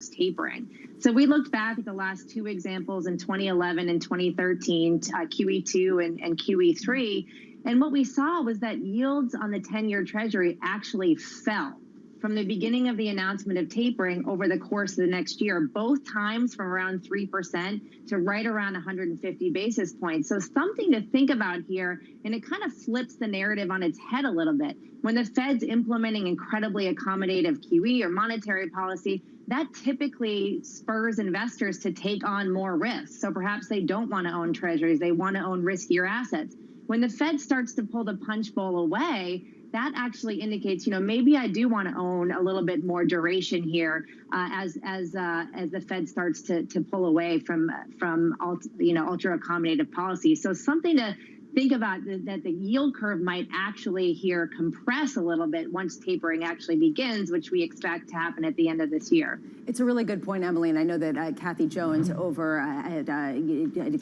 tapering. So we looked back at the last two examples in 2011 and 2013, QE2 and QE3, and what we saw was that yields on the 10-year Treasury actually fell from the beginning of the announcement of tapering over the course of the next year, both times from around 3% to right around 150 basis points. So something to think about here, and it kind of flips the narrative on its head a little bit. When the Fed's implementing incredibly accommodative QE or monetary policy, that typically spurs investors to take on more risks. So perhaps they don't want to own treasuries, they want to own riskier assets. When the Fed starts to pull the punch bowl away, that actually indicates, maybe I do want to own a little bit more duration here as the Fed starts to pull away from ultra accommodative policy. So something to think about, that the yield curve might actually here compress a little bit once tapering actually begins, which we expect to happen at the end of this year. It's a really good point, Emily, and I know that Kathy Jones over at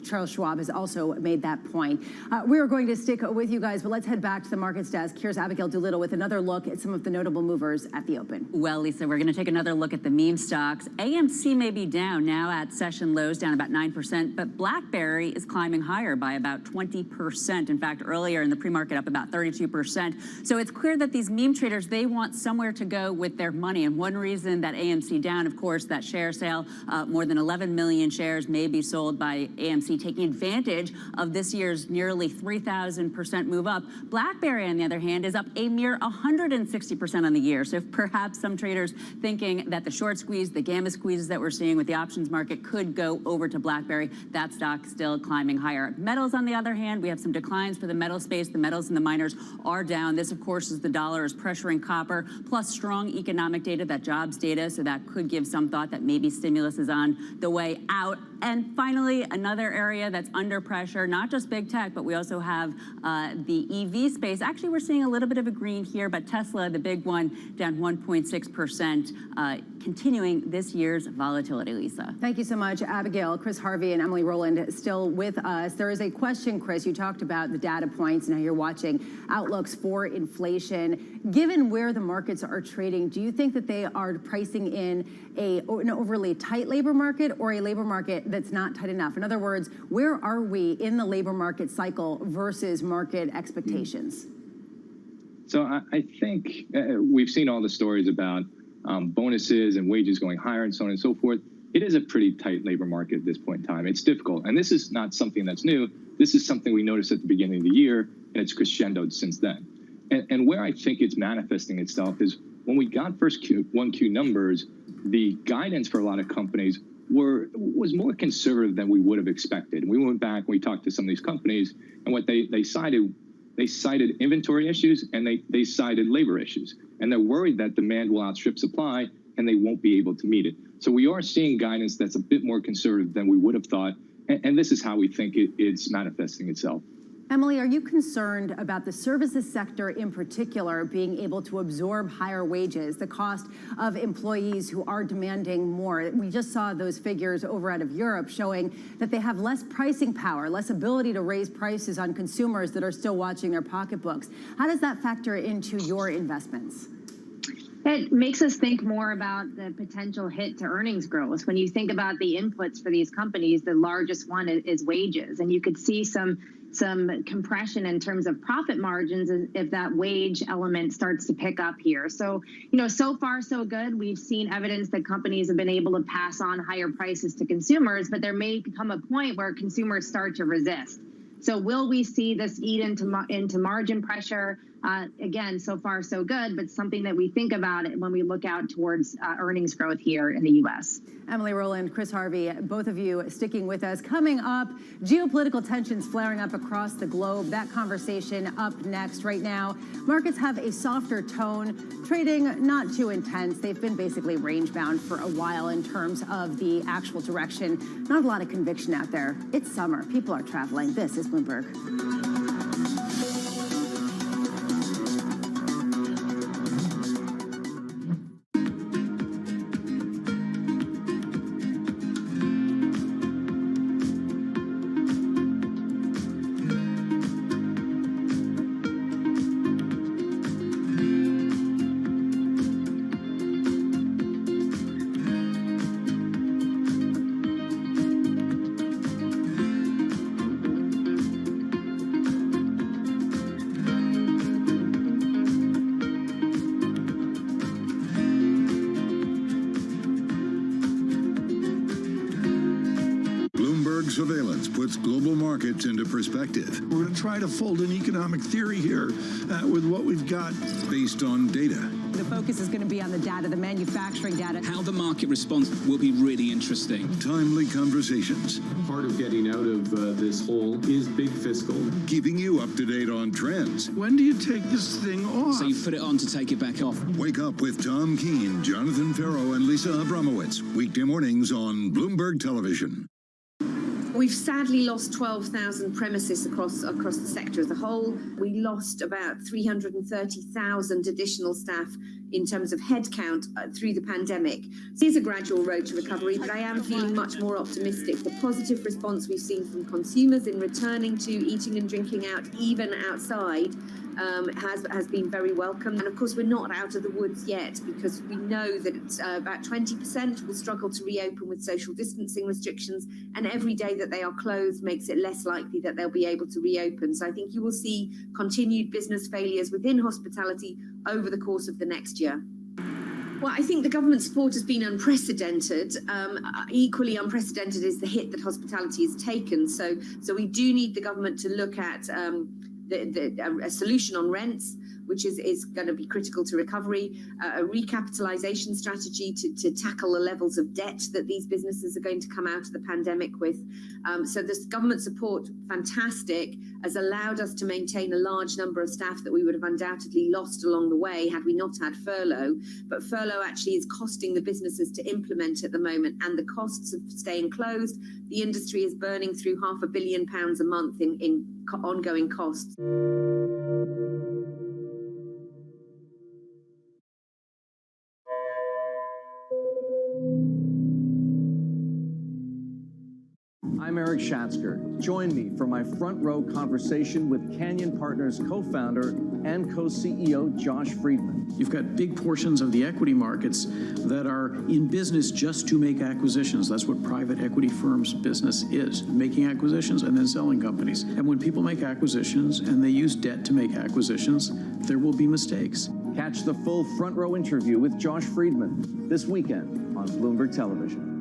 Charles Schwab has also made that point. We are going to stick with you guys, but let's head back to the markets desk. Here's Abigail Doolittle with another look at some of the notable movers at the open. Well, Lisa, we're going to take another look at the meme stocks. AMC may be down now at session lows, down about 9%, but BlackBerry is climbing higher by about 20%. In fact, earlier in the pre-market up about 32%. So it's clear that these meme traders, they want somewhere to go with their money. And one reason that AMC down, of course, that share sale, more than 11 million shares may be sold by AMC, taking advantage of this year's nearly 3,000% move up. BlackBerry, on the other hand, is up a mere 160% on the year. So perhaps some traders thinking that the short squeeze, the gamma squeezes that we're seeing with the options market could go over to BlackBerry. That stock still climbing higher. Metals, on the other hand, we have some declines for the metal space. The metals and the miners are down. This, of course, is the dollar is pressuring copper, plus strong economic data, that jobs data, so that could give some thought that maybe stimulus is on the way out. And finally, another area that's under pressure, not just big tech, but we also have the EV space. Actually, we're seeing a little bit of a green here, but Tesla, the big one, down 1.6%, continuing this year's volatility, Lisa. Thank you so much, Abigail. Chris Harvey and Emily Rowland still with us. There is a question, Chris. You talked about the data points, and now you're watching outlooks for inflation. Given where the markets are trading, do you think that they are pricing in an overly tight labor market or a labor market that's not tight enough? In other words, where are we in the labor market cycle versus market expectations? So I think we've seen all the stories about bonuses and wages going higher and so on and so forth. It is a pretty tight labor market at this point in time. It's difficult. And this is not something that's new. This is something we noticed at the beginning of the year, and it's crescendoed since then. And where I think it's manifesting itself is when we got first 1Q numbers, the guidance for a lot of companies was more conservative than we would have expected. We went back and we talked to some of these companies, and what they cited inventory issues, and they cited labor issues. And they're worried that demand will outstrip supply and they won't be able to meet it. So we are seeing guidance that's a bit more conservative than we would have thought. And this is how we think it's manifesting itself. Emily, are you concerned about the services sector in particular being able to absorb higher wages, the cost of employees who are demanding more? We just saw those figures over out of Europe showing that they have less pricing power, less ability to raise prices on consumers that are still watching their pocketbooks. How does that factor into your investments? It makes us think more about the potential hit to earnings growth. When you think about the inputs for these companies, the largest one is wages. And you could see some compression in terms of profit margins if that wage element starts to pick up here. So, so far so good. We've seen evidence that companies have been able to pass on higher prices to consumers, but there may come a point where consumers start to resist. So will we see this eat into margin pressure? Again, so far so good, but something that we think about it when we look out towards earnings growth here in the U.S. Emily Rowland, Chris Harvey, both of you sticking with us. Coming up, geopolitical tensions flaring up across the globe. That conversation up next. Right now, markets have a softer tone, trading not too intense. They've been basically range-bound for a while in terms of the actual direction. Not a lot of conviction out there. It's summer. People are traveling. This is Bloomberg. surveillance puts global markets into perspective. We're going to try to fold an economic theory here with what we've got. Based on data. The focus is going to be on the data, the manufacturing data. How the market responds will be really interesting. Timely conversations. Part of getting out of this hole is big fiscal. Keeping you up to date on trends. When do you take this thing off? So you put it on to take it back off. Wake up with Tom Keene, Jonathan Farrow, and Lisa Abramowitz. Weekday mornings on Bloomberg Television. We've sadly lost 12,000 premises across the sector as a whole. We lost about 330,000 additional staff in terms of headcount through the pandemic. It is a gradual road to recovery, but I am feeling much more optimistic. The positive response we've seen from consumers in returning to eating and drinking out, even outside, has been very welcome. And of course, we're not out of the woods yet, because we know that it's, about 20% will struggle to reopen with social distancing restrictions, and every day that they are closed makes it less likely that they'll be able to reopen. So I think you will see continued business failures within hospitality over the course of the next year. Well, I think the government support has been unprecedented. Equally unprecedented is the hit that hospitality has taken. So we do need the government to look at a solution on rents, which is going to be critical to recovery, a recapitalization strategy to tackle the levels of debt that these businesses are going to come out of the pandemic with. So this government support, fantastic, has allowed us to maintain a large number of staff that we would have undoubtedly lost along the way had we not had furlough. But furlough actually is costing the businesses to implement at the moment, and the costs of staying closed, the industry is burning through £500 million a month in ongoing costs. I'm Eric Schatzker. Join me for my front row conversation with Canyon Partners co-founder and co-CEO Josh Friedman. You've got big portions of the equity markets that are in business just to make acquisitions. That's what private equity firms' business is, making acquisitions and then selling companies. And when people make acquisitions and they use debt to make acquisitions, there will be mistakes. Catch the full front row interview with Josh Friedman this weekend on Bloomberg Television.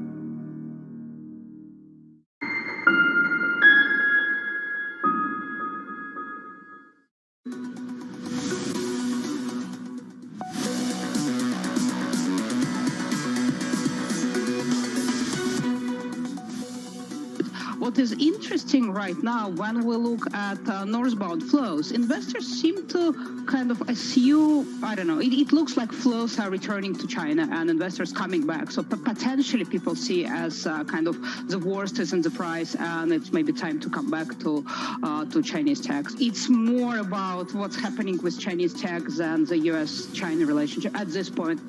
What is interesting right now, when we look at northbound flows, investors seem to kind of assume, I don't know, it looks like flows are returning to China and investors coming back. So potentially people see as kind of the worst is in the price, and it's maybe time to come back to Chinese tech. It's more about what's happening with Chinese tech than the U.S.-China relationship at this point.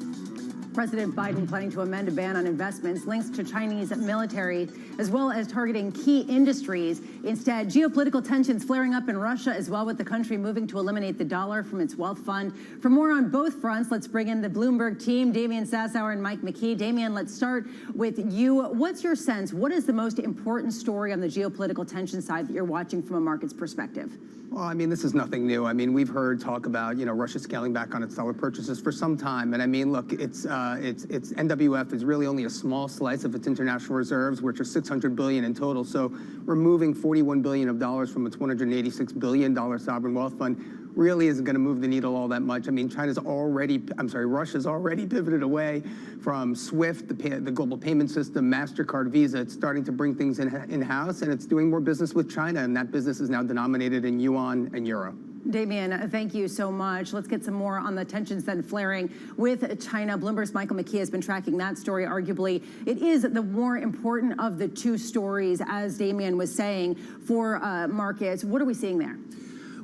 President Biden planning to amend a ban on investments linked to Chinese military, as well as targeting key industries. Instead, geopolitical tensions flaring up in Russia as well, with the country moving to eliminate the dollar from its wealth fund. For more on both fronts, let's bring in the Bloomberg team, Damian Sassower and Mike McKee. Damian, let's start with you. What's your sense? What is the most important story on the geopolitical tension side that you're watching from a market's perspective? Well, I mean, this is nothing new. I mean, we've heard talk about, Russia scaling back on its dollar purchases for some time. And I mean, look, it's NWF is really only a small slice of its international reserves, which are $600 billion in total. So removing $41 billion of dollars from its $186 billion sovereign wealth fund really isn't going to move the needle all that much. I mean, Russia's already pivoted away from SWIFT, the global payment system, MasterCard, Visa. It's starting to bring things in-house, and it's doing more business with China, and that business is now denominated in yuan and euro. Damian, thank you so much. Let's get some more on the tensions then flaring with China. Bloomberg's Michael McKee has been tracking that story. Arguably, it is the more important of the two stories, as Damian was saying, for markets. What are we seeing there?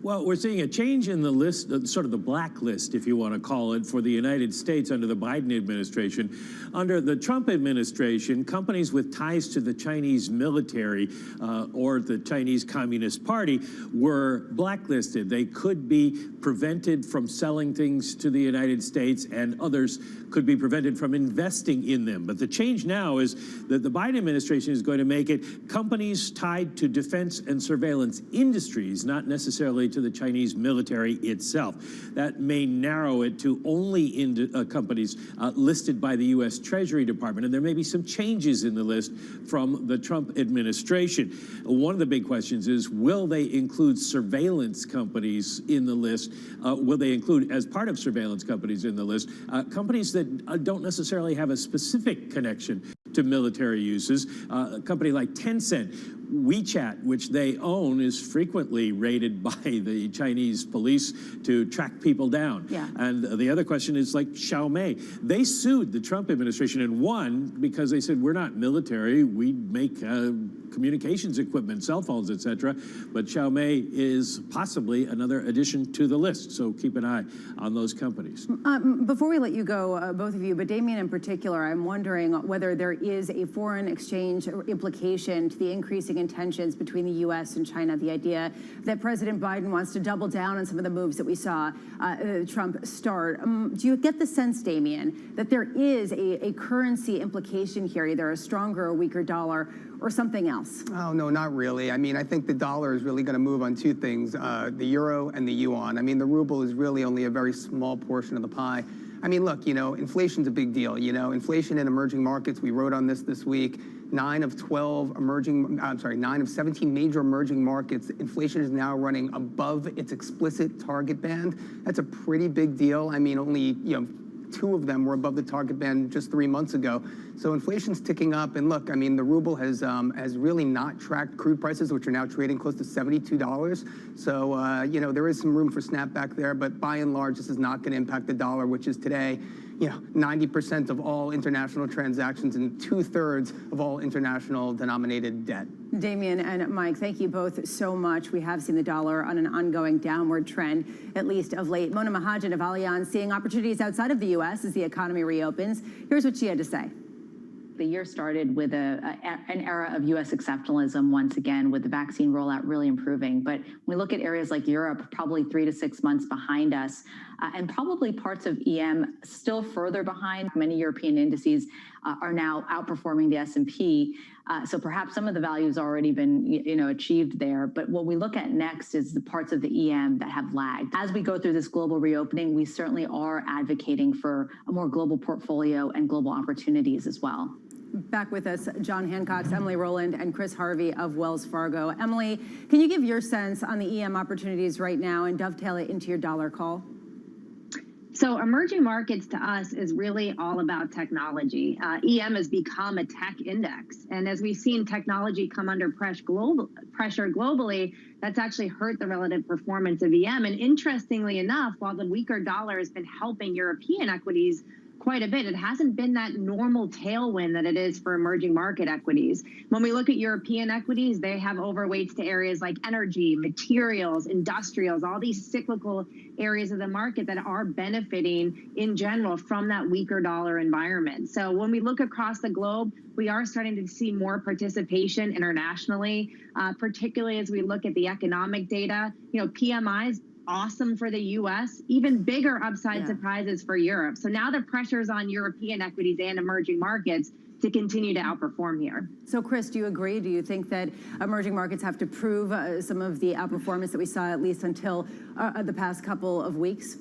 Well, we're seeing a change in the list, sort of the blacklist, if you want to call it, for the United States under the Biden administration. Under the Trump administration, companies with ties to the Chinese military or the Chinese Communist Party were blacklisted. They could be prevented from selling things to the United States, and others could be prevented from investing in them. But the change now is that the Biden administration is going to make it companies tied to defense and surveillance industries, not necessarily to the Chinese military itself. That may narrow it to only companies listed by the U.S. Treasury Department, and there may be some changes in the list from the Trump administration. One of the big questions is, will they include surveillance companies in the list? Will they include, as part of surveillance companies in the list, companies that don't necessarily have a specific connection to military uses? A company like Tencent, WeChat, which they own, is frequently raided by the Chinese police to track people down. Yeah. And the other question is like Xiaomi. They sued the Trump administration and won because they said, we're not military, we make communications equipment, cell phones, etc. But Xiaomi is possibly another addition to the list, so keep an eye on those companies. Before we let you go, both of you, but Damien in particular, I'm wondering whether there is a foreign exchange implication to the increasing intentions between the U.S. and China, the idea that President Biden wants to double down on some of the moves that we saw Trump start. Do you get the sense, Damien, that there is a currency implication here, either a stronger or weaker dollar, or something else? Oh, no, not really. I mean, I think the dollar is really going to move on two things, the euro and the yuan. I mean, the ruble is really only a very small portion of the pie. I mean, look, you know, inflation's a big deal. You know, inflation in emerging markets, we wrote on this week, 9 of 17 major emerging markets, inflation is now running above its explicit target band. That's a pretty big deal. I mean, only, 2 of them were above the target band just 3 months ago. So inflation's ticking up. And look, I mean, the ruble has really not tracked crude prices, which are now trading close to $72. So, there is some room for snapback there. But by and large, this is not going to impact the dollar, which is today, 90% of all international transactions and 2/3 of all international denominated debt. Damien and Mike, thank you both so much. We have seen the dollar on an ongoing downward trend, at least of late. Mona Mahajan of Allianz seeing opportunities outside of the U.S. as the economy reopens. Here's what she had to say. The year started with an era of U.S. exceptionalism once again, with the vaccine rollout really improving. But when we look at areas like Europe, probably 3 to 6 months behind us, and probably parts of EM still further behind. Many European indices are now outperforming the S&P. So perhaps some of the value has already been achieved there. But what we look at next is the parts of the EM that have lagged. As we go through this global reopening, we certainly are advocating for a more global portfolio and global opportunities as well. Back with us, John Hancock, Emily Rowland, and Chris Harvey of Wells Fargo. Emily, can you give your sense on the EM opportunities right now and dovetail it into your dollar call? So emerging markets to us is really all about technology. EM has become a tech index. And as we've seen technology come under pressure globally, that's actually hurt the relative performance of EM. And interestingly enough, while the weaker dollar has been helping European equities quite a bit, it hasn't been that normal tailwind that it is for emerging market equities. When we look at European equities, they have overweights to areas like energy, materials, industrials, all these cyclical areas of the market that are benefiting in general from that weaker dollar environment. So when we look across the globe, we are starting to see more participation internationally, particularly as we look at the economic data. PMIs, awesome for the U.S., even bigger upside surprises for Europe. So now the pressure's on European equities and emerging markets to continue to outperform here. So, Chris, do you agree? Do you think that emerging markets have to prove some of the outperformance that we saw at least until the past couple of weeks?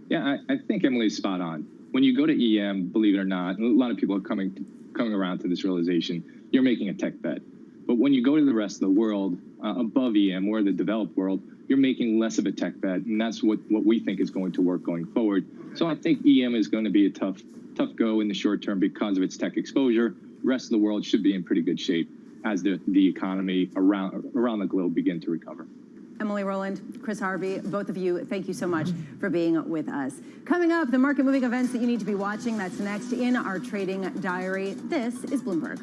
Yeah, I think Emily's spot on. When you go to EM, believe it or not, a lot of people are coming around to this realization, you're making a tech bet. But when you go to the rest of the world, above EM or the developed world, you're making less of a tech bet, and that's what we think is going to work going forward. So I think EM is going to be a tough go in the short term because of its tech exposure. The rest of the world should be in pretty good shape as the economy around the globe begin to recover. Emily Rowland, Chris Harvey, both of you, thank you so much for being with us. Coming up, the market moving events that you need to be watching. That's next in our trading diary. This is Bloomberg.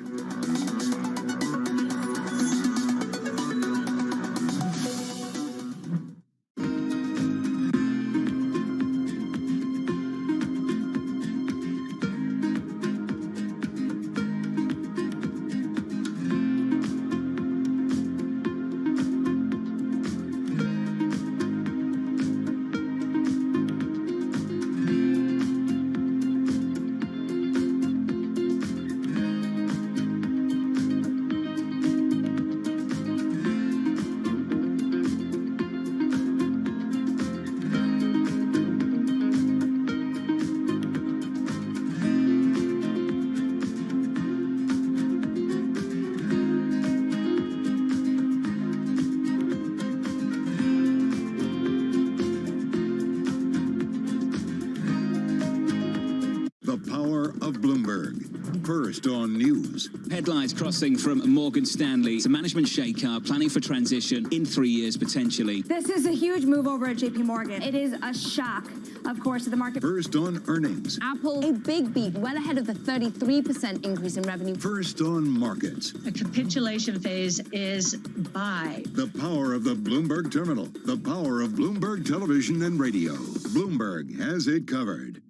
First on News. Headlines crossing from Morgan Stanley to management shakeup, planning for transition in 3 years potentially. This is a huge move over at JP Morgan. It is a shock, of course, to the market. First on earnings. Apple, a big beat, well ahead of the 33% increase in revenue. First on markets. The capitulation phase is by. The power of the Bloomberg terminal. The power of Bloomberg television and radio. Bloomberg has it covered.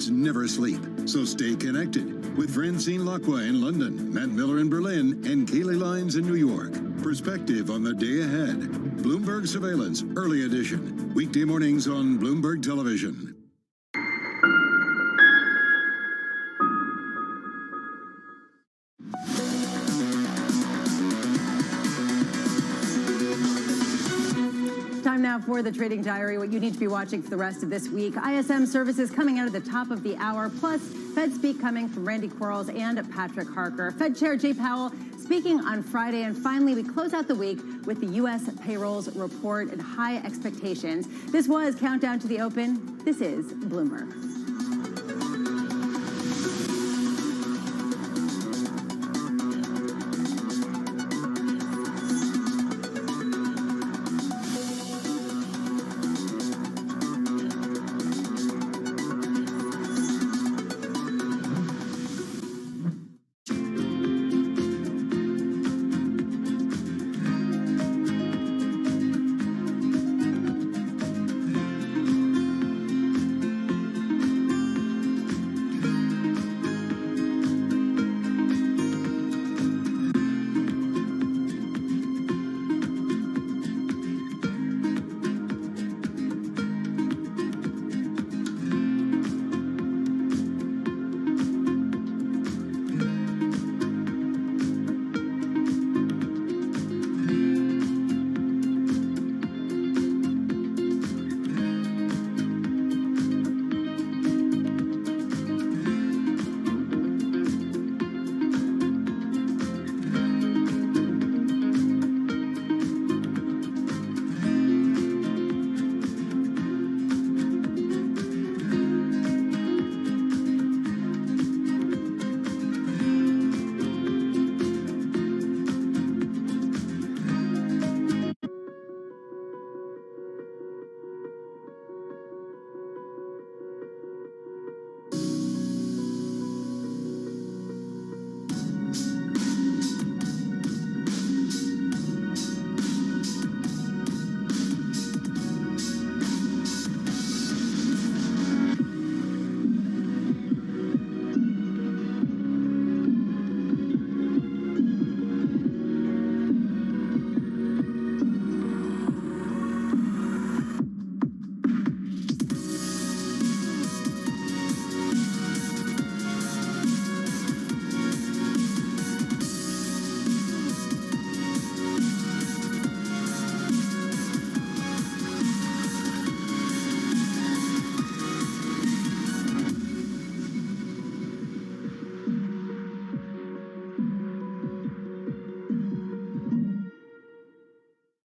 Never sleep, so stay connected with Francine Lacqua in London, Matt Miller in Berlin, and Kaylee Lyons in New York. Perspective on the day ahead. Bloomberg Surveillance, early edition. Weekday mornings on Bloomberg Television. Time now for the Trading Diary, what you need to be watching for the rest of this week. ISM services coming out at the top of the hour, plus Fed speak coming from Randy Quarles and Patrick Harker. Fed Chair Jay Powell speaking on Friday. And finally, we close out the week with the U.S. payrolls report and high expectations. This was Countdown to the Open. This is Bloomberg.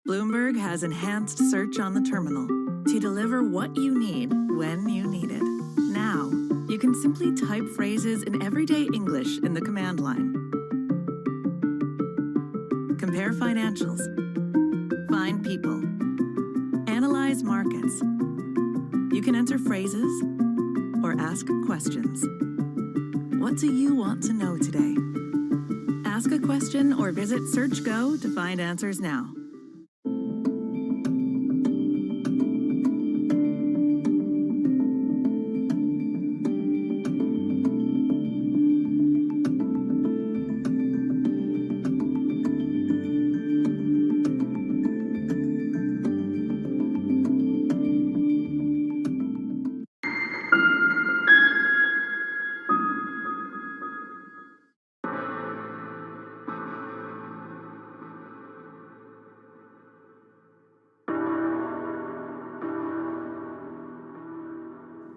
Bloomberg has enhanced search on the terminal to deliver what you need when you need it. Now, you can simply type phrases in everyday English in the command line. Compare financials. Find people. Analyze markets. You can enter phrases or ask questions. What do you want to know today? Ask a question or visit SearchGo to find answers now.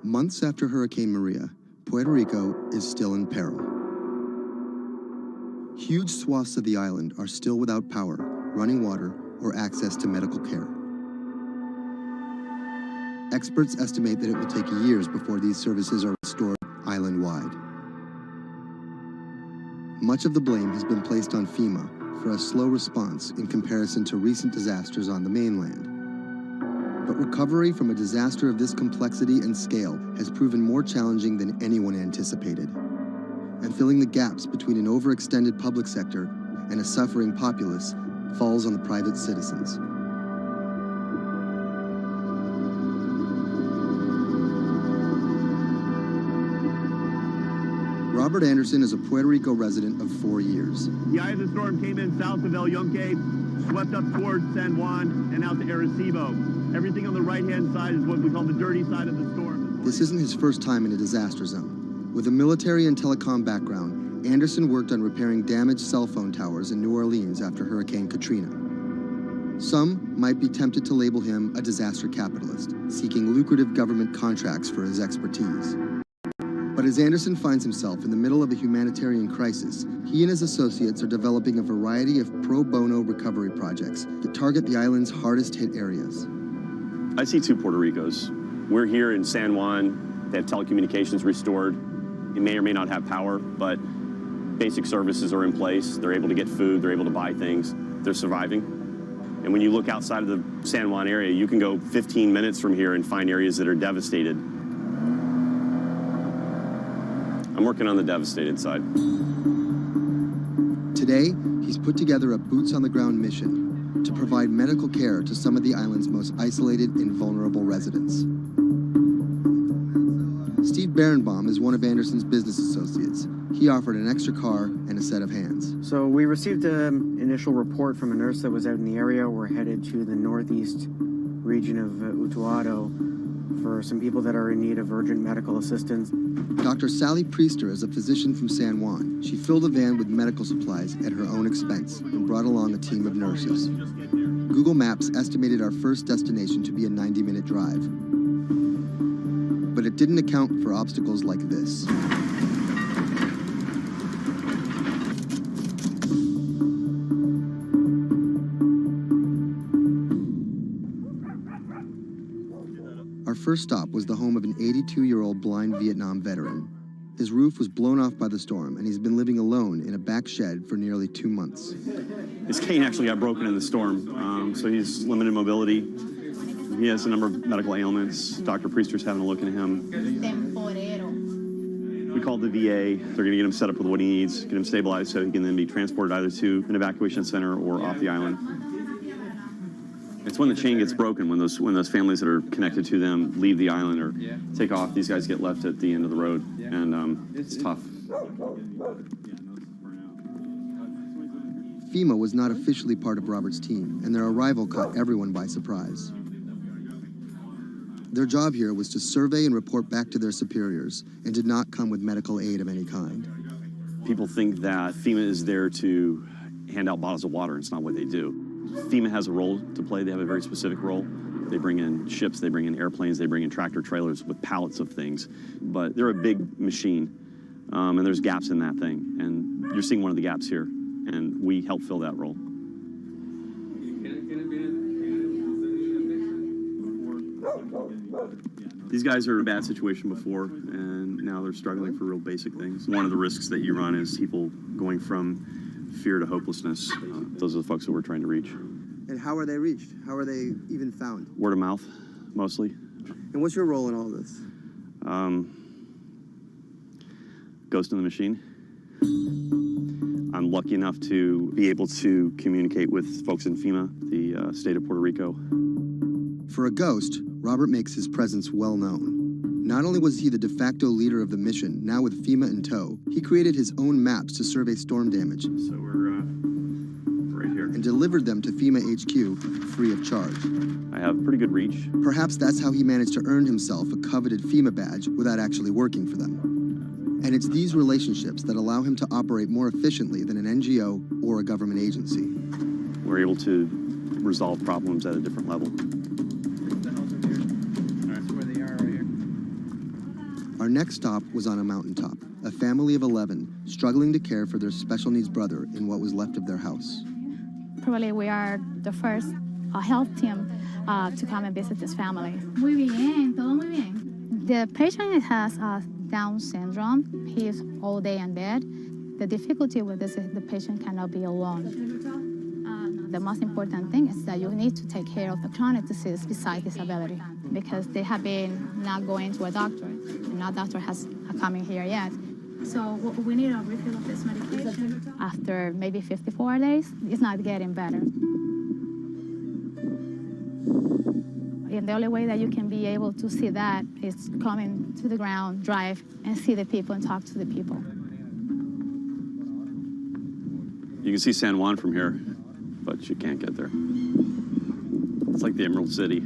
Months after Hurricane Maria, Puerto Rico is still in peril. Huge swaths of the island are still without power, running water, or access to medical care. Experts estimate that it will take years before these services are restored island-wide. Much of the blame has been placed on FEMA for a slow response in comparison to recent disasters on the mainland. But recovery from a disaster of this complexity and scale has proven more challenging than anyone anticipated. And filling the gaps between an overextended public sector and a suffering populace falls on the private citizens. Robert Anderson is a Puerto Rico resident of 4 years. The eye of the storm came in south of El Yunque, swept up towards San Juan and out to Arecibo. Everything on the right-hand side is what we call the dirty side of the storm. This isn't his first time in a disaster zone. With a military and telecom background, Anderson worked on repairing damaged cell phone towers in New Orleans after Hurricane Katrina. Some might be tempted to label him a disaster capitalist, seeking lucrative government contracts for his expertise. But as Anderson finds himself in the middle of a humanitarian crisis, he and his associates are developing a variety of pro bono recovery projects that target the island's hardest hit areas. I see two Puerto Ricos. We're here in San Juan. They have telecommunications restored. They may or may not have power, but basic services are in place. They're able to get food. They're able to buy things. They're surviving. And when you look outside of the San Juan area, you can go 15 minutes from here and find areas that are devastated. I'm working on the devastated side. Today, he's put together a boots-on-the-ground mission to provide medical care to some of the island's most isolated and vulnerable residents. Steve Berenbaum is one of Anderson's business associates. He offered an extra car and a set of hands. So we received an initial report from a nurse that was out in the area. We're headed to the northeast region of Utuado for some people that are in need of urgent medical assistance. Dr. Sally Priester is a physician from San Juan. She filled a van with medical supplies at her own expense and brought along a team of nurses. Google Maps estimated our first destination to be a 90-minute drive. But it didn't account for obstacles like this. Our first stop was the home of an 82-year-old blind Vietnam veteran. His roof was blown off by the storm, and he's been living alone in a back shed for nearly 2 months. His cane actually got broken in the storm, so he's limited mobility. He has a number of medical ailments. Dr. Priester's having a look at him. We called the VA. They're going to get him set up with what he needs, get him stabilized so he can then be transported either to an evacuation center or off the island. It's when the chain gets broken, when those families that are connected to them leave the island or take off. These guys get left at the end of the road, and it's tough. FEMA was not officially part of Robert's team, and their arrival caught everyone by surprise. Their job here was to survey and report back to their superiors, and did not come with medical aid of any kind. People think that FEMA is there to hand out bottles of water, and it's not what they do. FEMA has a role to play. They have a very specific role. They bring in ships, they bring in airplanes, they bring in tractor trailers with pallets of things. But they're a big machine, and there's gaps in that thing. And you're seeing one of the gaps here, and we help fill that role. These guys are in a bad situation before, and now they're struggling for real basic things. One of the risks that you run is people going from fear to hopelessness. Those are the folks that we're trying to reach. And how are they reached? How are they even found? Word of mouth, mostly. And what's your role in all of this? Ghost in the machine. I'm lucky enough to be able to communicate with folks in FEMA, the state of Puerto Rico. For a ghost, Robert makes his presence well known. Not only was he the de facto leader of the mission, now with FEMA in tow, he created his own maps to survey storm damage. So we're right here. And delivered them to FEMA HQ free of charge. I have pretty good reach. Perhaps that's how he managed to earn himself a coveted FEMA badge without actually working for them. And it's these relationships that allow him to operate more efficiently than an NGO or a government agency. We're able to resolve problems at a different level. Our next stop was on a mountaintop, a family of 11 struggling to care for their special needs brother in what was left of their house. Probably we are the first health team to come and visit this family. Muy bien, todo muy bien. The patient has Down syndrome. He is all day in bed. The difficulty with this is the patient cannot be alone. The most important thing is that you need to take care of the chronic disease besides disability, because they have been not going to a doctor, and no doctor has come in here yet. So we need a refill of this medication. After maybe 54 days, it's not getting better. And the only way that you can be able to see that is coming to the ground, drive, and see the people and talk to the people. You can see San Juan from here, but you can't get there. It's like the Emerald City.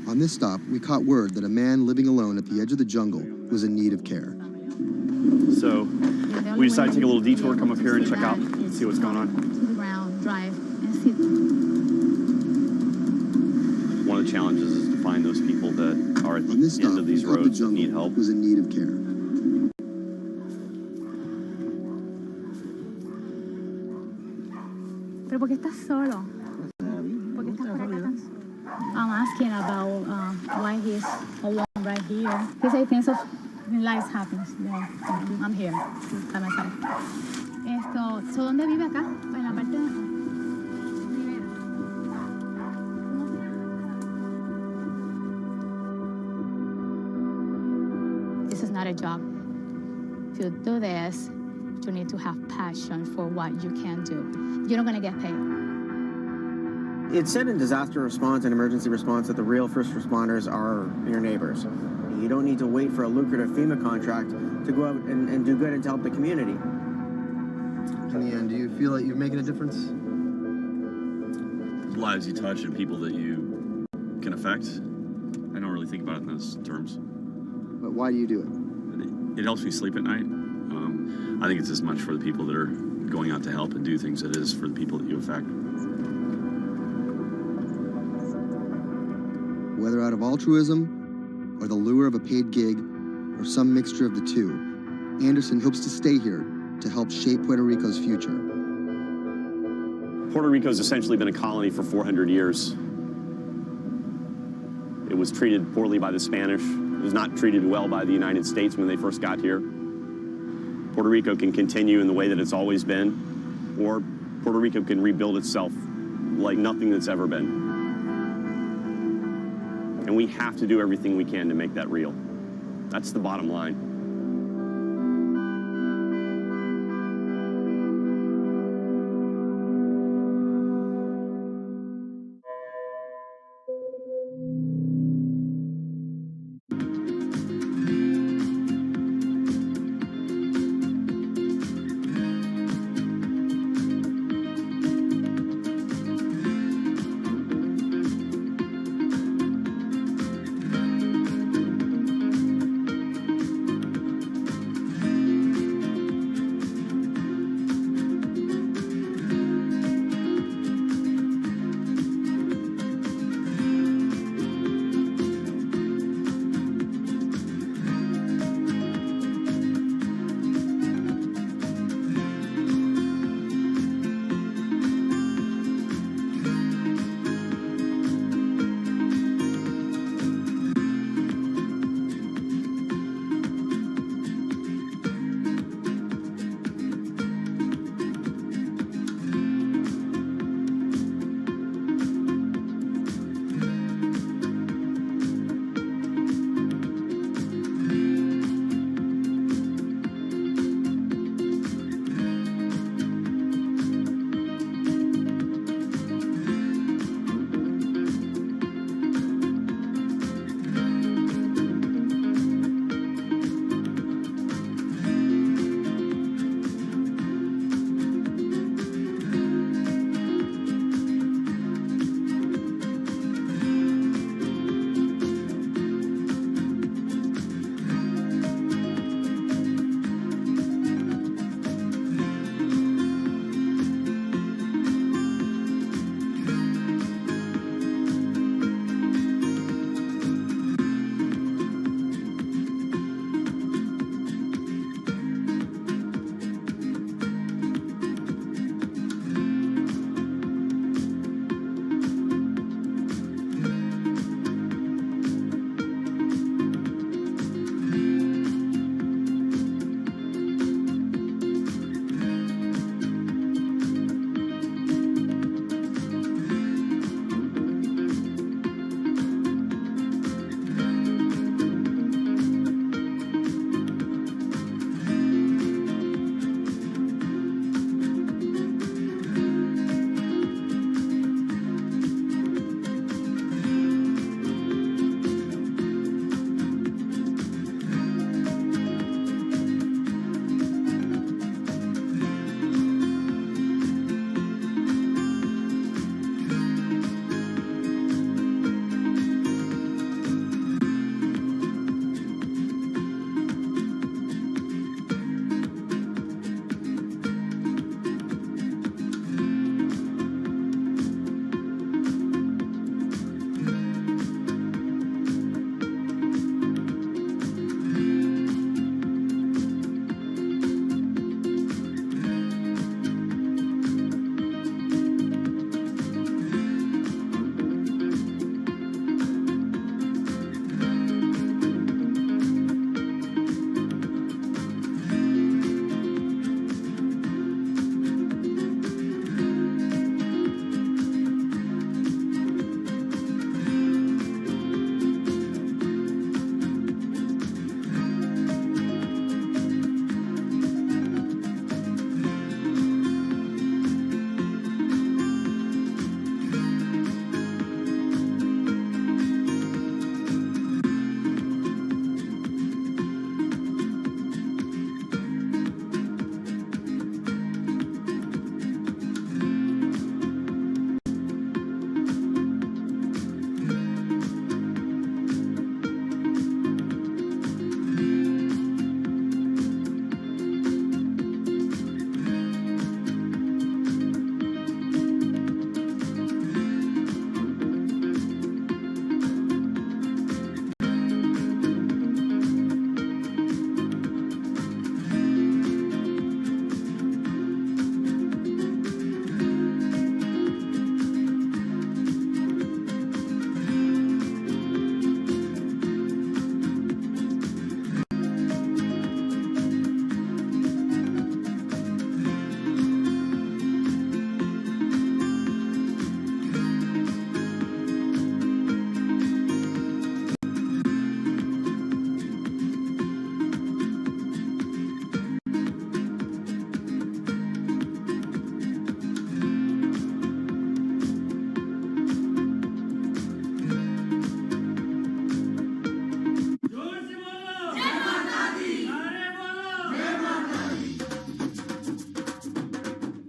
On this stop, we caught word that a man living alone at the edge of the jungle was in need of care. So we decided to take a little detour, come up here and check out, see what's going on. To the ground, drive, and see. One of the challenges is to find those people that are at the end of these roads that need help. Was in need of care. Pero ¿por qué estás solo? ¿Por qué estás por acá tan solo? I'm asking about why he's alone right here. He said things of life happens. Yeah, I'm here by myself. So ¿dónde vive acá? En la parte de... This is not a job. To do this, you need to have passion for what you can do. You're not going to get paid. It's said in disaster response and emergency response that the real first responders are your neighbors. You don't need to wait for a lucrative FEMA contract to go out and do good and to help the community. In the end, do you feel like you're making a difference? Lives you touch and people that you can affect. I don't really think about it in those terms. But why do you do it? It helps me sleep at night. I think it's as much for the people that are going out to help and do things as it is for the people that you affect. Whether out of altruism, or the lure of a paid gig, or some mixture of the two, Anderson hopes to stay here to help shape Puerto Rico's future. Puerto Rico's essentially been a colony for 400 years. It was treated poorly by the Spanish. It was not treated well by the United States when they first got here. Puerto Rico can continue in the way that it's always been, or Puerto Rico can rebuild itself like nothing that's ever been. And we have to do everything we can to make that real. That's the bottom line.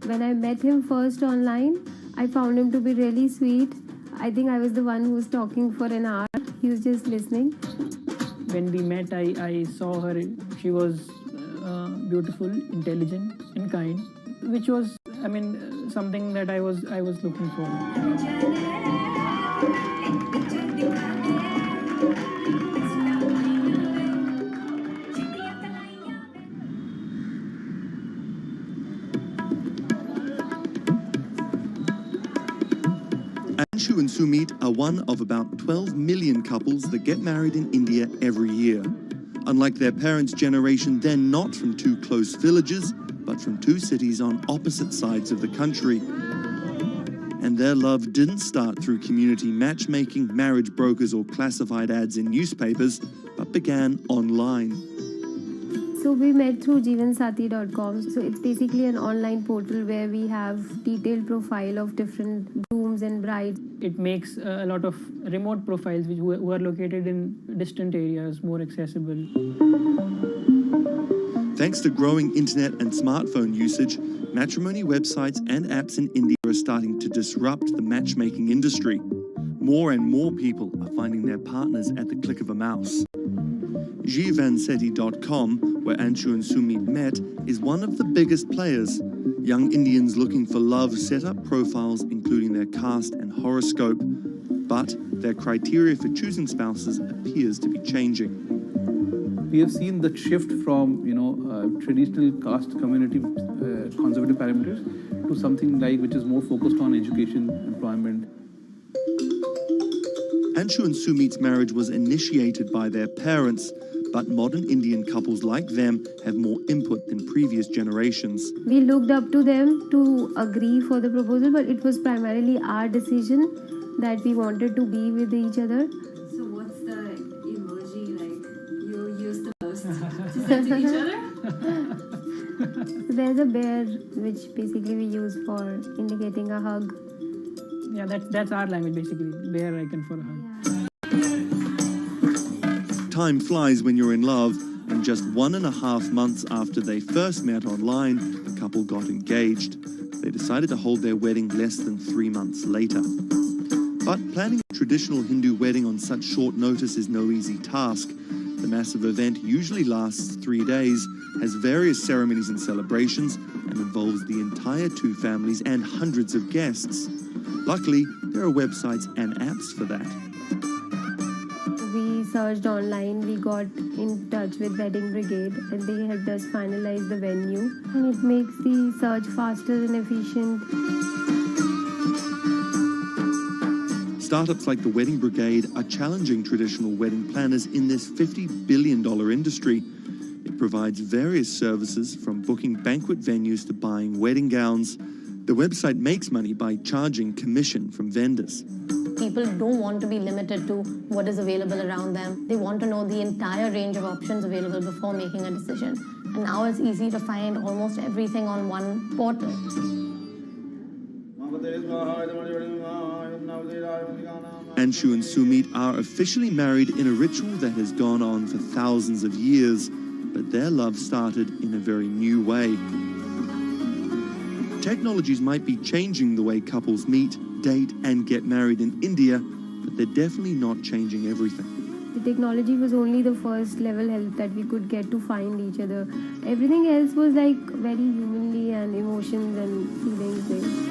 When I met him first online, I found him to be really sweet. I think I was the one who was talking for an hour. He was just listening. When we met, I saw her. She was beautiful, intelligent, and kind, which was, something that I was looking for. Anshu and Sumit are one of about 12 million couples that get married in India every year. Unlike their parents' generation, they're not from two close villages, but from two cities on opposite sides of the country. And their love didn't start through community matchmaking, marriage brokers, or classified ads in newspapers, but began online. So we met through jivansathi.com. So it's basically an online portal where we have detailed profile of different grooms and brides. It makes a lot of remote profiles who are located in distant areas more accessible. Thanks to growing internet and smartphone usage, matrimony websites and apps in India are starting to disrupt the matchmaking industry. More and more people are finding their partners at the click of a mouse. jivansathi.com, where Anshu and Sumit met, is one of the biggest players. Young Indians looking for love set up profiles including their caste and horoscope, but their criteria for choosing spouses appears to be changing. We have seen the shift from, traditional caste community conservative parameters to something which is more focused on education, employment. Anshu and Sumit's marriage was initiated by their parents, but modern Indian couples like them have more input than previous generations. We looked up to them to agree for the proposal, but it was primarily our decision that we wanted to be with each other. So what's the emoji you use the most to send to each other? There's a bear, which basically we use for indicating a hug. Yeah, that's our language basically, bear icon for a hug. Time flies when you're in love, and just 1.5 months after they first met online, the couple got engaged. They decided to hold their wedding less than 3 months later. But planning a traditional Hindu wedding on such short notice is no easy task. The massive event usually lasts 3 days, has various ceremonies and celebrations, and involves the entire two families and hundreds of guests. Luckily, there are websites and apps for that. We searched online, we got in touch with Wedding Brigade, and they helped us finalize the venue. And it makes the search faster and efficient. Startups like the Wedding Brigade are challenging traditional wedding planners in this $50 billion industry. It provides various services from booking banquet venues to buying wedding gowns. The website makes money by charging commission from vendors. People don't want to be limited to what is available around them. They want to know the entire range of options available before making a decision. And now it's easy to find almost everything on one portal. Anshu and Sumit are officially married in a ritual that has gone on for thousands of years, but their love started in a very new way. Technologies might be changing the way couples meet, date, and get married in India, but they're definitely not changing everything. The technology was only the first level help that we could get to find each other. Everything else was very humanly and emotions and feelings based.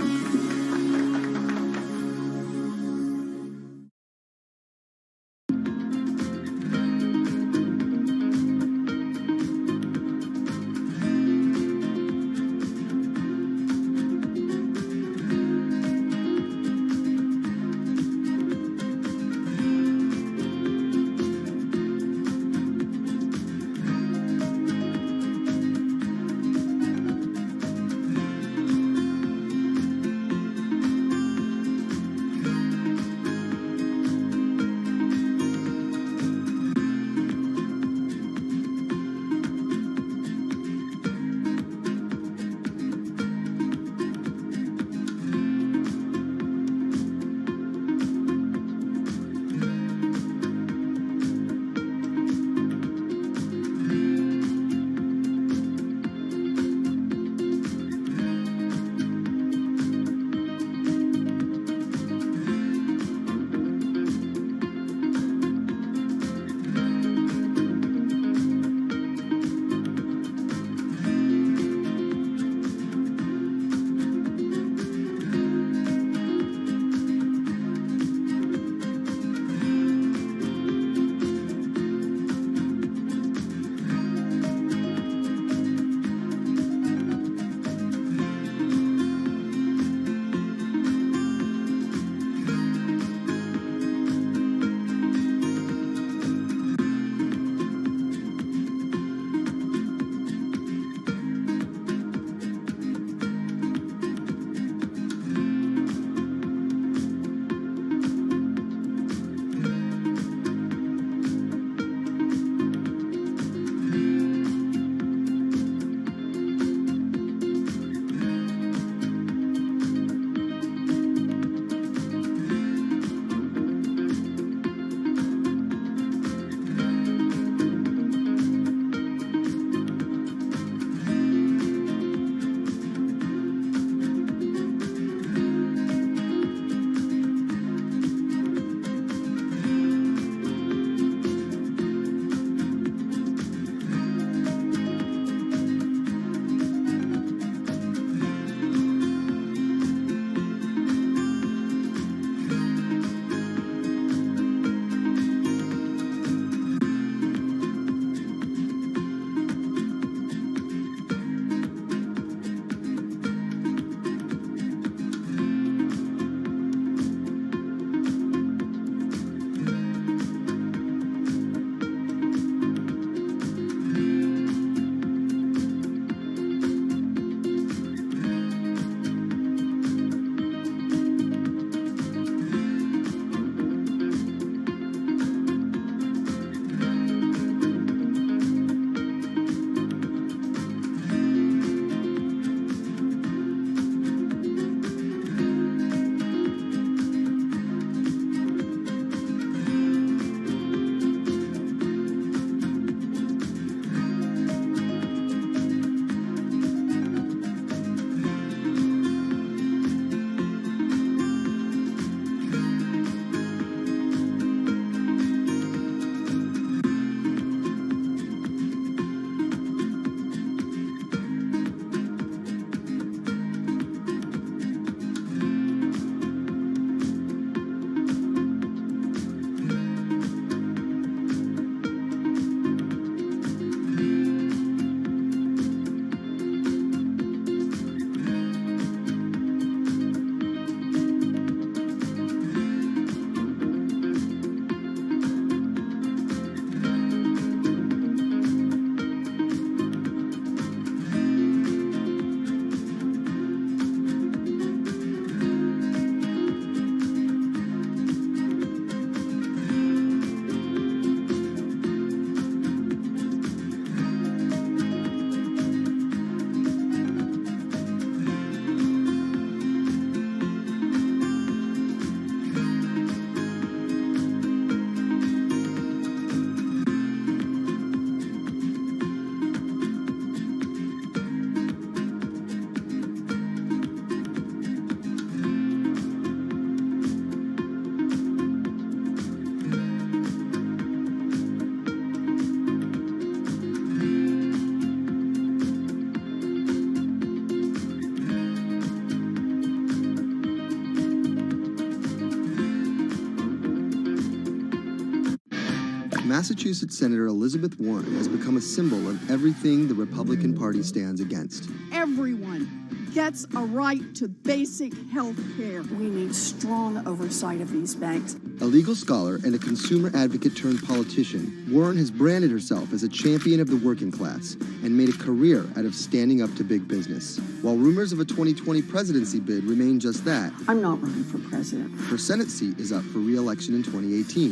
Massachusetts Senator Elizabeth Warren has become a symbol of everything the Republican Party stands against. Everyone gets a right to basic health care. We need strong oversight of these banks. A legal scholar and a consumer advocate turned politician, Warren has branded herself as a champion of the working class and made a career out of standing up to big business. While rumors of a 2020 presidency bid remain just that, I'm not running for president. her Senate seat is up for re-election in 2018,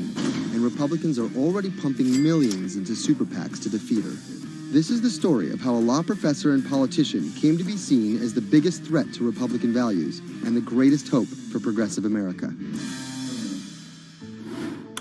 and Republicans are already pumping millions into super PACs to defeat her. This is the story of how a law professor and politician came to be seen as the biggest threat to Republican values and the greatest hope for progressive America.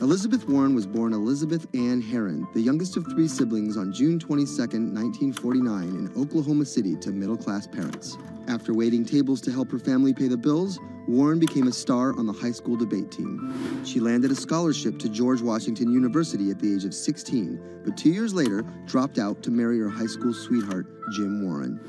Elizabeth Warren was born Elizabeth Ann Herron, the youngest of 3 siblings, on June 22, 1949 in Oklahoma City to middle-class parents. After waiting tables to help her family pay the bills, Warren became a star on the high school debate team. She landed a scholarship to George Washington University at the age of 16, but 2 years later dropped out to marry her high school sweetheart, Jim Warren.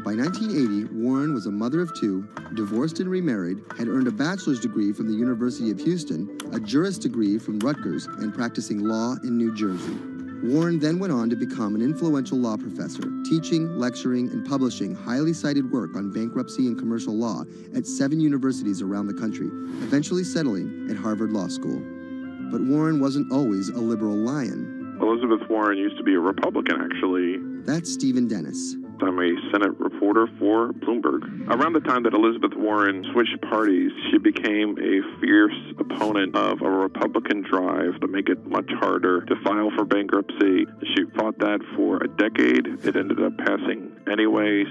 By 1980, Warren was a mother of 2, divorced and remarried, had earned a bachelor's degree from the University of Houston, a juris degree from Rutgers, and practicing law in New Jersey. Warren then went on to become an influential law professor, teaching, lecturing, and publishing highly cited work on bankruptcy and commercial law at 7 universities around the country, eventually settling at Harvard Law School. But Warren wasn't always a liberal lion. Elizabeth Warren used to be a Republican, actually. That's Stephen Dennis. I'm a Senate reporter for Bloomberg. Around the time that Elizabeth Warren switched parties, she became a fierce opponent of a Republican drive to make it much harder to file for bankruptcy. She fought that for a decade. It ended up passing anyways.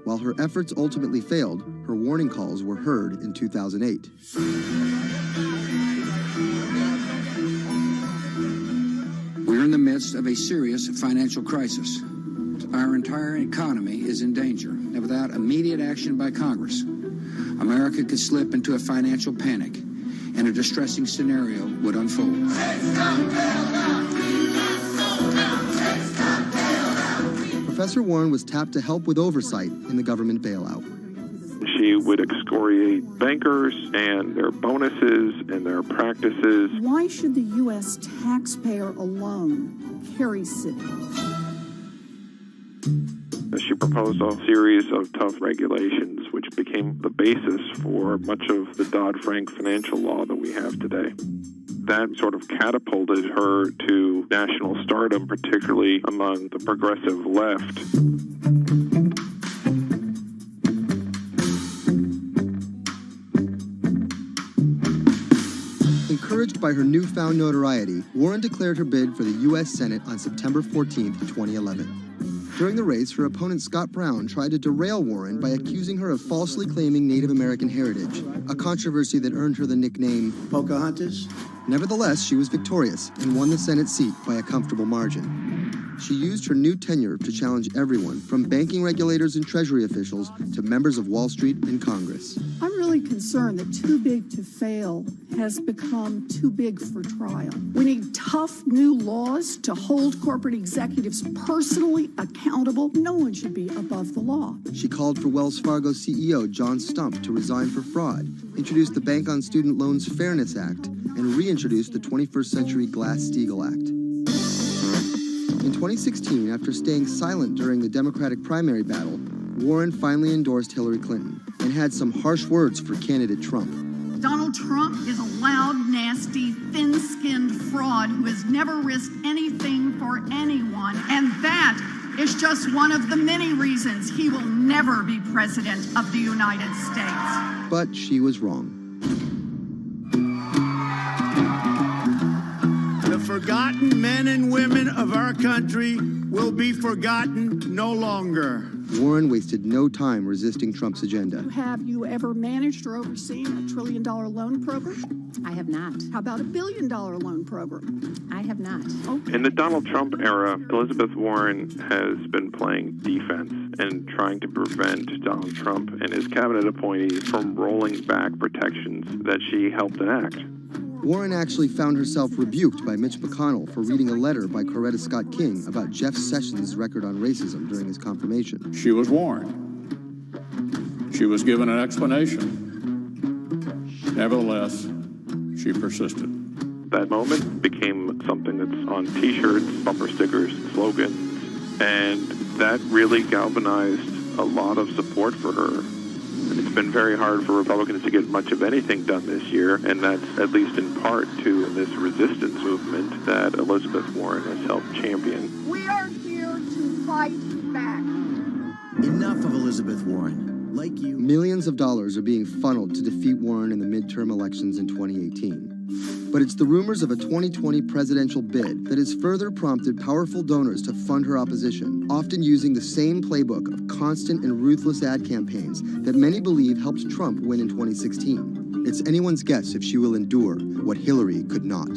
While her efforts ultimately failed, her warning calls were heard in 2008. We're in the midst of a serious financial crisis. Our entire economy is in danger, and without immediate action by Congress, America could slip into a financial panic, and a distressing scenario would unfold. Professor Warren was tapped to help with oversight in the government bailout. She would excoriate bankers and their bonuses and their practices. Why should the U.S. taxpayer alone carry city? She proposed a series of tough regulations, which became the basis for much of the Dodd-Frank financial law that we have today. That sort of catapulted her to national stardom, particularly among the progressive left. Encouraged by her newfound notoriety, Warren declared her bid for the U.S. Senate on September 14, 2011. During the race, her opponent Scott Brown tried to derail Warren by accusing her of falsely claiming Native American heritage, a controversy that earned her the nickname Pocahontas. Nevertheless, she was victorious and won the Senate seat by a comfortable margin. She used her new tenure to challenge everyone, from banking regulators and Treasury officials to members of Wall Street and Congress. I'm really concerned that too big to fail has become too big for trial. We need tough new laws to hold corporate executives personally accountable. No one should be above the law. She called for Wells Fargo CEO John Stump to resign for fraud, introduced the Bank on Student Loans Fairness Act, and reintroduced the 21st Century Glass-Steagall Act. In 2016, after staying silent during the Democratic primary battle, Warren finally endorsed Hillary Clinton and had some harsh words for candidate Trump. Donald Trump is a loud, nasty, thin-skinned fraud who has never risked anything for anyone, and that is just one of the many reasons he will never be president of the United States. But she was wrong. The forgotten men and women of our country will be forgotten no longer. Warren wasted no time resisting Trump's agenda. Have you ever managed or overseen a $1 trillion loan program? I have not. How about a $1 billion loan program? I have not. Okay. In the Donald Trump era, Elizabeth Warren has been playing defense and trying to prevent Donald Trump and his cabinet appointees from rolling back protections that she helped enact. Warren actually found herself rebuked by Mitch McConnell for reading a letter by Coretta Scott King about Jeff Sessions' record on racism during his confirmation. She was warned. She was given an explanation. Nevertheless, she persisted. that moment became something that's on T-shirts, bumper stickers, slogans, and that really galvanized a lot of support for her. It's been very hard for Republicans to get much of anything done this year, and that's at least in part to this resistance movement that Elizabeth Warren has helped champion. We are here to fight back. Enough of Elizabeth Warren. Like you. Millions of dollars are being funneled to defeat Warren in the midterm elections in 2018. But it's the rumors of a 2020 presidential bid that has further prompted powerful donors to fund her opposition, often using the same playbook of constant and ruthless ad campaigns that many believe helped Trump win in 2016. It's anyone's guess if she will endure what Hillary could not.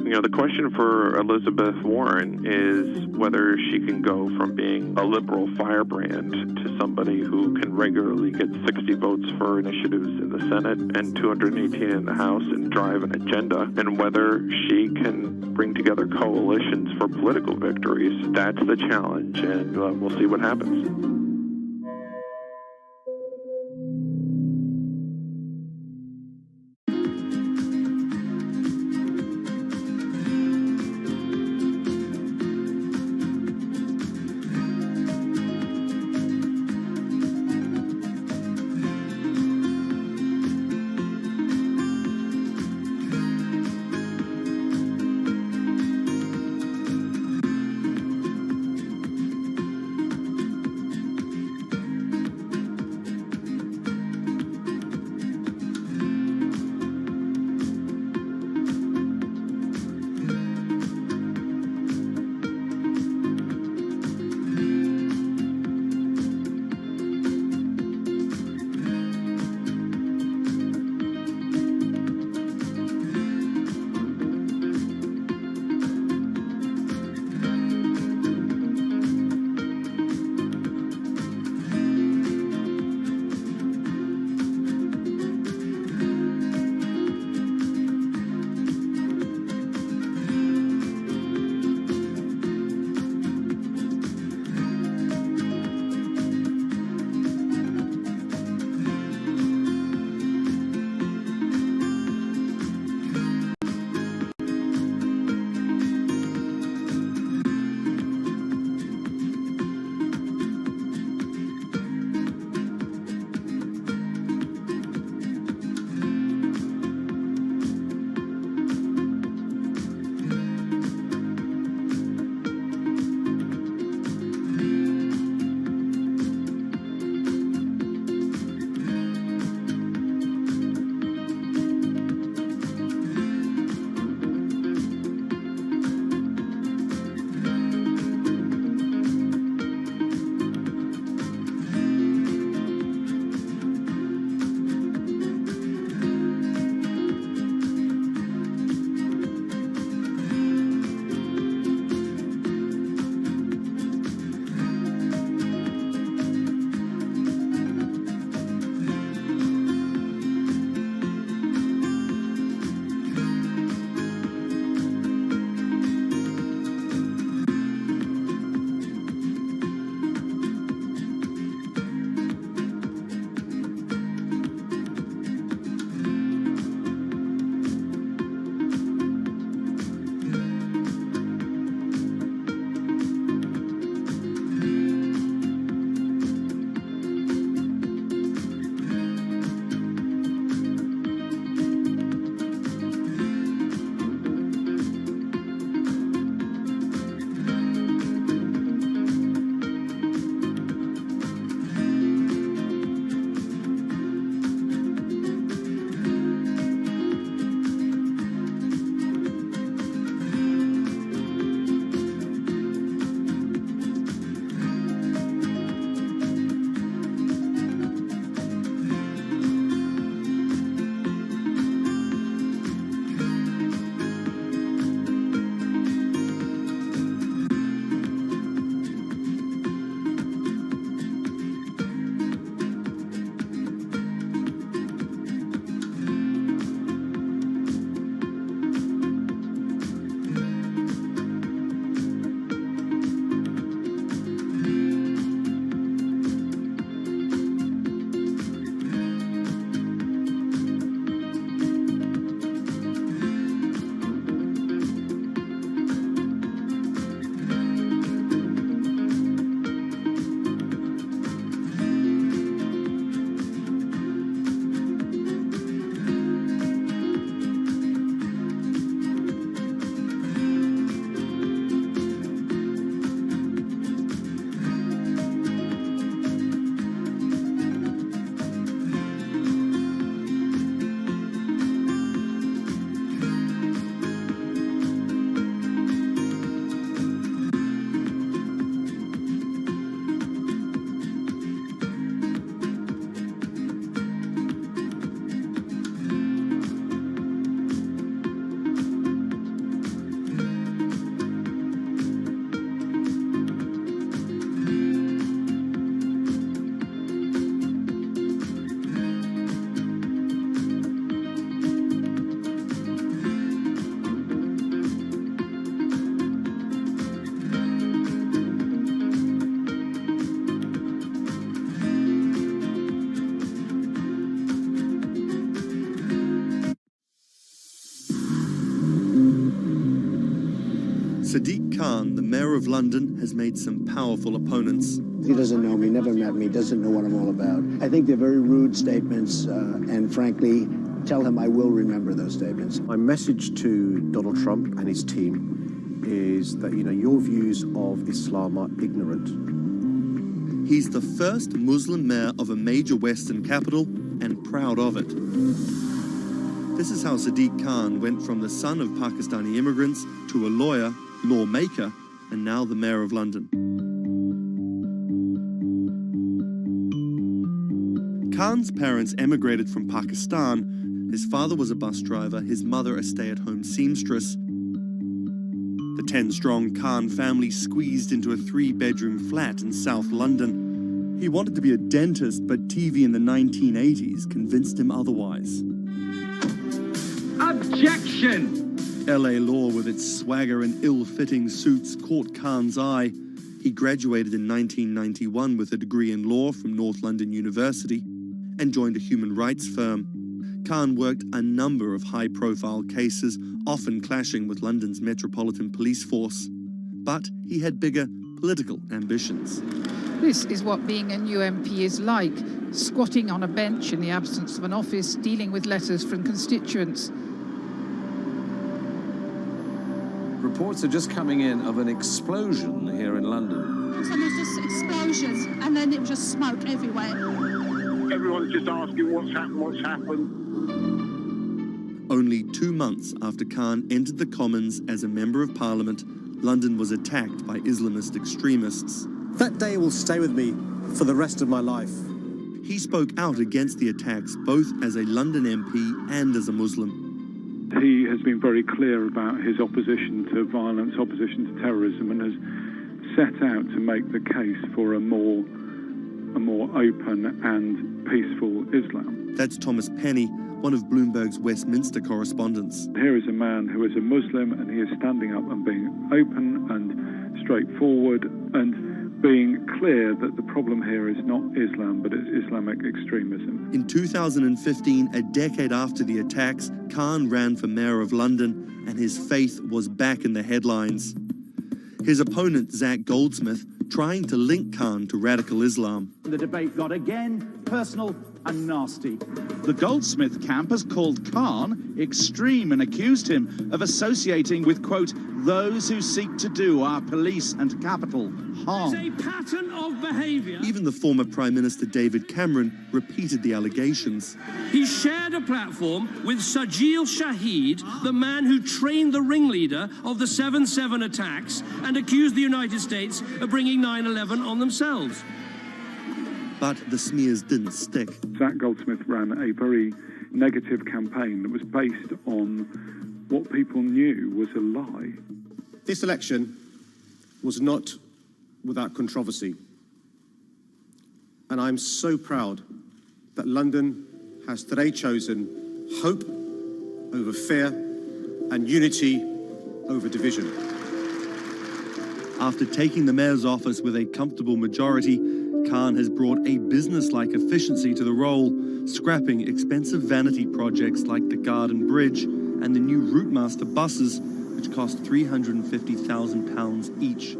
You know, the question for Elizabeth Warren is whether she can go from being a liberal firebrand to somebody who can regularly get 60 votes for initiatives in the Senate and 218 in the House and drive an agenda, and whether she can bring together coalitions for political victories. That's the challenge, and we'll see what happens. Sadiq Khan, the mayor of London, has made some powerful opponents. He doesn't know me, never met me, doesn't know what I'm all about. I think they're very rude statements, and frankly, tell him I will remember those statements. My message to Donald Trump and his team is that, your views of Islam are ignorant. He's the first Muslim mayor of a major Western capital and proud of it. This is how Sadiq Khan went from the son of Pakistani immigrants to a lawyer, lawmaker, and now the mayor of London. Khan's parents emigrated from Pakistan. His father was a bus driver, his mother a stay-at-home seamstress. The 10-strong Khan family squeezed into a 3-bedroom flat in South London. He wanted to be a dentist, but TV in the 1980s convinced him otherwise. Objection! LA law with its swagger and ill-fitting suits caught Khan's eye. He graduated in 1991 with a degree in law from North London University and joined a human rights firm. Khan worked a number of high-profile cases, often clashing with London's Metropolitan Police Force. But he had bigger political ambitions. This is what being a new MP is like, squatting on a bench in the absence of an office, dealing with letters from constituents. Reports are just coming in of an explosion here in London. And there's just explosions, and then it was just smoke everywhere. Everyone's just asking what's happened. Only 2 months after Khan entered the Commons as a Member of Parliament, London was attacked by Islamist extremists. That day will stay with me for the rest of my life. He spoke out against the attacks both as a London MP and as a Muslim. He has been very clear about his opposition to violence, opposition to terrorism, and has set out to make the case for a more open and peaceful Islam. That's Thomas Penny, one of Bloomberg's Westminster correspondents. Here is a man who is a Muslim, and he is standing up and being open and straightforward and being clear that the problem here is not Islam, but it's Islamic extremism. In 2015, a decade after the attacks, Khan ran for mayor of London, and his faith was back in the headlines. His opponent, Zach Goldsmith, trying to link Khan to radical Islam. The debate got again personal and nasty. The Goldsmith camp has called Khan extreme and accused him of associating with, quote, those who seek to do our police and capital harm. There's a pattern of behaviour. Even the former Prime Minister David Cameron repeated the allegations. He shared a platform with Sajil Shahid, the man who trained the ringleader of the 7/7 attacks and accused the United States of bringing 9/11 on themselves. But the smears didn't stick. Zach Goldsmith ran a very negative campaign that was based on what people knew was a lie. This election was not without controversy. And I'm so proud that London has today chosen hope over fear and unity over division. After taking the mayor's office with a comfortable majority, Khan has brought a business-like efficiency to the role, scrapping expensive vanity projects like the Garden Bridge and the new Routemaster buses, which cost £350,000 each.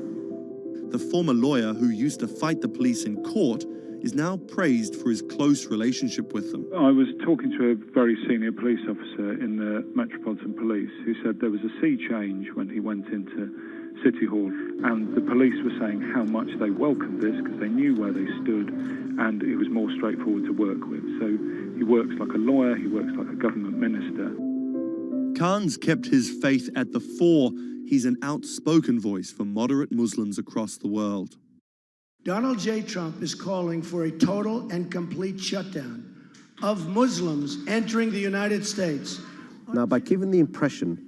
The former lawyer who used to fight the police in court is now praised for his close relationship with them. I was talking to a very senior police officer in the Metropolitan Police who said there was a sea change when he went into City Hall, and the police were saying how much they welcomed this because they knew where they stood and it was more straightforward to work with. So he works like a lawyer, he works like a government minister. Khan's kept his faith at the fore. He's an outspoken voice for moderate Muslims across the world. Donald J. Trump is calling for a total and complete shutdown of Muslims entering the United States. Now, by giving the impression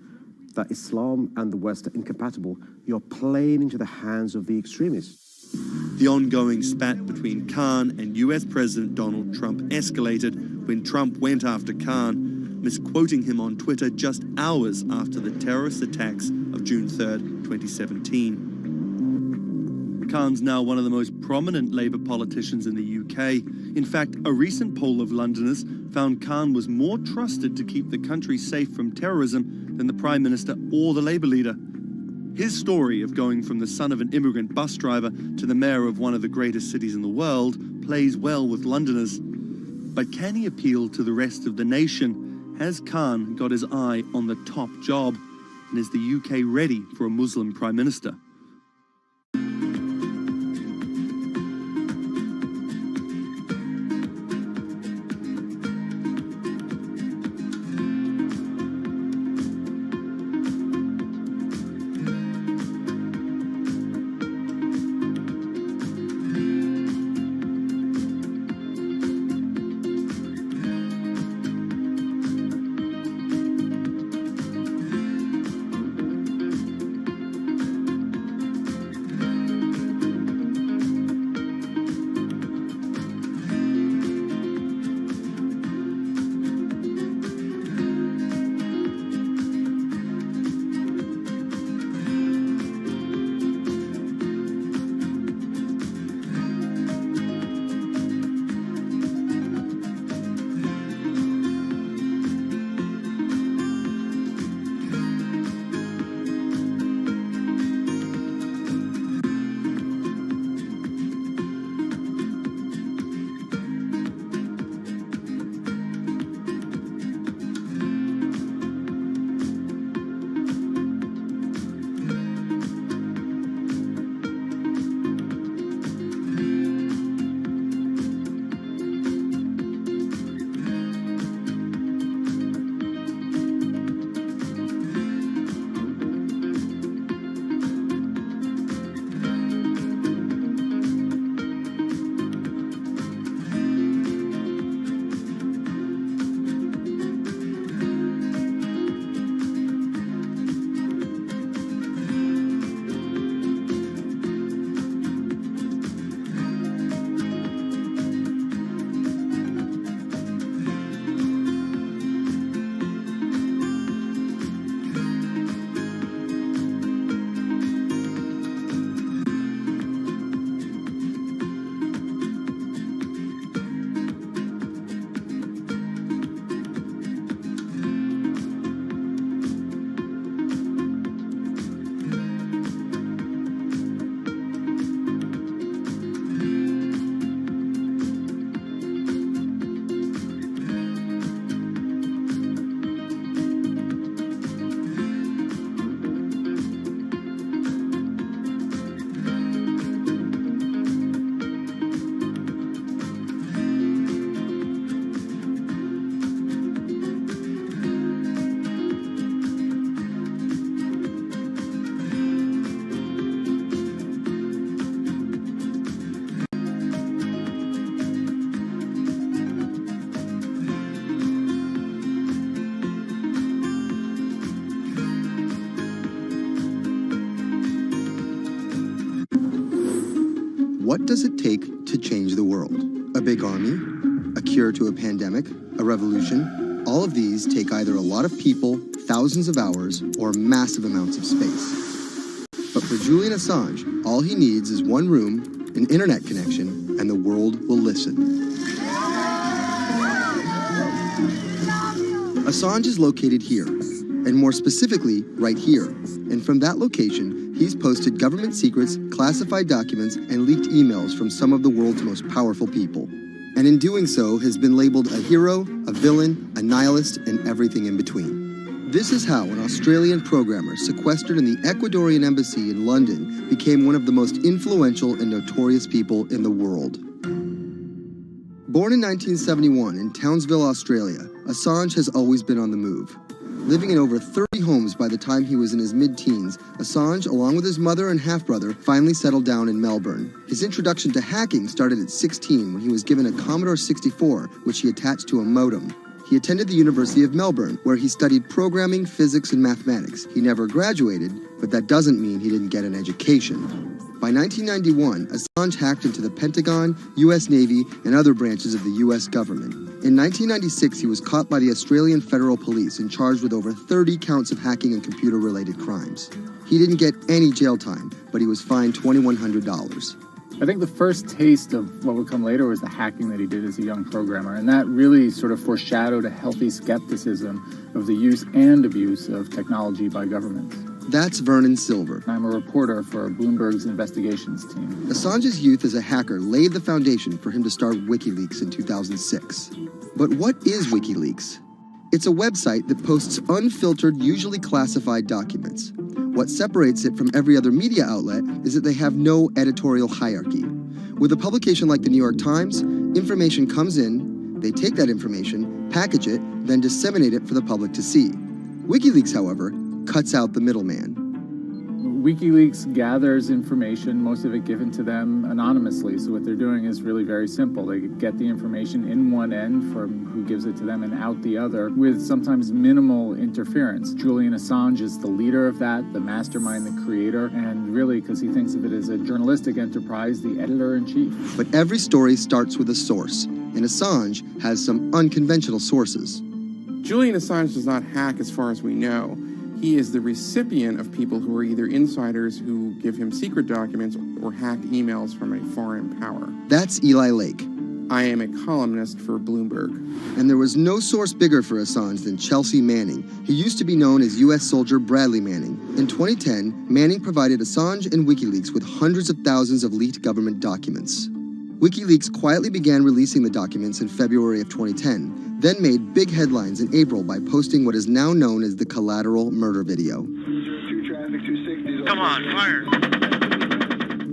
that Islam and the West are incompatible, you're playing into the hands of the extremists. The ongoing spat between Khan and US President Donald Trump escalated when Trump went after Khan, misquoting him on Twitter just hours after the terrorist attacks of June 3rd, 2017. Khan's now one of the most prominent Labour politicians in the UK. In fact, a recent poll of Londoners found Khan was more trusted to keep the country safe from terrorism than the Prime Minister or the Labour leader. His story of going from the son of an immigrant bus driver to the mayor of one of the greatest cities in the world plays well with Londoners. But can he appeal to the rest of the nation? Has Khan got his eye on the top job? And is the UK ready for a Muslim Prime Minister? What does it take to change the world? A big army? A cure to a pandemic? A revolution? All of these take either a lot of people, thousands of hours, or massive amounts of space. But for Julian Assange, all he needs is one room, an internet connection, and the world will listen. Assange is located here, and more specifically, right here. And from that location, he's posted government secrets, classified documents, and leaked emails from some of the world's most powerful people. And in doing so, has been labeled a hero, a villain, a nihilist, and everything in between. This is how an Australian programmer sequestered in the Ecuadorian embassy in London became one of the most influential and notorious people in the world. Born in 1971 in Townsville, Australia, Assange has always been on the move. Living in over 30 homes by the time he was in his mid-teens, Assange, along with his mother and half-brother, finally settled down in Melbourne. His introduction to hacking started at 16 when he was given a Commodore 64, which he attached to a modem. He attended the University of Melbourne, where he studied programming, physics, and mathematics. He never graduated, but that doesn't mean he didn't get an education. By 1991, Assange hacked into the Pentagon, U.S. Navy, and other branches of the U.S. government. In 1996, he was caught by the Australian Federal Police and charged with over 30 counts of hacking and computer-related crimes. He didn't get any jail time, but he was fined $2,100. I think the first taste of what would come later was the hacking that he did as a young programmer, and that really sort of foreshadowed a healthy skepticism of the use and abuse of technology by governments. That's Vernon Silver. I'm a reporter for Bloomberg's investigations team. Assange's youth as a hacker laid the foundation for him to start WikiLeaks in 2006. But what is WikiLeaks? It's a website that posts unfiltered, usually classified documents. What separates it from every other media outlet is that they have no editorial hierarchy. With a publication like the New York Times, information comes in, they take that information, package it, then disseminate it for the public to see. WikiLeaks, however, cuts out the middleman. WikiLeaks gathers information, most of it given to them anonymously. So what they're doing is really very simple. They get the information in one end from who gives it to them and out the other with sometimes minimal interference. Julian Assange is the leader of that, the mastermind, the creator, and really, because he thinks of it as a journalistic enterprise, the editor-in-chief. But every story starts with a source, and Assange has some unconventional sources. Julian Assange does not hack as far as we know. He is the recipient of people who are either insiders who give him secret documents or hacked emails from a foreign power. That's Eli Lake. I am a columnist for Bloomberg. And there was no source bigger for Assange than Chelsea Manning. He used to be known as U.S. soldier Bradley Manning. In 2010, Manning provided Assange and WikiLeaks with hundreds of thousands of leaked government documents. WikiLeaks quietly began releasing the documents in February of 2010, then made big headlines in April by posting what is now known as the collateral murder video. Come on, fire!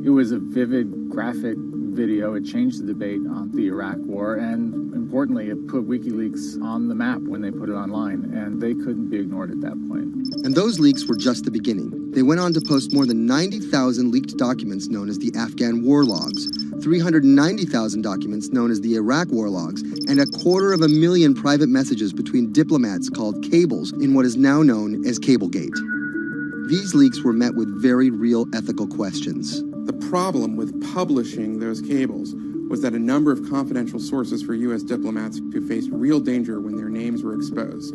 It was a vivid, graphic video. It changed the debate on the Iraq War, and importantly, it put WikiLeaks on the map when they put it online, and they couldn't be ignored at that point. And those leaks were just the beginning. They went on to post more than 90,000 leaked documents known as the Afghan war logs, 390,000 documents known as the Iraq war logs, and 250,000 private messages between diplomats called cables in what is now known as Cablegate. These leaks were met with very real ethical questions. The problem with publishing those cables was that a number of confidential sources for U.S. diplomats who faced real danger when their names were exposed.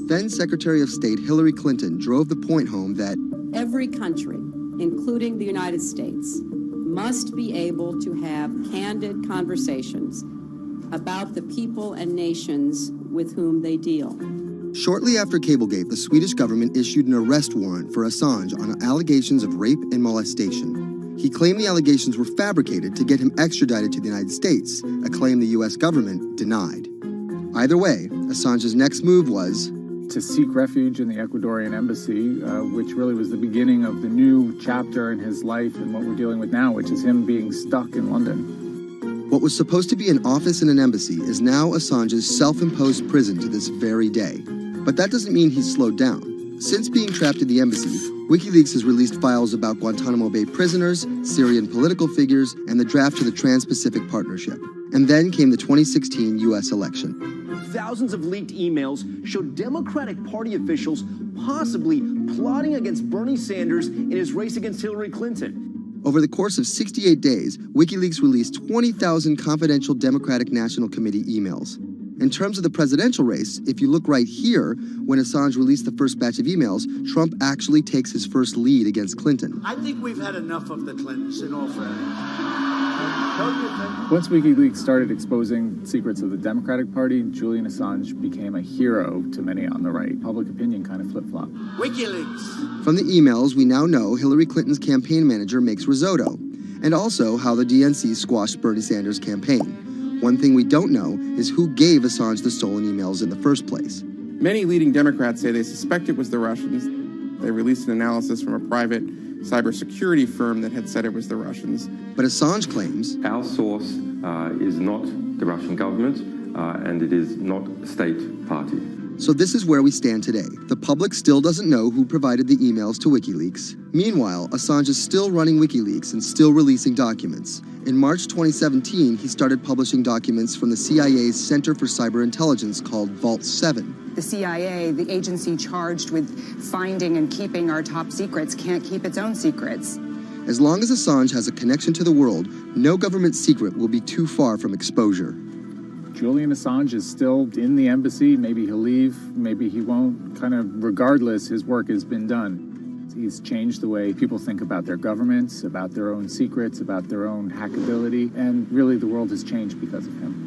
Then Secretary of State Hillary Clinton drove the point home that every country, including the United States, must be able to have candid conversations about the people and nations with whom they deal. Shortly after Cablegate, the Swedish government issued an arrest warrant for Assange on allegations of rape and molestation. He claimed the allegations were fabricated to get him extradited to the United States, a claim the U.S. government denied. Either way, Assange's next move was to seek refuge in the Ecuadorian embassy, which really was the beginning of the new chapter in his life and what we're dealing with now, which is him being stuck in London. What was supposed to be an office in an embassy is now Assange's self-imposed prison to this very day. But that doesn't mean he's slowed down. Since being trapped in the embassy, WikiLeaks has released files about Guantanamo Bay prisoners, Syrian political figures, and the draft to the Trans-Pacific Partnership. And then came the 2016 U.S. election. Thousands of leaked emails showed Democratic Party officials possibly plotting against Bernie Sanders in his race against Hillary Clinton. Over the course of 68 days, WikiLeaks released 20,000 confidential Democratic National Committee emails. In terms of the presidential race, if you look right here, when Assange released the first batch of emails, Trump actually takes his first lead against Clinton. I think we've had enough of the Clintons, in all fairness. Once WikiLeaks started exposing secrets of the Democratic Party, Julian Assange became a hero to many on the right. Public opinion kind of flip-flopped. WikiLeaks. From the emails, we now know Hillary Clinton's campaign manager makes risotto, and also how the DNC squashed Bernie Sanders' campaign. One thing we don't know is who gave Assange the stolen emails in the first place. Many leading Democrats say they suspect it was the Russians. They released an analysis from a private cybersecurity firm that had said it was the Russians. But Assange claims our source is not the Russian government, and it is not a state party. So this is where we stand today. The public still doesn't know who provided the emails to WikiLeaks. Meanwhile, Assange is still running WikiLeaks and still releasing documents. In March 2017, he started publishing documents from the CIA's Center for Cyber Intelligence called Vault 7. The CIA, the agency charged with finding and keeping our top secrets, can't keep its own secrets. As long as Assange has a connection to the world, no government secret will be too far from exposure. Julian Assange is still in the embassy. Maybe he'll leave, maybe he won't. Kind of regardless, his work has been done. He's changed the way people think about their governments, about their own secrets, about their own hackability, and really the world has changed because of him.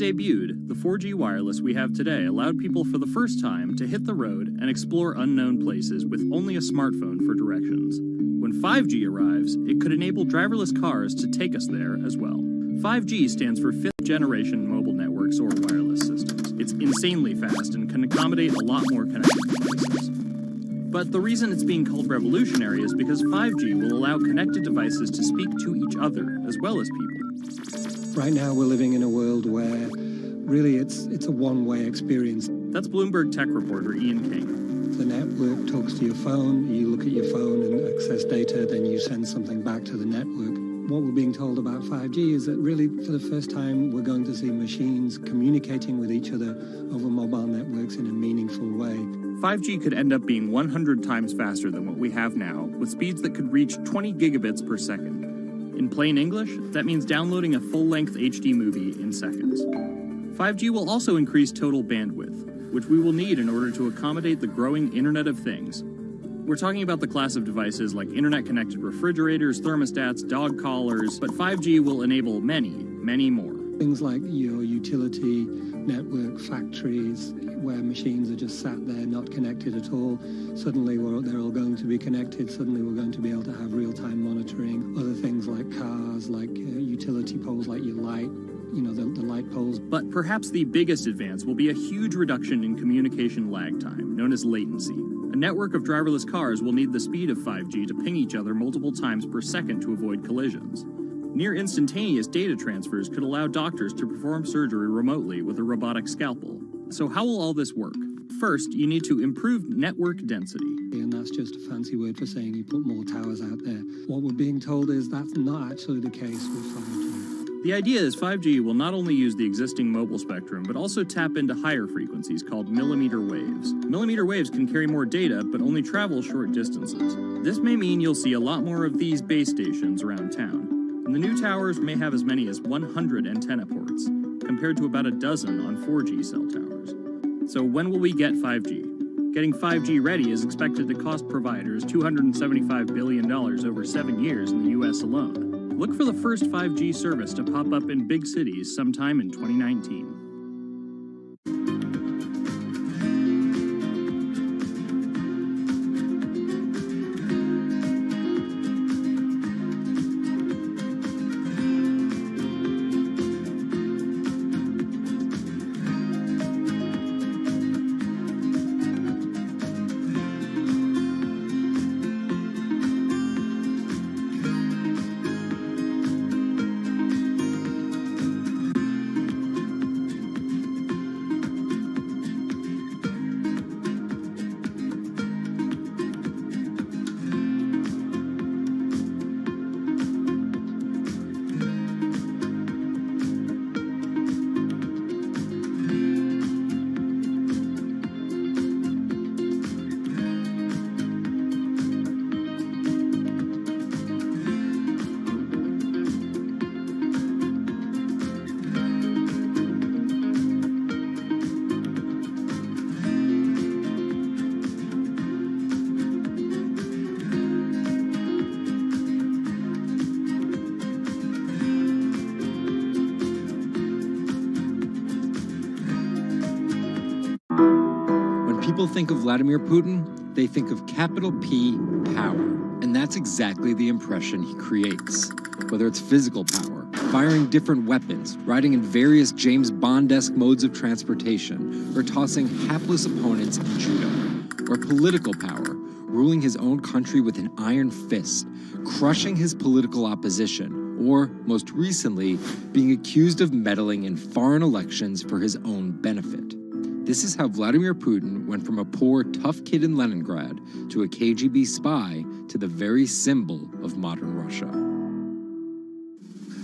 debuted, the 4G wireless we have today allowed people for the first time to hit the road and explore unknown places with only a smartphone for directions. When 5G arrives, it could enable driverless cars to take us there as well. 5G stands for fifth generation mobile networks or wireless systems. It's insanely fast and can accommodate a lot more connected devices. But the reason it's being called revolutionary is because 5G will allow connected devices to speak to each other as well as people. Right now we're living in a world where really it's a one-way experience. That's Bloomberg tech reporter Ian King. The network talks to your phone, you look at your phone and access data, then you send something back to the network. What we're being told about 5G is that really for the first time we're going to see machines communicating with each other over mobile networks in a meaningful way. 5G could end up being 100 times faster than what we have now, with speeds that could reach 20 gigabits per second. In plain English, that means downloading a full-length HD movie in seconds. 5G will also increase total bandwidth, which we will need in order to accommodate the growing Internet of Things. We're talking about the class of devices like internet-connected refrigerators, thermostats, dog collars, but 5G will enable many, many more. Things like your utility network factories, where machines are just sat there not connected at all. Suddenly they're all going to be connected. Suddenly we're going to be able to have real-time monitoring. Other things like cars, like utility poles, like your light, the light poles. But perhaps the biggest advance will be a huge reduction in communication lag time, known as latency. A network of driverless cars will need the speed of 5G to ping each other multiple times per second to avoid collisions. Near instantaneous data transfers could allow doctors to perform surgery remotely with a robotic scalpel. So how will all this work? First, you need to improve network density. And that's just a fancy word for saying you put more towers out there. What we're being told is that's not actually the case with 5G. The idea is 5G will not only use the existing mobile spectrum, but also tap into higher frequencies called millimeter waves. Millimeter waves can carry more data, but only travel short distances. This may mean you'll see a lot more of these base stations around town. And the new towers may have as many as 100 antenna ports, compared to about a dozen on 4G cell towers. So when will we get 5G? Getting 5G ready is expected to cost providers $275 billion over 7 years in the US alone. Look for the first 5G service to pop up in big cities sometime in 2019. People think of Vladimir Putin, they think of capital P, power. And that's exactly the impression he creates. Whether it's physical power, firing different weapons, riding in various James Bond-esque modes of transportation, or tossing hapless opponents in judo. Or political power, ruling his own country with an iron fist, crushing his political opposition, or, most recently, being accused of meddling in foreign elections for his own benefit. This is how Vladimir Putin went from a poor, tough kid in Leningrad to a KGB spy to the very symbol of modern Russia.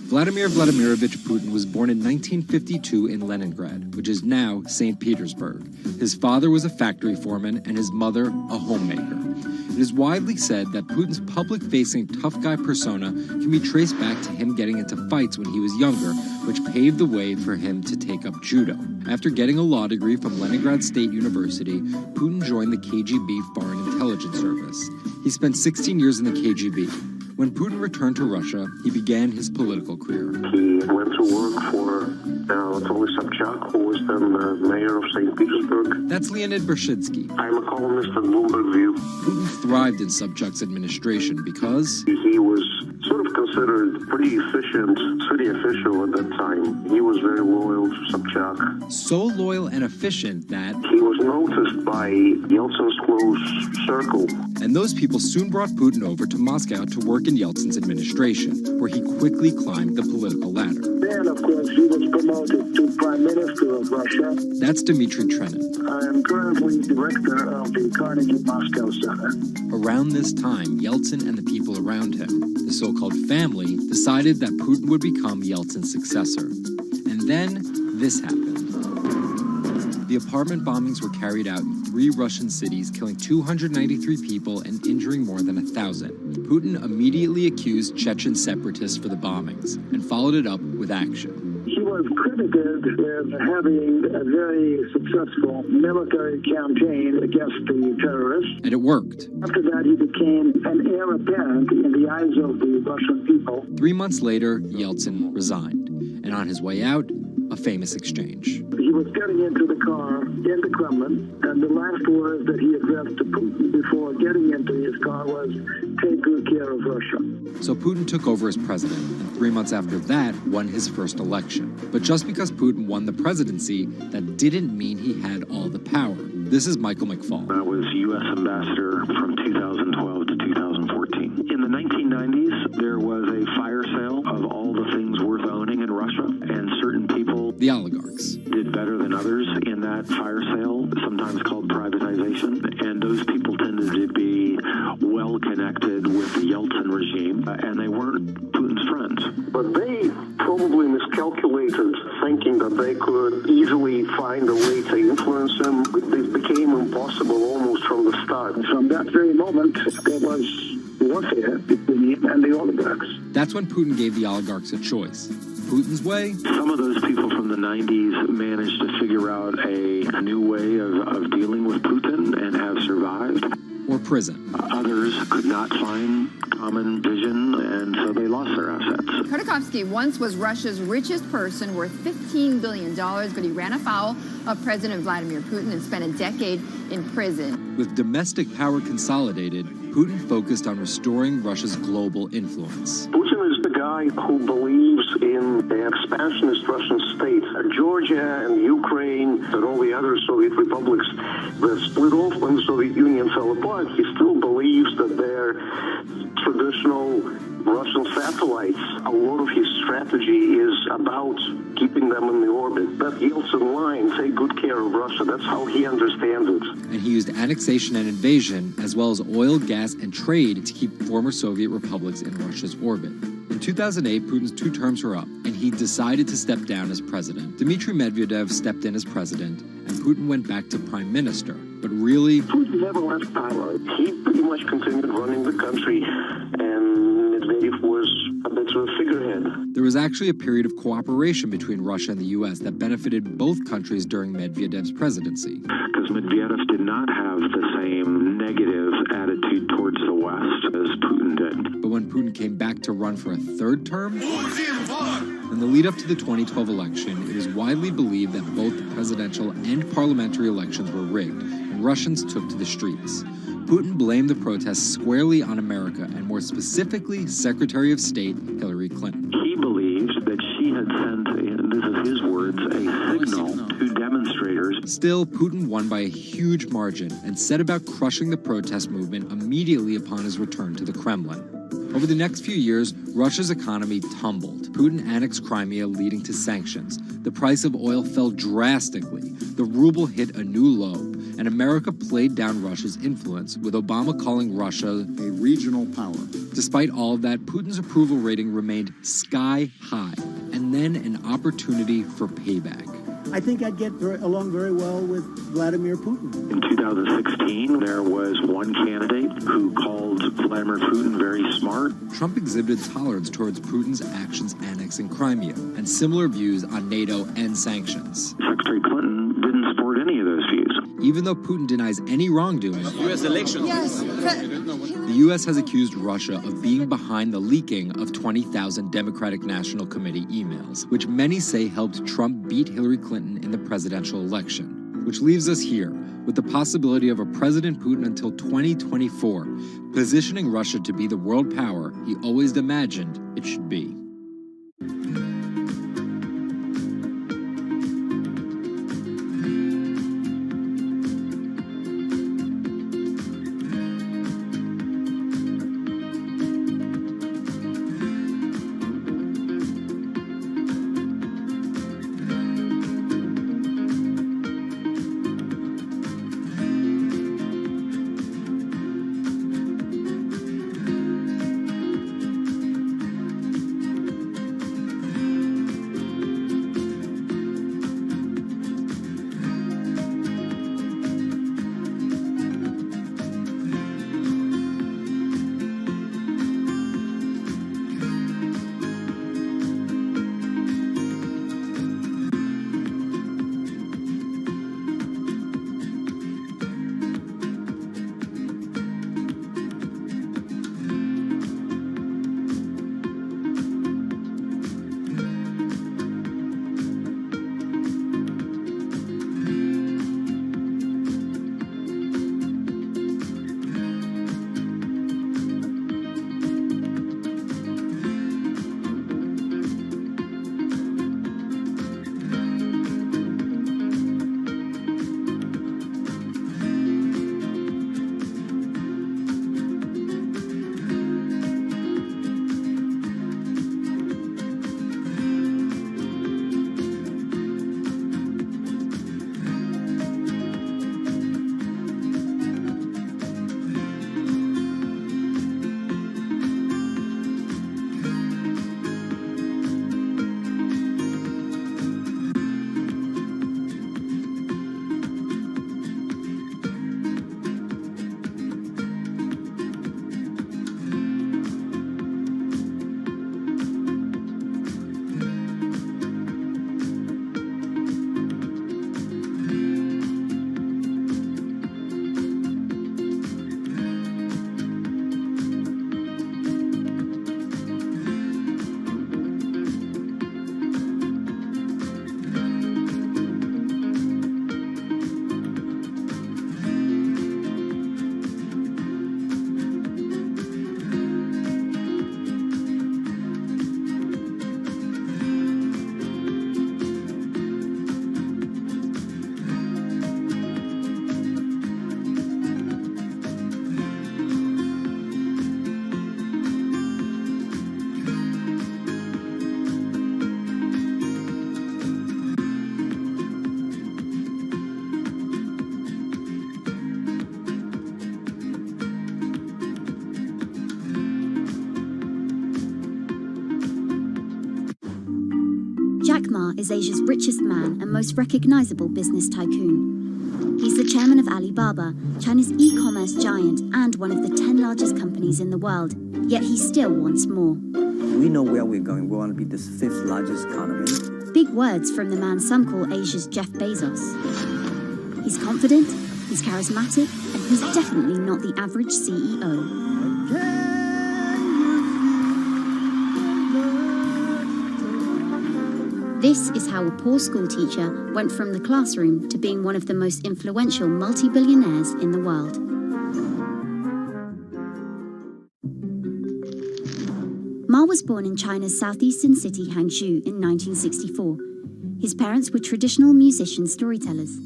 Vladimir Vladimirovich Putin was born in 1952 in Leningrad, which is now St. Petersburg. His father was a factory foreman and his mother a homemaker. It is widely said that Putin's public-facing tough guy persona can be traced back to him getting into fights when he was younger, which paved the way for him to take up judo. After getting a law degree from Leningrad State University, Putin joined the KGB Foreign Intelligence Service. He spent 16 years in the KGB. When Putin returned to Russia, he began his political career. He went to work for Anatoly Sobchak, who was then the mayor of St. Petersburg. That's Leonid Brzezinski. I'm a columnist at Bloomberg View. Putin thrived in Sobchak's administration because he was sort of considered pretty efficient city official at that time. He was very loyal to Sobchak. So loyal and efficient that he was noticed by Yeltsin's close circle. And those people soon brought Putin over to Moscow to work in Yeltsin's administration, where he quickly climbed the political ladder. Then, of course, he was promoted to Prime Minister of Russia. That's Dmitry Trenin. I am currently director of the Carnegie Moscow Center. Around this time, Yeltsin and the people around him, the so-called family, decided that Putin would become Yeltsin's successor. And then this happened. The apartment bombings were carried out in 3 Russian cities, killing 293 people and injuring more than 1,000. Putin immediately accused Chechen separatists for the bombings and followed it up with action. He was credited with having a very successful military campaign against the terrorists. And it worked. After that, he became an heir apparent in the eyes of the Russian people. 3 months later, Yeltsin resigned. And on his way out, a famous exchange. He was getting into the car in the Kremlin, and the last words that he addressed to Putin before getting into his car was, "Take good care of Russia." So Putin took over as president, and 3 months after that, won his first election. But just because Putin won the presidency, that didn't mean he had all the power. This is Michael McFall. I was U.S. ambassador from 2012 to 2014. In the 1990s, there was a fire sale of all the things worth owning in Russia, and certain people, the oligarchs, did better than others in that fire sale, sometimes called privatization, and those people tended to be well connected with the Yeltsin regime, and they weren't Putin's friends. But they probably miscalculated, thinking that they could easily find a way to influence him. It became impossible almost from the start. From that very moment, there was warfare between him and the oligarchs. That's when Putin gave the oligarchs a choice. Putin's way? Some of those people from the 90s managed to figure out a new way of dealing with Putin and have survived. Or prison. Others could not find common vision, and so they lost their assets. Khodorkovsky once was Russia's richest person, worth $15 billion, but he ran afoul of President Vladimir Putin and spent a decade in prison. With domestic power consolidated, Putin focused on restoring Russia's global influence. Putin is the guy who believes in the expansionist Russian state. Georgia and Ukraine and all the other Soviet republics that split off when the Soviet Union fell apart, he still believes that they're traditional Russian satellites. A lot of his strategy is about keeping them in the orbit. That Yeltsin line, take good care of Russia, that's how he understands it. And he used annexation and invasion, as well as oil, gas, and trade to keep former Soviet republics in Russia's orbit. In 2008, Putin's 2 terms were up, and he decided to step down as president. Dmitry Medvedev stepped in as president, and Putin went back to prime minister. But really, Putin never left power. He pretty much continued running the country, and Medvedev was a bit of a figurehead. There was actually a period of cooperation between Russia and the U.S. that benefited both countries during Medvedev's presidency. Because Medvedev did not have the same negative attitude towards the West as Putin did. But when Putin came back to run for a 3rd term, in the lead up to the 2012 election, it was widely believed that both the presidential and parliamentary elections were rigged, and Russians took to the streets. Putin blamed the protests squarely on America, and more specifically, Secretary of State Hillary Clinton. He believed that she had sent, and this is his words, a signal to demonstrators. Still, Putin won by a huge margin and set about crushing the protest movement immediately upon his return to the Kremlin. Over the next few years, Russia's economy tumbled. Putin annexed Crimea, leading to sanctions. The price of oil fell drastically. The ruble hit a new low, and America played down Russia's influence, with Obama calling Russia a regional power. Despite all of that, Putin's approval rating remained sky high, and then an opportunity for payback. I think I'd get along very well with Vladimir Putin. In 2016, there was one candidate who called Vladimir Putin very smart. Trump exhibited tolerance towards Putin's actions annexing Crimea, and similar views on NATO and sanctions. Secretary Clinton didn't support any of those views. Even though Putin denies any wrongdoing, U.S. elections. Yes. the U.S. has accused Russia of being behind the leaking of 20,000 Democratic National Committee emails, which many say helped Trump beat Hillary Clinton in the presidential election. Which leaves us here, with the possibility of a President Putin until 2024, positioning Russia to be the world power he always imagined it should be. Jack Ma is Asia's richest man and most recognizable business tycoon. He's the chairman of Alibaba, China's e-commerce giant and one of the 10 largest companies in the world. Yet he still wants more. We know where we're going. We want to be the 5th largest economy. Big words from the man some call Asia's Jeff Bezos. He's confident, he's charismatic, and he's definitely not the average CEO. This is how a poor school teacher went from the classroom to being one of the most influential multi-billionaires in the world. Ma was born in China's southeastern city Hangzhou in 1964. His parents were traditional musician storytellers.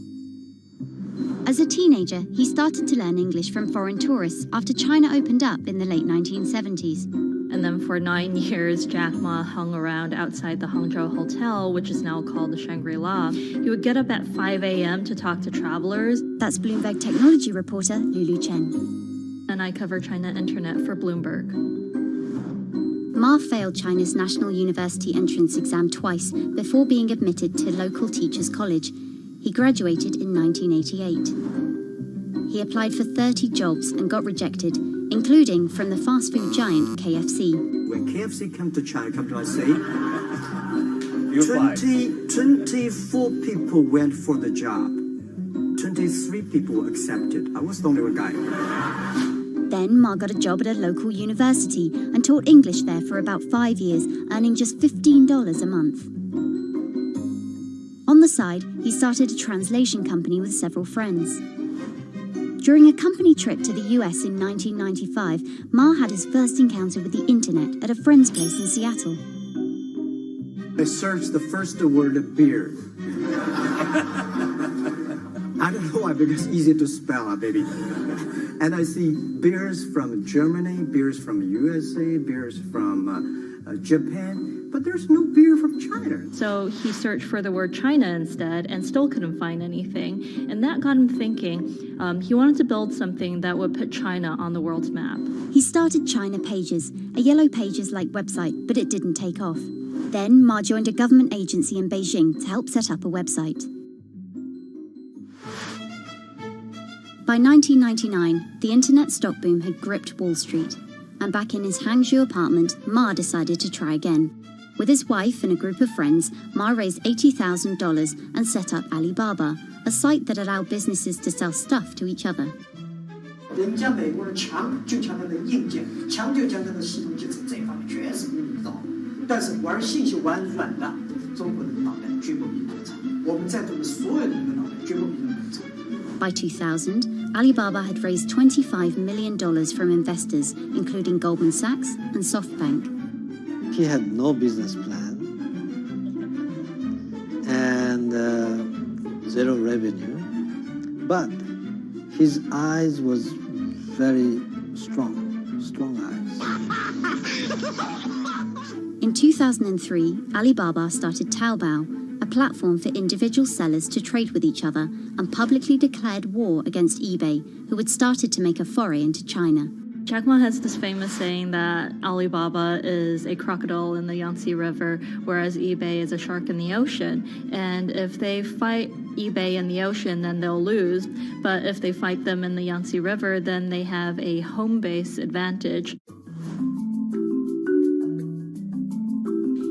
As a teenager, he started to learn English from foreign tourists after China opened up in the late 1970s. And then for 9 years, Jack Ma hung around outside the Hangzhou Hotel, which is now called the Shangri-La. He would get up at 5 a.m. to talk to travelers. That's Bloomberg technology reporter Lulu Chen. And I cover China Internet for Bloomberg. Ma failed China's National University entrance exam twice before being admitted to local teachers' college. He graduated in 1988. He applied for 30 jobs and got rejected, including from the fast food giant KFC. When KFC came to China, come to us say, 24 people went for the job. 24 23 people accepted. I was the only guy. Then Ma got a job at a local university and taught English there for about 5 years, earning just $15 a month. On the side, he started a translation company with several friends. During a company trip to the US in 1995, Ma had his first encounter with the internet at a friend's place in Seattle. I searched the first word, beer. I don't know why, because it's easy to spell, baby. And I see beers from Germany, beers from USA, beers from Japan, but there's no beer from China. So he searched for the word China instead and still couldn't find anything. And that got him thinking. He wanted to build something that would put China on the world's map. He started China Pages, a Yellow Pages-like website, but it didn't take off. Then Ma joined a government agency in Beijing to help set up a website. By 1999, the internet stock boom had gripped Wall Street, and back in his Hangzhou apartment, Ma decided to try again. With his wife and a group of friends, Ma raised $80,000 and set up Alibaba, a site that allowed businesses to sell stuff to each other. 人家美国人强就强它的硬件，强就强它的系统建设，这方面确实比你高。但是玩信息玩软的，中国人的脑袋绝不比你们差。我们在座的所有人的脑袋绝不比你们差。By 2000, Alibaba had raised $25 million from investors, including Goldman Sachs and SoftBank. He had no business plan and zero revenue, but his eyes was very strong eyes. In 2003, Alibaba started Taobao, a platform for individual sellers to trade with each other, and publicly declared war against eBay, who had started to make a foray into China. Jack Ma has this famous saying that Alibaba is a crocodile in the Yangtze River, whereas eBay is a shark in the ocean. And if they fight eBay in the ocean, then they'll lose. But if they fight them in the Yangtze River, then they have a home base advantage.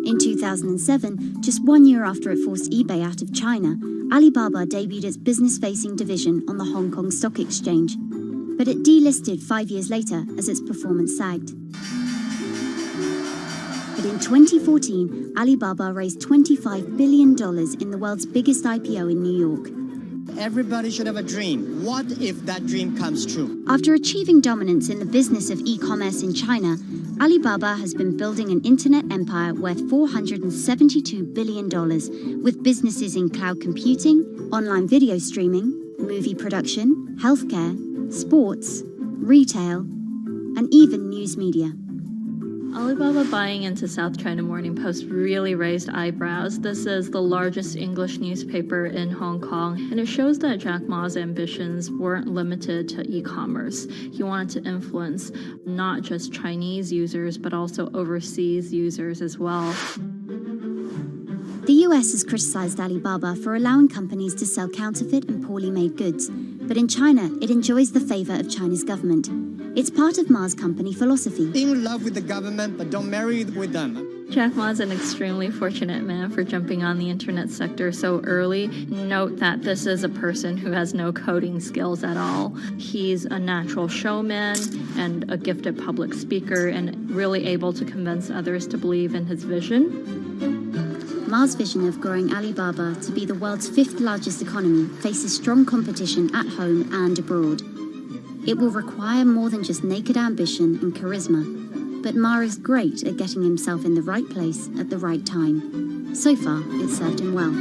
In 2007, just 1 year after it forced eBay out of China, Alibaba debuted its business-facing division on the Hong Kong Stock Exchange. But it delisted 5 years later as its performance sagged. But in 2014, Alibaba raised $25 billion in the world's biggest IPO in New York. Everybody should have a dream. What if that dream comes true? After achieving dominance in the business of e-commerce in China, Alibaba has been building an internet empire worth $472 billion, with businesses in cloud computing, online video streaming, movie production, healthcare, sports, retail, and even news media. Alibaba buying into South China Morning Post really raised eyebrows. This is the largest English newspaper in Hong Kong, and it shows that Jack Ma's ambitions weren't limited to e-commerce. He wanted to influence not just Chinese users, but also overseas users as well. The US has criticized Alibaba for allowing companies to sell counterfeit and poorly made goods, but in China, it enjoys the favor of China's government. It's part of Ma's company philosophy. In love with the government, but don't marry with them. Jack Ma is an extremely fortunate man for jumping on the internet sector so early. Note that this is a person who has no coding skills at all. He's a natural showman and a gifted public speaker and really able to convince others to believe in his vision. Ma's vision of growing Alibaba to be the world's 5th largest economy faces strong competition at home and abroad. It will require more than just naked ambition and charisma, but Ma is great at getting himself in the right place at the right time. So far, it served him well.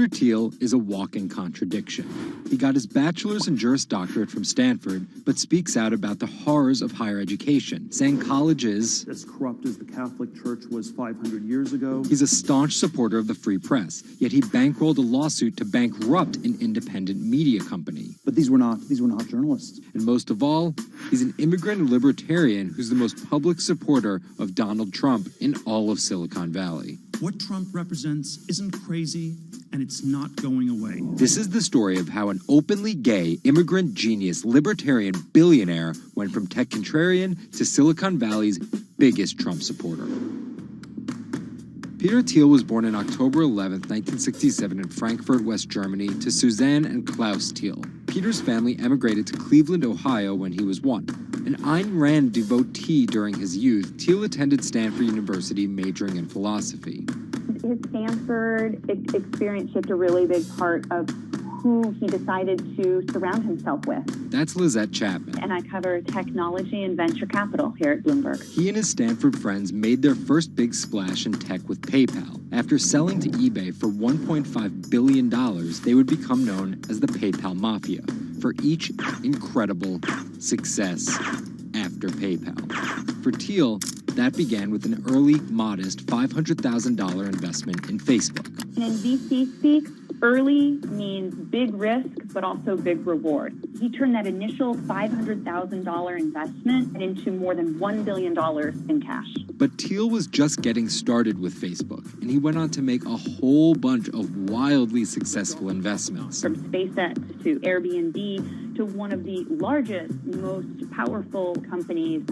Peter Thiel is a walking contradiction. He got his bachelor's and Juris Doctorate from Stanford, but speaks out about the horrors of higher education, saying college is as corrupt as the Catholic Church was 500 years ago. He's a staunch supporter of the free press, yet he bankrolled a lawsuit to bankrupt an independent media company. But these were not journalists. And most of all, he's an immigrant libertarian who's the most public supporter of Donald Trump in all of Silicon Valley. What Trump represents isn't crazy, and it's not going away. This is the story of how an openly gay, immigrant genius, libertarian billionaire went from tech contrarian to Silicon Valley's biggest Trump supporter. Peter Thiel was born on October 11, 1967 in Frankfurt, West Germany, to Suzanne and Klaus Thiel. Peter's family emigrated to Cleveland, Ohio when he was 1. An Ayn Rand devotee during his youth, Thiel attended Stanford University majoring in philosophy. His Stanford experience shaped a really big part of who he decided to surround himself with. That's Lizette Chapman. And I cover technology and venture capital here at Bloomberg. He and his Stanford friends made their first big splash in tech with PayPal. After selling to eBay for $1.5 billion, they would become known as the PayPal Mafia for each incredible success after PayPal. For Thiel, that began with an early, modest $500,000 investment in Facebook. And in VC speak, early means big risk, but also big reward. He turned that initial $500,000 investment into more than $1 billion in cash. But Thiel was just getting started with Facebook, and he went on to make a whole bunch of wildly successful investments. From SpaceX to Airbnb to one of the largest, most powerful companies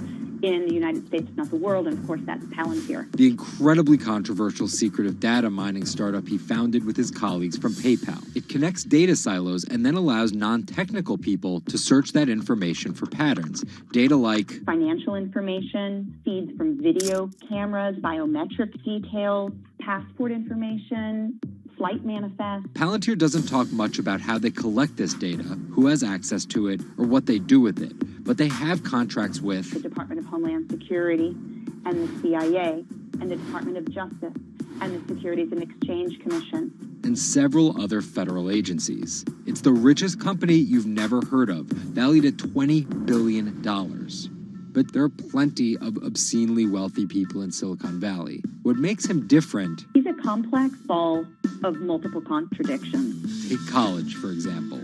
in the United States, if not the world, and of course that's Palantir. The incredibly controversial secretive data mining startup he founded with his colleagues from PayPal. It connects data silos and then allows non-technical people to search that information for patterns. Data like financial information, feeds from video cameras, biometric details, passport information, flight manifest. Palantir doesn't talk much about how they collect this data, who has access to it, or what they do with it. But they have contracts with the Department of Homeland Security and the CIA and the Department of Justice and the Securities and Exchange Commission and several other federal agencies. It's the richest company you've never heard of, valued at $20 billion. But there are plenty of obscenely wealthy people in Silicon Valley. What makes him different... He's a complex ball of multiple contradictions. Take college, for example.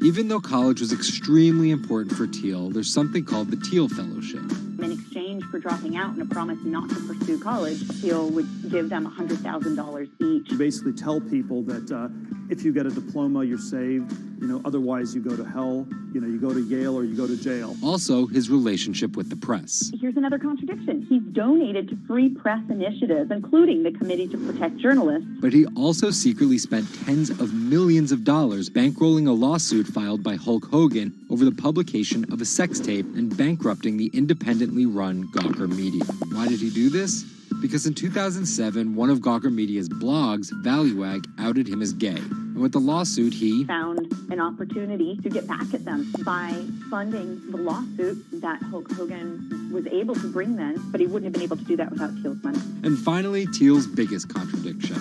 Even though college was extremely important for Thiel, there's something called the Thiel Fellowship. In exchange for dropping out and a promise not to pursue college, Thiel would give them $100,000 each. You basically tell people that if you get a diploma, you're saved. Otherwise you go to hell. You go to Yale or you go to jail. Also, his relationship with the press. Here's another contradiction. He's donated to free press initiatives, including the Committee to Protect Journalists. But he also secretly spent tens of millions of dollars bankrolling a lawsuit filed by Hulk Hogan over the publication of a sex tape and bankrupting the independently run Gawker Media. Why did he do this? Because in 2007, one of Gawker Media's blogs, ValueAg, outed him as gay. And with the lawsuit, he found an opportunity to get back at them by funding the lawsuit that Hulk Hogan was able to bring then, but he wouldn't have been able to do that without Thiel's money. And finally, Thiel's biggest contradiction,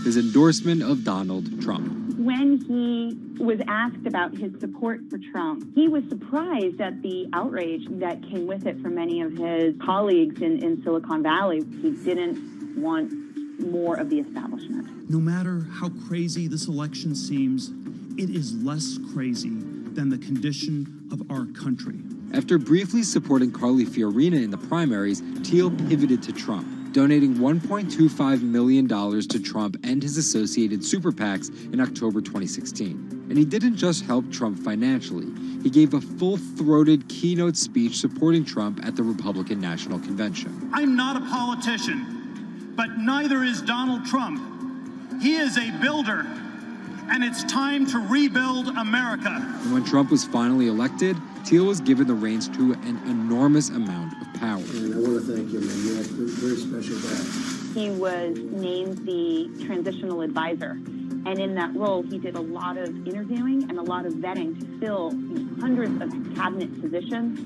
his endorsement of Donald Trump. When he was asked about his support for Trump, he was surprised at the outrage that came with it from many of his colleagues in Silicon Valley. He didn't want more of the establishment. No matter how crazy this election seems, it is less crazy than the condition of our country. After briefly supporting Carly Fiorina in the primaries, Thiel pivoted to Trump, donating $1.25 million to Trump and his associated super PACs in October 2016. And he didn't just help Trump financially. He gave a full-throated keynote speech supporting Trump at the Republican National Convention. I'm not a politician, but neither is Donald Trump. He is a builder, and it's time to rebuild America. And when Trump was finally elected, Thiel was given the reins to an enormous amount of power. And I want to thank you, man. You have a very special guy. He was named the transitional advisor. And in that role, he did a lot of interviewing and a lot of vetting to fill hundreds of cabinet positions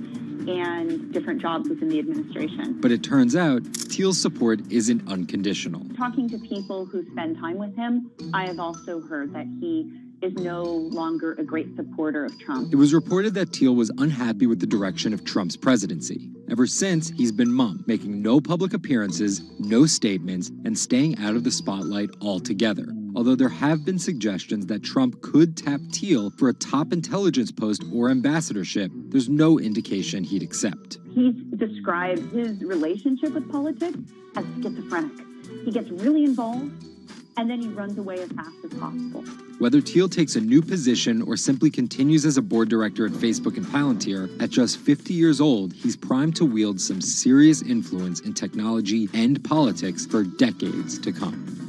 and different jobs within the administration. But it turns out Thiel's support isn't unconditional. Talking to people who spend time with him, I have also heard that he is no longer a great supporter of Trump. It was reported that Thiel was unhappy with the direction of Trump's presidency. Ever since, he's been mum, making no public appearances, no statements, and staying out of the spotlight altogether. Although there have been suggestions that Trump could tap Thiel for a top intelligence post or ambassadorship, there's no indication he'd accept. He's described his relationship with politics as schizophrenic. He gets really involved, and then he runs away as fast as possible. Whether Thiel takes a new position or simply continues as a board director at Facebook and Palantir, at just 50 years old, he's primed to wield some serious influence in technology and politics for decades to come.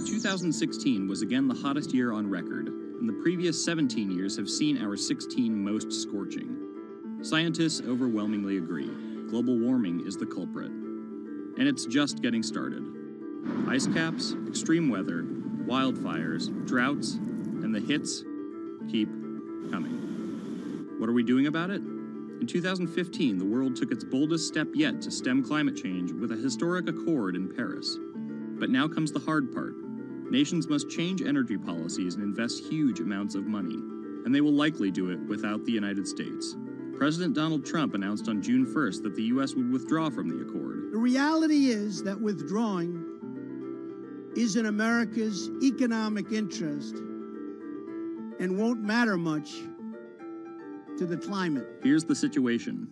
Two 2016 was again the hottest year on record, and the previous 17 years have seen our 16 most scorching. Scientists overwhelmingly agree. Global warming is the culprit. And it's just getting started. Ice caps, extreme weather, wildfires, droughts, and the hits keep coming. What are we doing about it? In 2015, the world took its boldest step yet to stem climate change with a historic accord in Paris. But now comes the hard part. Nations must change energy policies and invest huge amounts of money, and they will likely do it without the United States. President Donald Trump announced on June 1st that the U.S. would withdraw from the accord. The reality is that withdrawing is in America's economic interest and won't matter much to the climate. Here's the situation.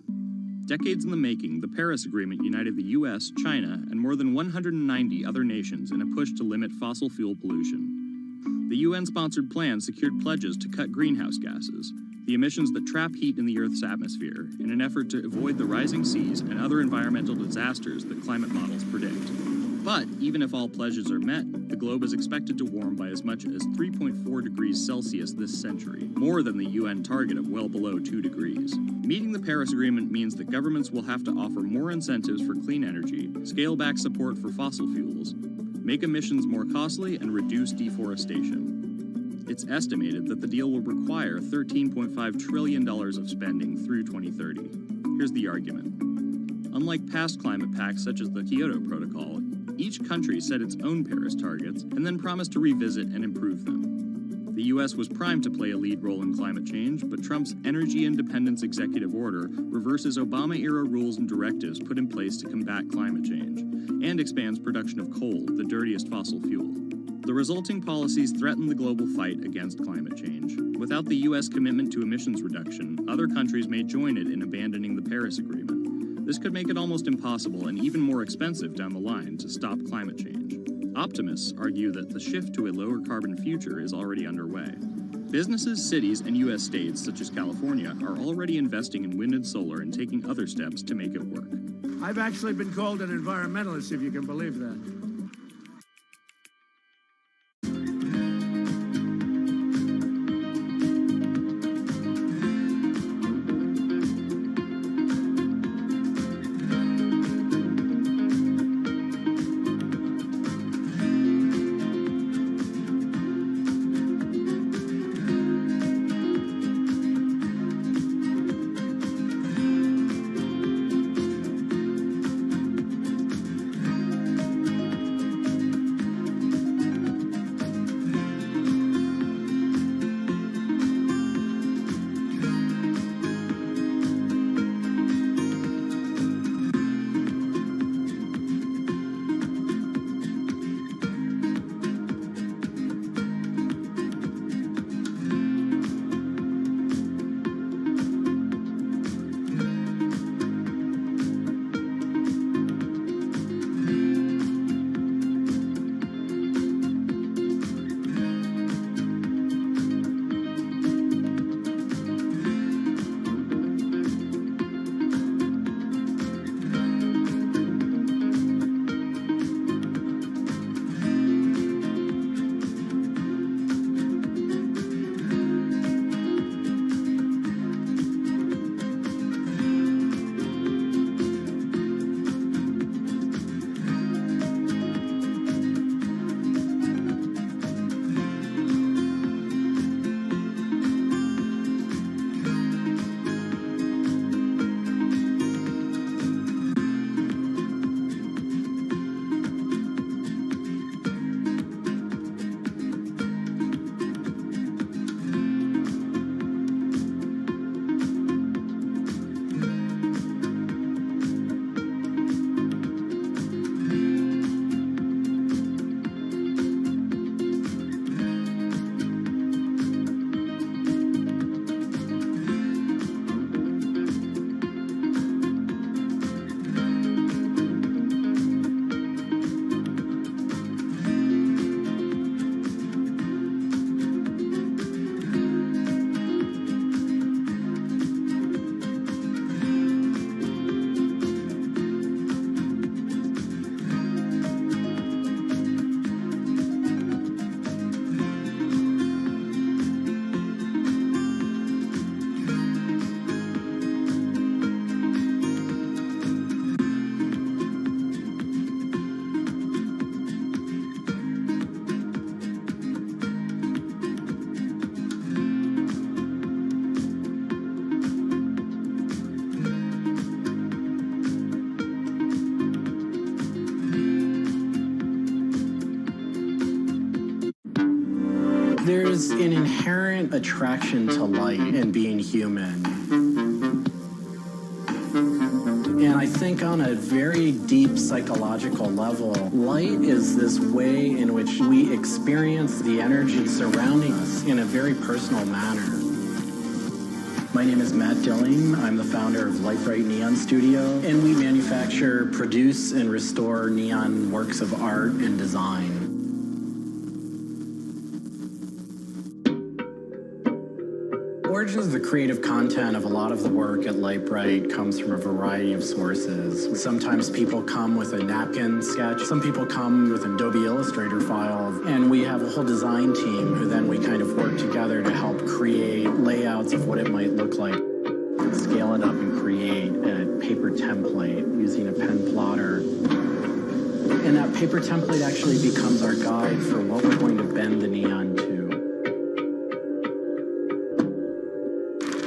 Decades in the making, the Paris Agreement united the U.S., China, and more than 190 other nations in a push to limit fossil fuel pollution. The UN-sponsored plan secured pledges to cut greenhouse gases, the emissions that trap heat in the Earth's atmosphere, in an effort to avoid the rising seas and other environmental disasters that climate models predict. But even if all pledges are met, the globe is expected to warm by as much as 3.4 degrees Celsius this century, more than the UN target of well below 2 degrees. Meeting the Paris Agreement means that governments will have to offer more incentives for clean energy, scale back support for fossil fuels, make emissions more costly, and reduce deforestation. It's estimated that the deal will require $13.5 trillion of spending through 2030. Here's the argument. Unlike past climate pacts such as the Kyoto Protocol, each country set its own Paris targets and then promised to revisit and improve them. The U.S. was primed to play a lead role in climate change, but Trump's Energy Independence Executive Order reverses Obama-era rules and directives put in place to combat climate change, and expands production of coal, the dirtiest fossil fuel. The resulting policies threaten the global fight against climate change. Without the U.S. commitment to emissions reduction, other countries may join it in abandoning the Paris Agreement. This could make it almost impossible and even more expensive down the line to stop climate change. Optimists argue that the shift to a lower carbon future is already underway. Businesses, cities, and U.S. states, such as California, are already investing in wind and solar and taking other steps to make it work. I've actually been called an environmentalist, if you can believe that. There's an inherent attraction to light and being human. And I think on a very deep psychological level, light is this way in which we experience the energy surrounding us in a very personal manner. My name is Matt Dilling. I'm the founder of Light Bright Neon Studio, and we manufacture, produce, and restore neon works of art and design. origins of the creative content of a lot of the work at Lightbright comes from a variety of sources. Sometimes people come with a napkin sketch. Some people come with an Adobe Illustrator file. And we have a whole design team who then we kind of work together to help create layouts of what it might look like. Scale it up and create a paper template using a pen plotter. And that paper template actually becomes our guide for what we're going to bend the neon to.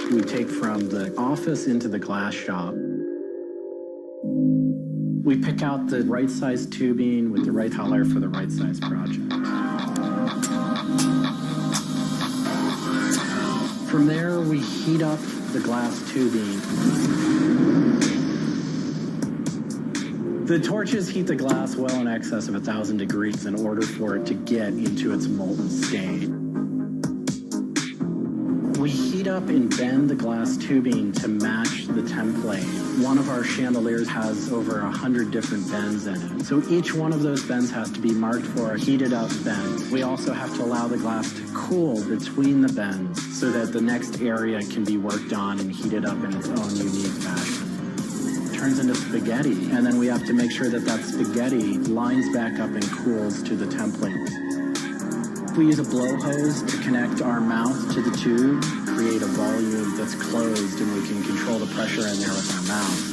We take from the office into the glass shop. We pick out the right size tubing with the right color for the right size project. From there, we heat up the glass tubing. The torches heat the glass well in excess of 1,000 degrees in order for it to get into its molten state. We heat up and bend the glass tubing to match the template. One of our chandeliers has over 100 different bends in it. So each one of those bends has to be marked for a heated up bend. We also have to allow the glass to cool between the bends so that the next area can be worked on and heated up in its own unique fashion. It turns into spaghetti, and then we have to make sure that that spaghetti lines back up and cools to the template. We use a blow hose to connect our mouth to the tube, create a volume that's closed, and we can control the pressure in there with our mouth.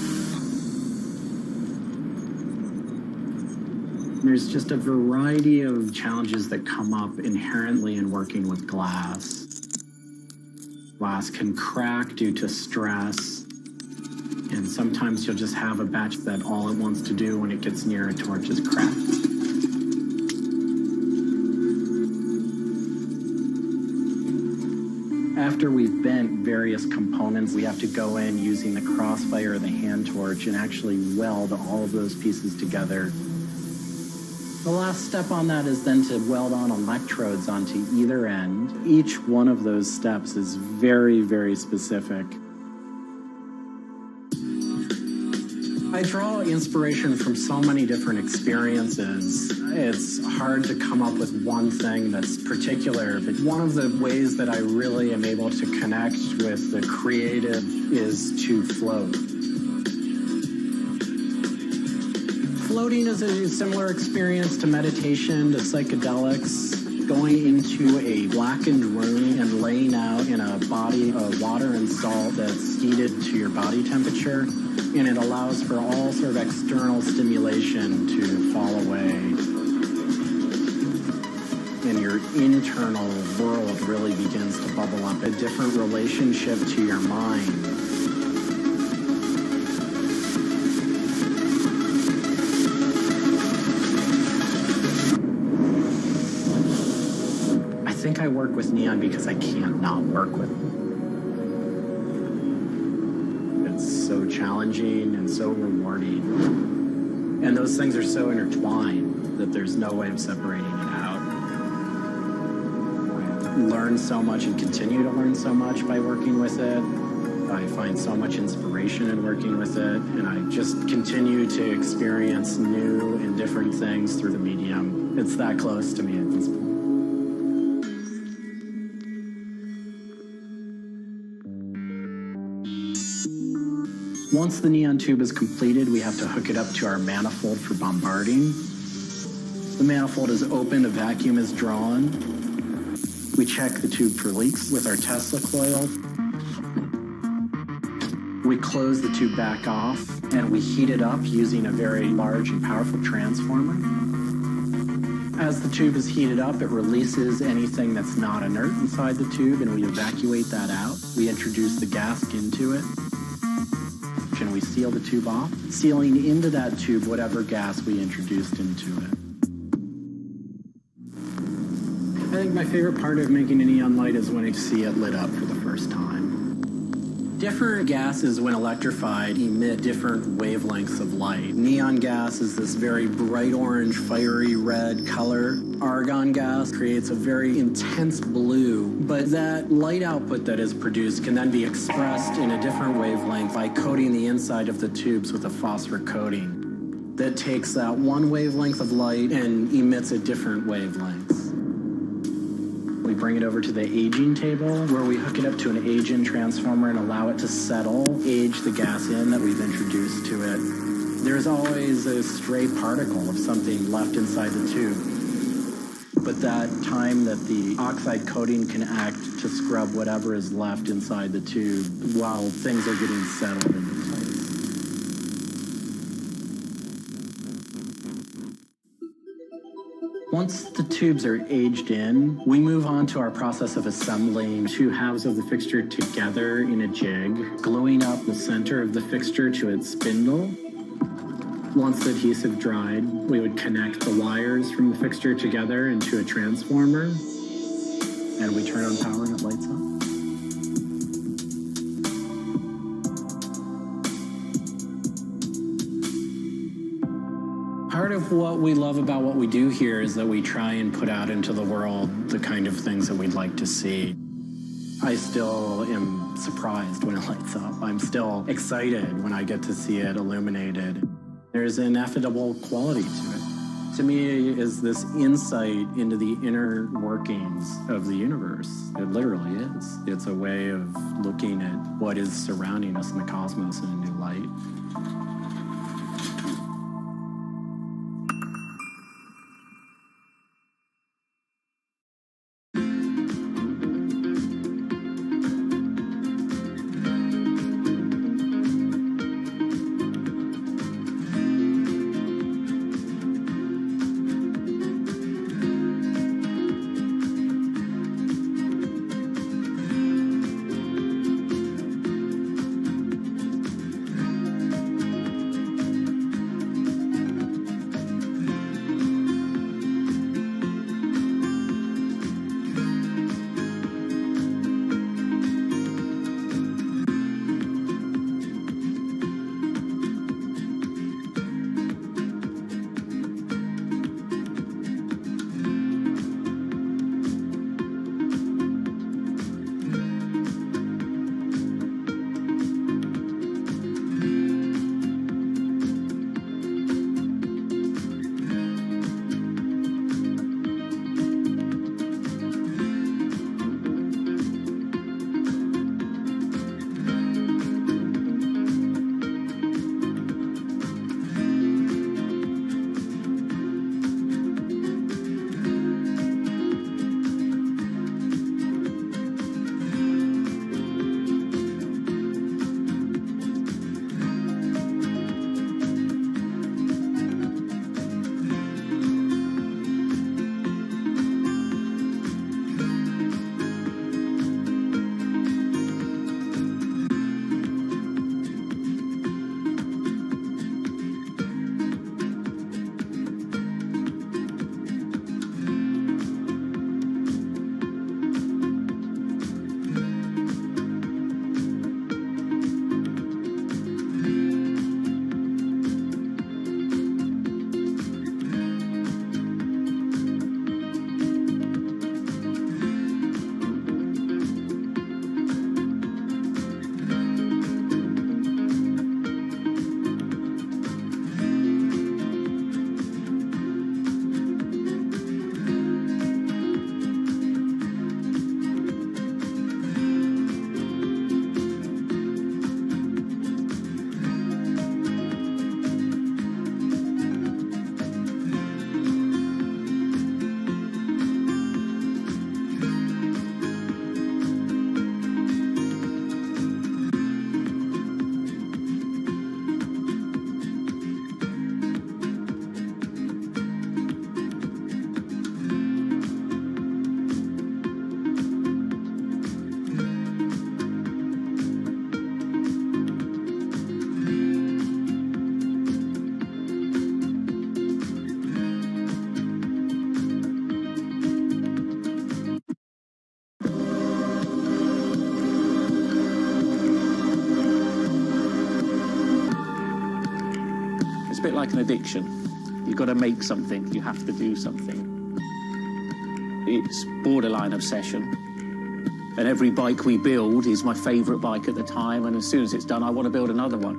There's just a variety of challenges that come up inherently in working with glass. Glass can crack due to stress, and sometimes you'll just have a batch that all it wants to do when it gets near a torch is crack. After we've bent various components, we have to go in using the crossfire or the hand torch and actually weld all of those pieces together. The last step on that is then to weld on electrodes onto either end. Each one of those steps is very, very specific. I draw inspiration from so many different experiences. It's hard to come up with one thing that's particular, but one of the ways that I really am able to connect with the creative is to float. Floating is a similar experience to meditation, to psychedelics. Going into a blackened room and laying out in a body of water and salt that's heated to your body temperature, and it allows for all sort of external stimulation to fall away. And your internal world really begins to bubble up, a different relationship to your mind. I think I work with neon because I can't not work with it. It's so challenging and so rewarding. And those things are so intertwined that there's no way of separating it out. I learn so much and continue to learn so much by working with it. I find so much inspiration in working with it, and I just continue to experience new and different things through the medium. It's that close to me at this point. Once the neon tube is completed, we have to hook it up to our manifold for bombarding. The manifold is opened, a vacuum is drawn. We check the tube for leaks with our Tesla coil. We close the tube back off, and we heat it up using a very large and powerful transformer. As the tube is heated up, it releases anything that's not inert inside the tube, and we evacuate that out. We introduce the gas into it, and we seal the tube off, sealing into that tube whatever gas we introduced into it. I think my favorite part of making a neon light is when I see it lit up for the first time. Different gases, when electrified, emit different wavelengths of light. Neon gas is this very bright orange, fiery red color. Argon gas creates a very intense blue, but that light output that is produced can then be expressed in a different wavelength by coating the inside of the tubes with a phosphor coating that takes that one wavelength of light and emits a different wavelength. We bring it over to the aging table where we hook it up to an age-in transformer and allow it to settle, age the gas in that we've introduced to it. There's always a stray particle of something left inside the tube. But that time that the oxide coating can act to scrub whatever is left inside the tube while things are getting settled into place. Once the tubes are aged in, we move on to our process of assembling two halves of the fixture together in a jig, gluing up the center of the fixture to its spindle. Once the adhesive dried, we would connect the wires from the fixture together into a transformer, and we turn on power and it lights up. Part of what we love about what we do here is that we try and put out into the world the kind of things that we'd like to see. I still am surprised when it lights up. I'm still excited when I get to see it illuminated. There's an ineffable quality to it. To me, is this insight into the inner workings of the universe. It literally is. It's a way of looking at what is surrounding us in the cosmos in a new light. bit like an addiction. You've got to make something. You have to do something. It's borderline obsession. And every bike we build is my favourite bike at the time, and as soon as it's done, I want to build another one.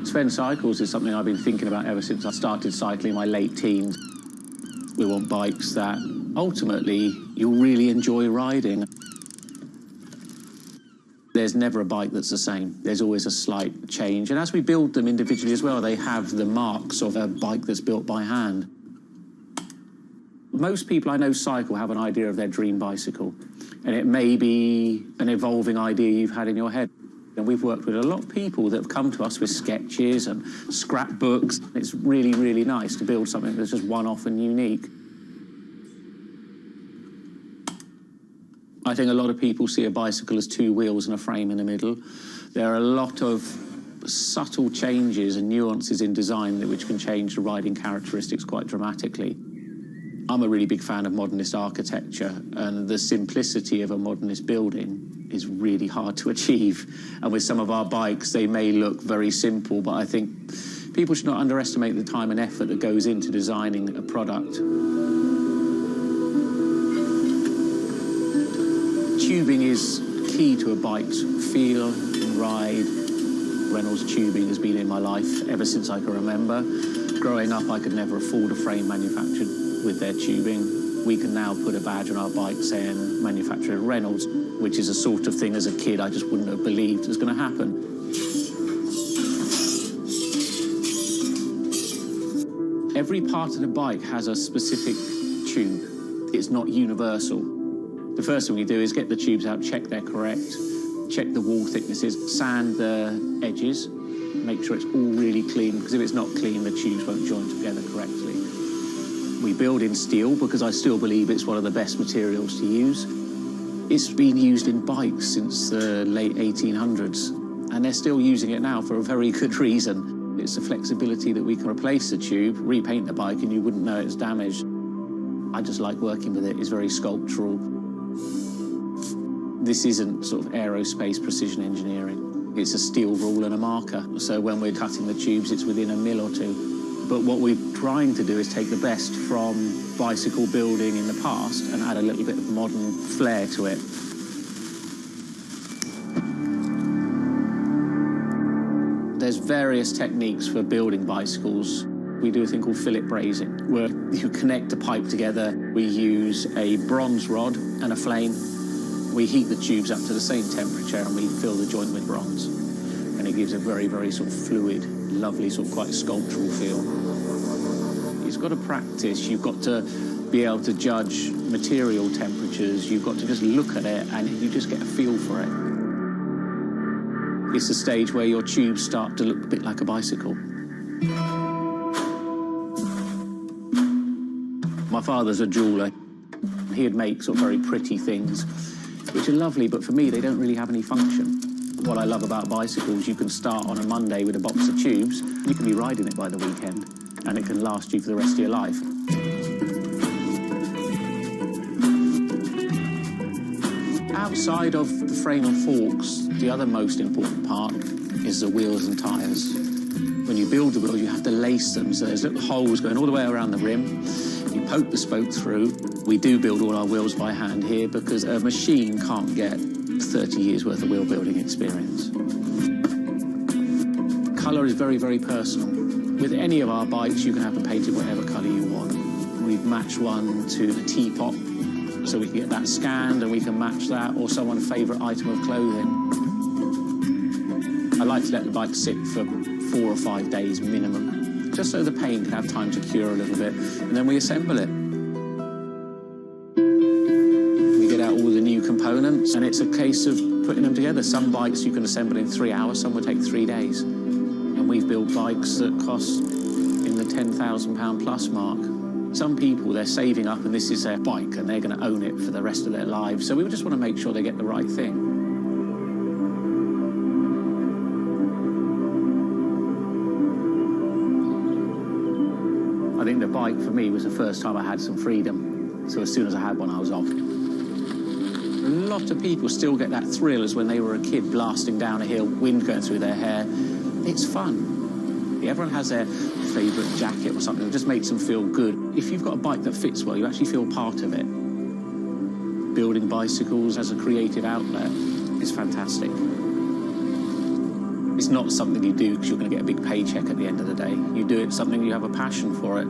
Sven cycles is something I've been thinking about ever since I started cycling in my late teens. We want bikes that ultimately you'll really enjoy riding. There's never a bike that's the same. There's always a slight change. And as we build them individually as well, they have the marks of a bike that's built by hand. Most people I know cycle have an idea of their dream bicycle. And it may be an evolving idea you've had in your head. And we've worked with a lot of people that have come to us with sketches and scrapbooks. It's really, really nice to build something that's just one-off and unique. I think a lot of people see a bicycle as two wheels and a frame in the middle. There are a lot of subtle changes and nuances in design which can change the riding characteristics quite dramatically. I'm a really big fan of modernist architecture, and the simplicity of a modernist building is really hard to achieve. And with some of our bikes, they may look very simple, but I think people should not underestimate the time and effort that goes into designing a product. Tubing is key to a bike's feel and ride. Reynolds tubing has been in my life ever since I can remember. Growing up, I could never afford a frame manufactured with their tubing. We can now put a badge on our bike saying manufactured at Reynolds, which is a sort of thing as a kid I just wouldn't have believed was going to happen. Every part of the bike has a specific tube. It's not universal. The first thing we do is get the tubes out, check they're correct, check the wall thicknesses, sand the edges, make sure it's all really clean, because if it's not clean, the tubes won't join together correctly. We build in steel because I still believe it's one of the best materials to use. It's been used in bikes since the late 1800s, and they're still using it now for a very good reason. It's the flexibility that we can replace the tube, repaint the bike, and you wouldn't know it's damaged. I just like working with it. It's very sculptural. This isn't sort of aerospace precision engineering. It's a steel rule and a marker. So when we're cutting the tubes, it's within a mil or two. But what we're trying to do is take the best from bicycle building in the past and add a little bit of modern flair to it. There's various techniques for building bicycles. We do a thing called fillet brazing, where you connect the pipe together. We use a bronze rod and a flame. We heat the tubes up to the same temperature and we fill the joint with bronze. And it gives a very, very sort of fluid, lovely, sort of quite sculptural feel. You've got to practice. You've got to be able to judge material temperatures. You've got to just look at it and you just get a feel for it. It's a stage where your tubes start to look a bit like a bicycle. My father's a jeweller. He'd make sort of very pretty things, which are lovely, but for me, they don't really have any function. What I love about bicycles, you can start on a Monday with a box of tubes, you can be riding it by the weekend, and it can last you for the rest of your life. Outside of the frame and forks, the other most important part is the wheels and tyres. When you build the wheels, you have to lace them, so there's little holes going all the way around the rim. You poke the spoke through. We do build all our wheels by hand here because a machine can't get 30 years worth of wheel building experience. Colour is very, very personal. With any of our bikes, you can have them painted whatever colour you want. We've matched one to the teapot, so we can get that scanned and we can match that, or someone's favourite item of clothing. I like to let the bike sit for 4 or 5 days minimum, just so the paint can have time to cure a little bit, and then we assemble it. We get out all the new components, and it's a case of putting them together. Some bikes you can assemble in 3 hours, some will take 3 days. And we've built bikes that cost in the £10,000 plus mark. Some people, they're saving up and this is their bike and they're going to own it for the rest of their lives. So we just want to make sure they get the right thing. I think the bike for me was the first time I had some freedom. So as soon as I had one, I was off. A lot of people still get that thrill as when they were a kid blasting down a hill, wind going through their hair. It's fun. Everyone has their favourite jacket or something that just makes them feel good. If you've got a bike that fits well, you actually feel part of it. Building bicycles as a creative outlet is fantastic. It's not something you do because you're going to get a big paycheck at the end of the day. You do it something you have a passion for it.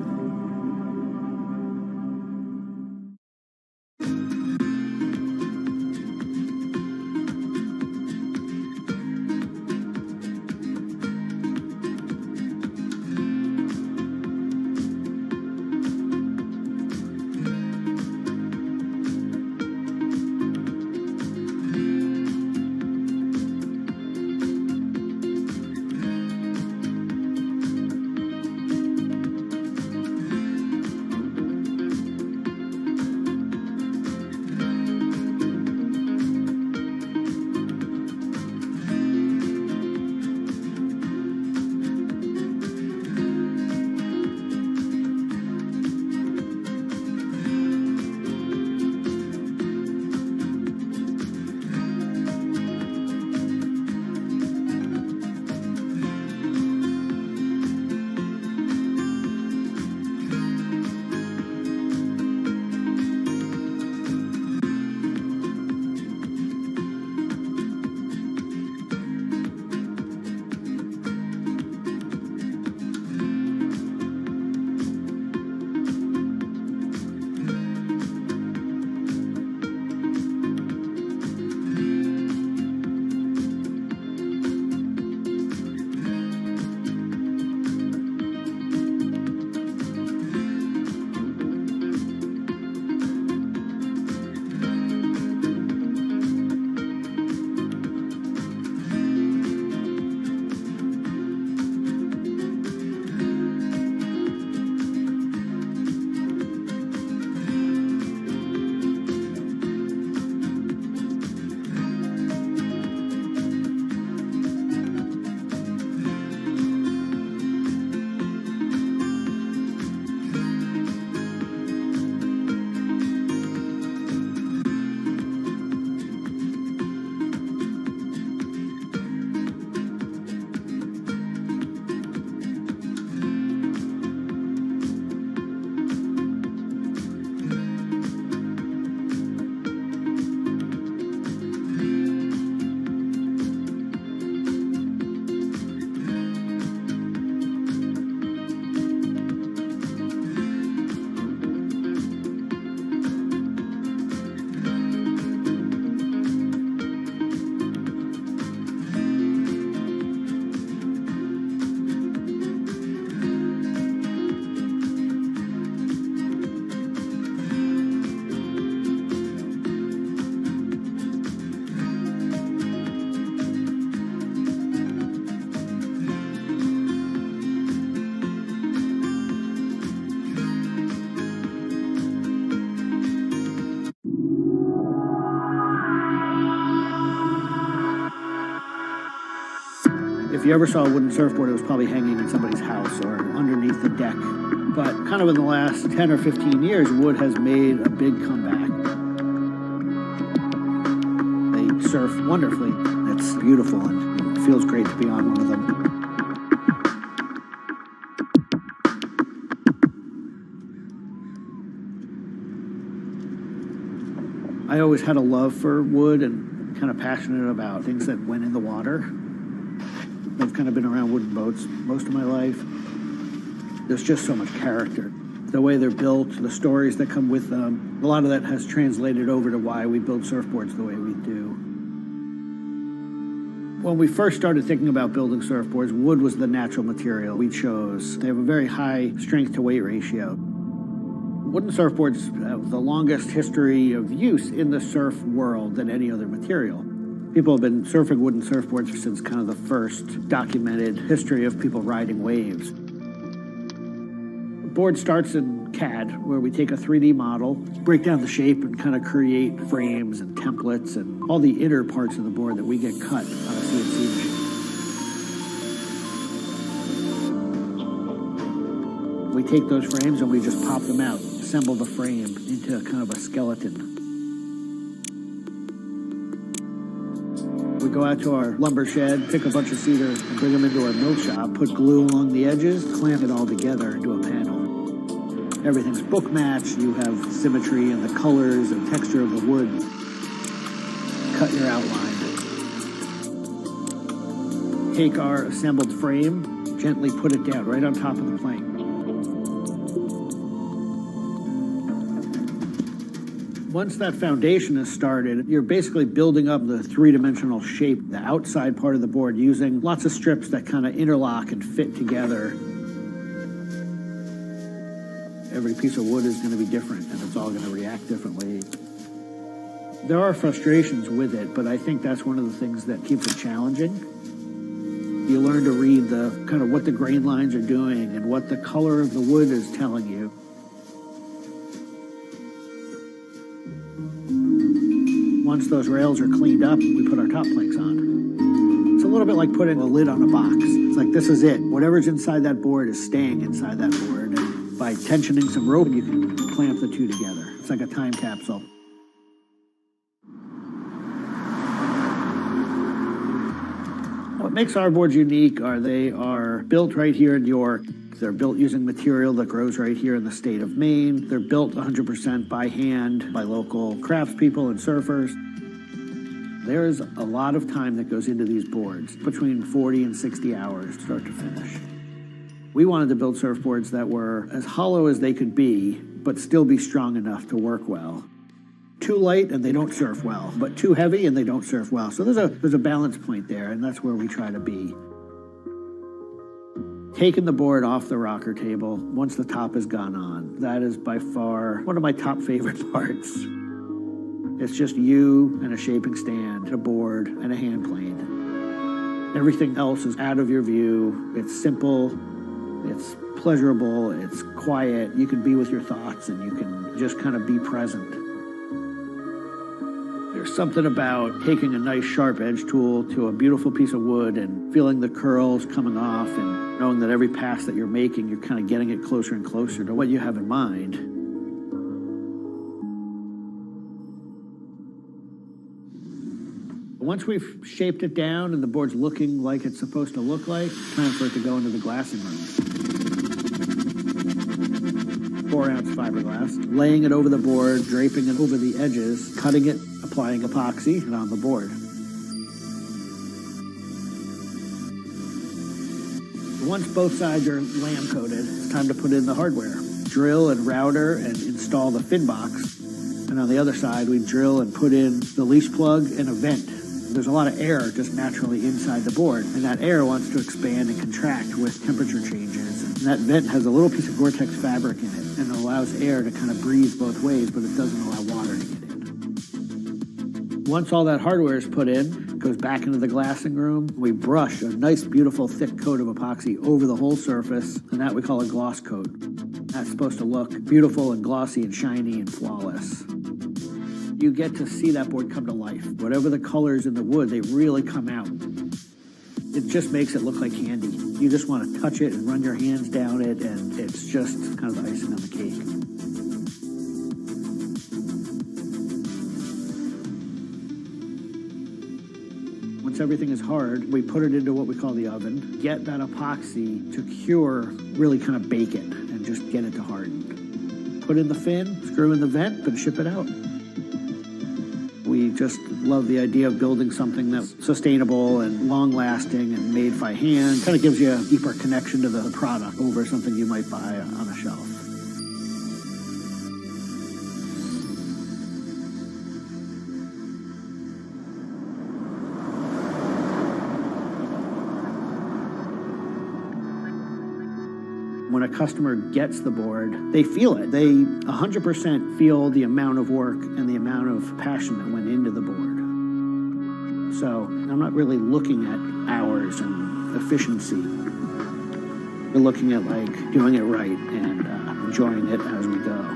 If you ever saw a wooden surfboard, it was probably hanging in somebody's house or underneath the deck. But kind of in the last 10 or 15 years, wood has made a big comeback. They surf wonderfully. It's beautiful and it feels great to be on one of them. I always had a love for wood and kind of passionate about things that went in the water. I've kind of been around wooden boats most of my life. There's just so much character. The way they're built, the stories that come with them, a lot of that has translated over to why we build surfboards the way we do. When we first started thinking about building surfboards, wood was the natural material we chose. They have a very high strength to weight ratio. Wooden surfboards have the longest history of use in the surf world than any other material. People have been surfing wooden surfboards since kind of the first documented history of people riding waves. The board starts in CAD, where we take a 3D model, break down the shape, and kind of create frames and templates and all the inner parts of the board that we get cut on a CNC machine. We take those frames and we just pop them out, assemble the frame into kind of a skeleton. We go out to our lumber shed, pick a bunch of cedar, and bring them into our mill shop, put glue along the edges, clamp it all together into a panel. Everything's book matched, you have symmetry in the colors and texture of the wood. Cut your outline. take our assembled frame, gently put it down right on top of the plank. Once that foundation is started, you're basically building up the three-dimensional shape, the outside part of the board, using lots of strips that kind of interlock and fit together. Every piece of wood is going to be different, and it's all going to react differently. There are frustrations with it, but I think that's one of the things that keeps it challenging. You learn to read the kind of what the grain lines are doing and what the color of the wood is telling you. Once those rails are cleaned up, we put our top planks on. It's a little bit like putting a lid on a box. It's like, this is it. Whatever's inside that board is staying inside that board. And by tensioning some rope, you can clamp the two together. It's like a time capsule. What makes our boards unique are they are built right here in York. They're built using material that grows right here in the state of Maine. They're built 100% by hand by local craftspeople and surfers. There's a lot of time that goes into these boards, between 40 and 60 hours start to finish. We wanted to build surfboards that were as hollow as they could be, but still be strong enough to work well. Too light and they don't surf well, but too heavy and they don't surf well. So there's a balance point there, and that's where we try to be. Taking the board off the rocker table, once the top has gone on, that is by far one of my top favorite parts. It's just you and a shaping stand, a board, and a hand plane. Everything else is out of your view. It's simple, it's pleasurable, it's quiet. You can be with your thoughts and you can just kind of be present. There's something about taking a nice sharp edge tool to a beautiful piece of wood and feeling the curls coming off and knowing that every pass that you're making, you're kind of getting it closer and closer to what you have in mind. Once we've shaped it down and the board's looking like it's supposed to look like, time for it to go into the glassing room. 4-ounce fiberglass, laying it over the board, draping it over the edges, cutting it, applying epoxy, and on the board. Once both sides are lamb coated, it's time to put in the hardware. Drill and router and install the fin box. And on the other side, we drill and put in the leash plug and a vent. There's a lot of air just naturally inside the board, and that air wants to expand and contract with temperature changes. And that vent has a little piece of Gore-Tex fabric in it, and it allows air to kind of breathe both ways, but it doesn't allow water to get in. Once all that hardware is put in, it goes back into the glassing room. We brush a nice, beautiful, thick coat of epoxy over the whole surface, and that we call a gloss coat. That's supposed to look beautiful and glossy and shiny and flawless. You get to see that board come to life. Whatever the colors in the wood, they really come out. It just makes it look like candy. You just want to touch it and run your hands down it, and it's just kind of the icing on the cake. Once everything is hard, we put it into what we call the oven, get that epoxy to cure, really kind of bake it, and just get it to harden. Put in the fin, screw in the vent, and ship it out. We just love the idea of building something that's sustainable and long-lasting and made by hand. Kind of gives you a deeper connection to the product over something you might buy on a shelf. When a customer gets the board, they feel it. They 100% feel the amount of work and the amount of passion that went into the board. So I'm not really looking at hours and efficiency. We're looking at like doing it right and enjoying it as we go.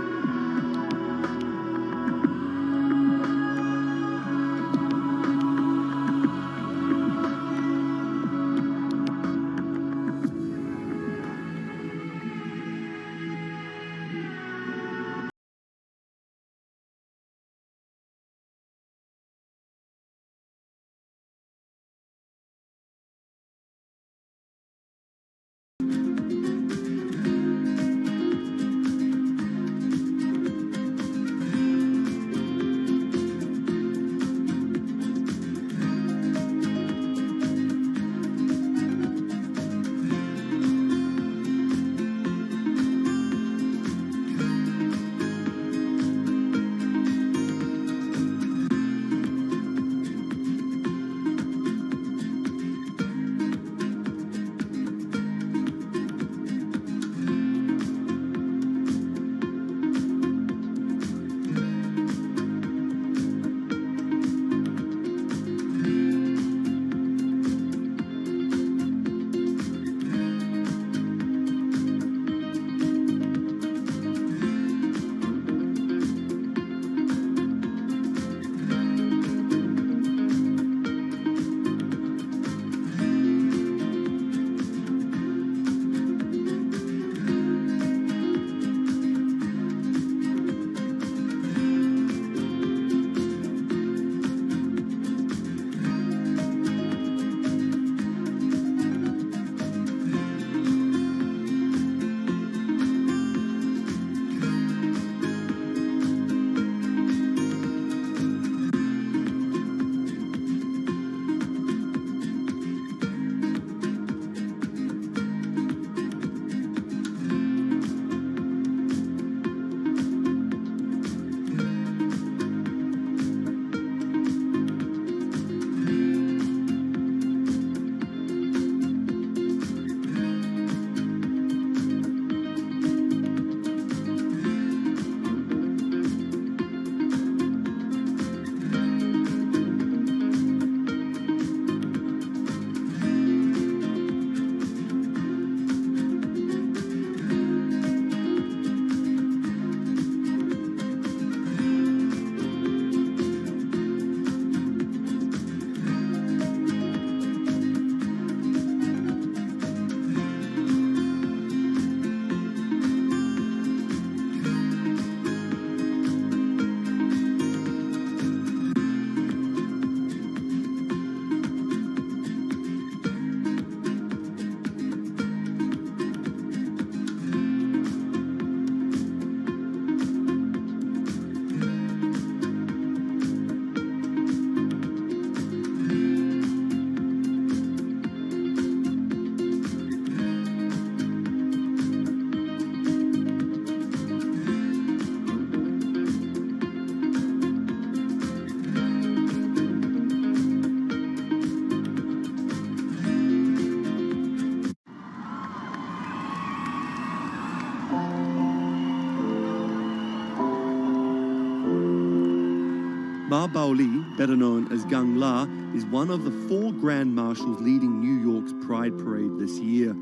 Ma Baoli, better known as Gang La, is one of the 4 Grand Marshals leading New York's Pride Parade this year.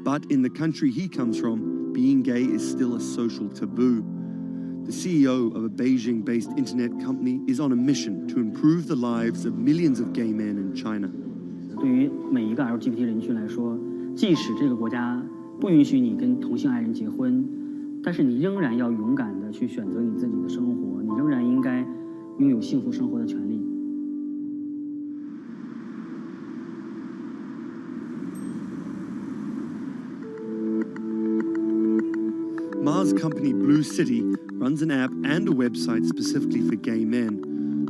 But in the country he comes from, being gay is still a social taboo. The CEO of a Beijing-based internet company is on a mission to improve the lives of millions of gay men in China. 对于每一个 LGBT 人群来说，即使这个国家不允许你跟同性爱人结婚，但是你仍然要勇敢地去选择你自己的生活，你仍然应该拥有幸福生活的权利。Ma's company Blue City runs an app and a website specifically for gay men.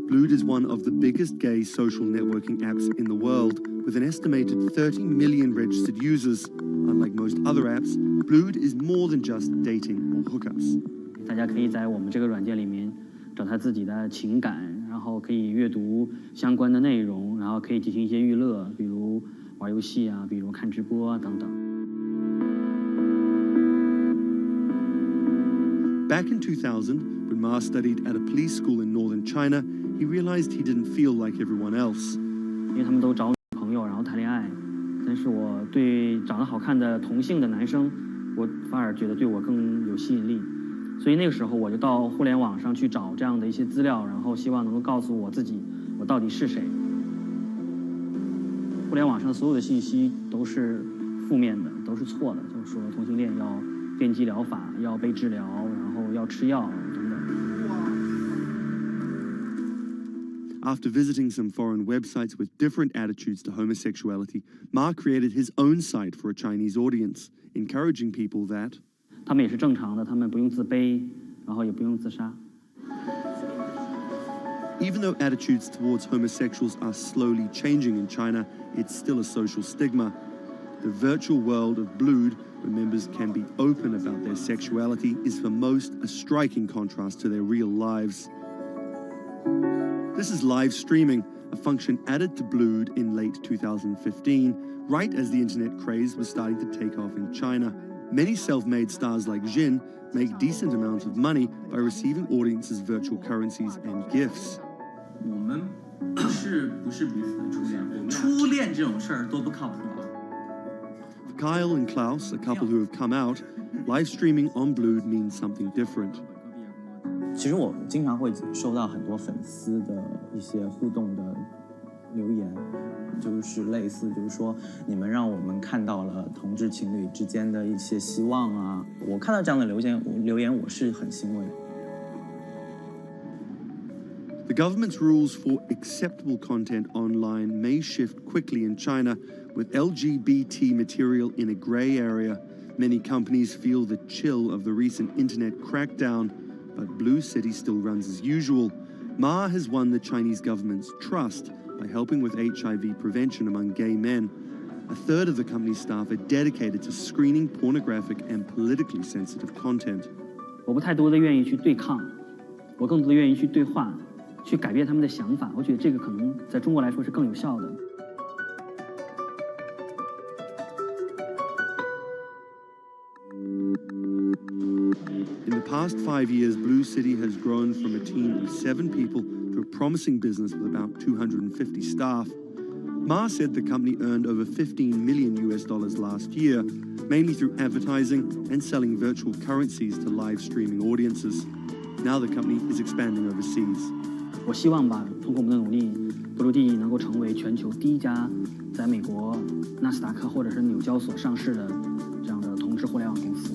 Blued is one of the biggest gay social networking apps in the world, with an estimated 30 million registered users. Unlike most other apps, Blued is more than just dating or hookups. 大家可以在我们这个软件里面找他自己的情感，然后可以阅读相关的内容，然后可以进行一些娱乐，比如玩游戏啊，比如看直播啊等等。Back in 2000, when Ma studied at a police school in northern China, he realized he didn't feel like everyone else. 因为他们都找女朋友，然后谈恋爱，但是我对长得好看的同性的男生，我反而觉得对我更有吸引力。所以那个时候我就到互联网上去找这样的一些资料，然后希望能够告诉我自己，我到底是谁。互联网上所有的信息都是负面的，都是错的，就是说同性恋要电击疗法，要被治疗，然后要吃药等等。After visiting some foreign websites with different attitudes to homosexuality, Ma created his own site for a Chinese audience, encouraging people that 他们也是正常的，他们不用自卑，然后也不用自杀。Even though attitudes towards homosexuals are slowly changing in China, it's still a social stigma. The virtual world of Blued, where members can be open about their sexuality, is for most a striking contrast to their real lives. This is live streaming, a function added to Blued in late 2015, right as the internet craze was starting to take off in China. Many self-made stars like Jin make decent amounts of money by receiving audiences' virtual currencies and gifts. 我们不是彼此的初恋，初恋这种事儿多不靠谱啊。For Kyle and Klaus, a couple who have come out, live streaming on Blued means something different. 其实我经常会收到很多粉丝的一些互动的留言，就是类似就是说你们让我们看到了同志情侣之间的一些希望啊，我看到这样的留言我是很欣慰。The government's rules for acceptable content online may shift quickly in China, with LGBT material in a grey area. Many companies feel the chill of the recent internet crackdown, but Blue City still runs as usual. Ma has won the Chinese government's trust by helping with HIV prevention among gay men. A third of the company's staff are dedicated to screening pornographic and politically sensitive content. 我不太多的愿意去对抗，我更多的愿意去对话，去改变他们的想法。我觉得这个可能在中国来说是更有效的。In the past 5 years, Blue City has grown from a team of 7 people to a promising business with about 250 staff. Ma said the company earned over $15 million last year, mainly through advertising and selling virtual currencies to live streaming audiences. Now the company is expanding overseas. 我希望吧，通过我们的努力，Blue能够成为全球第一家在美国纳斯达克或者是纽交所上市的这样的同志互联网公司。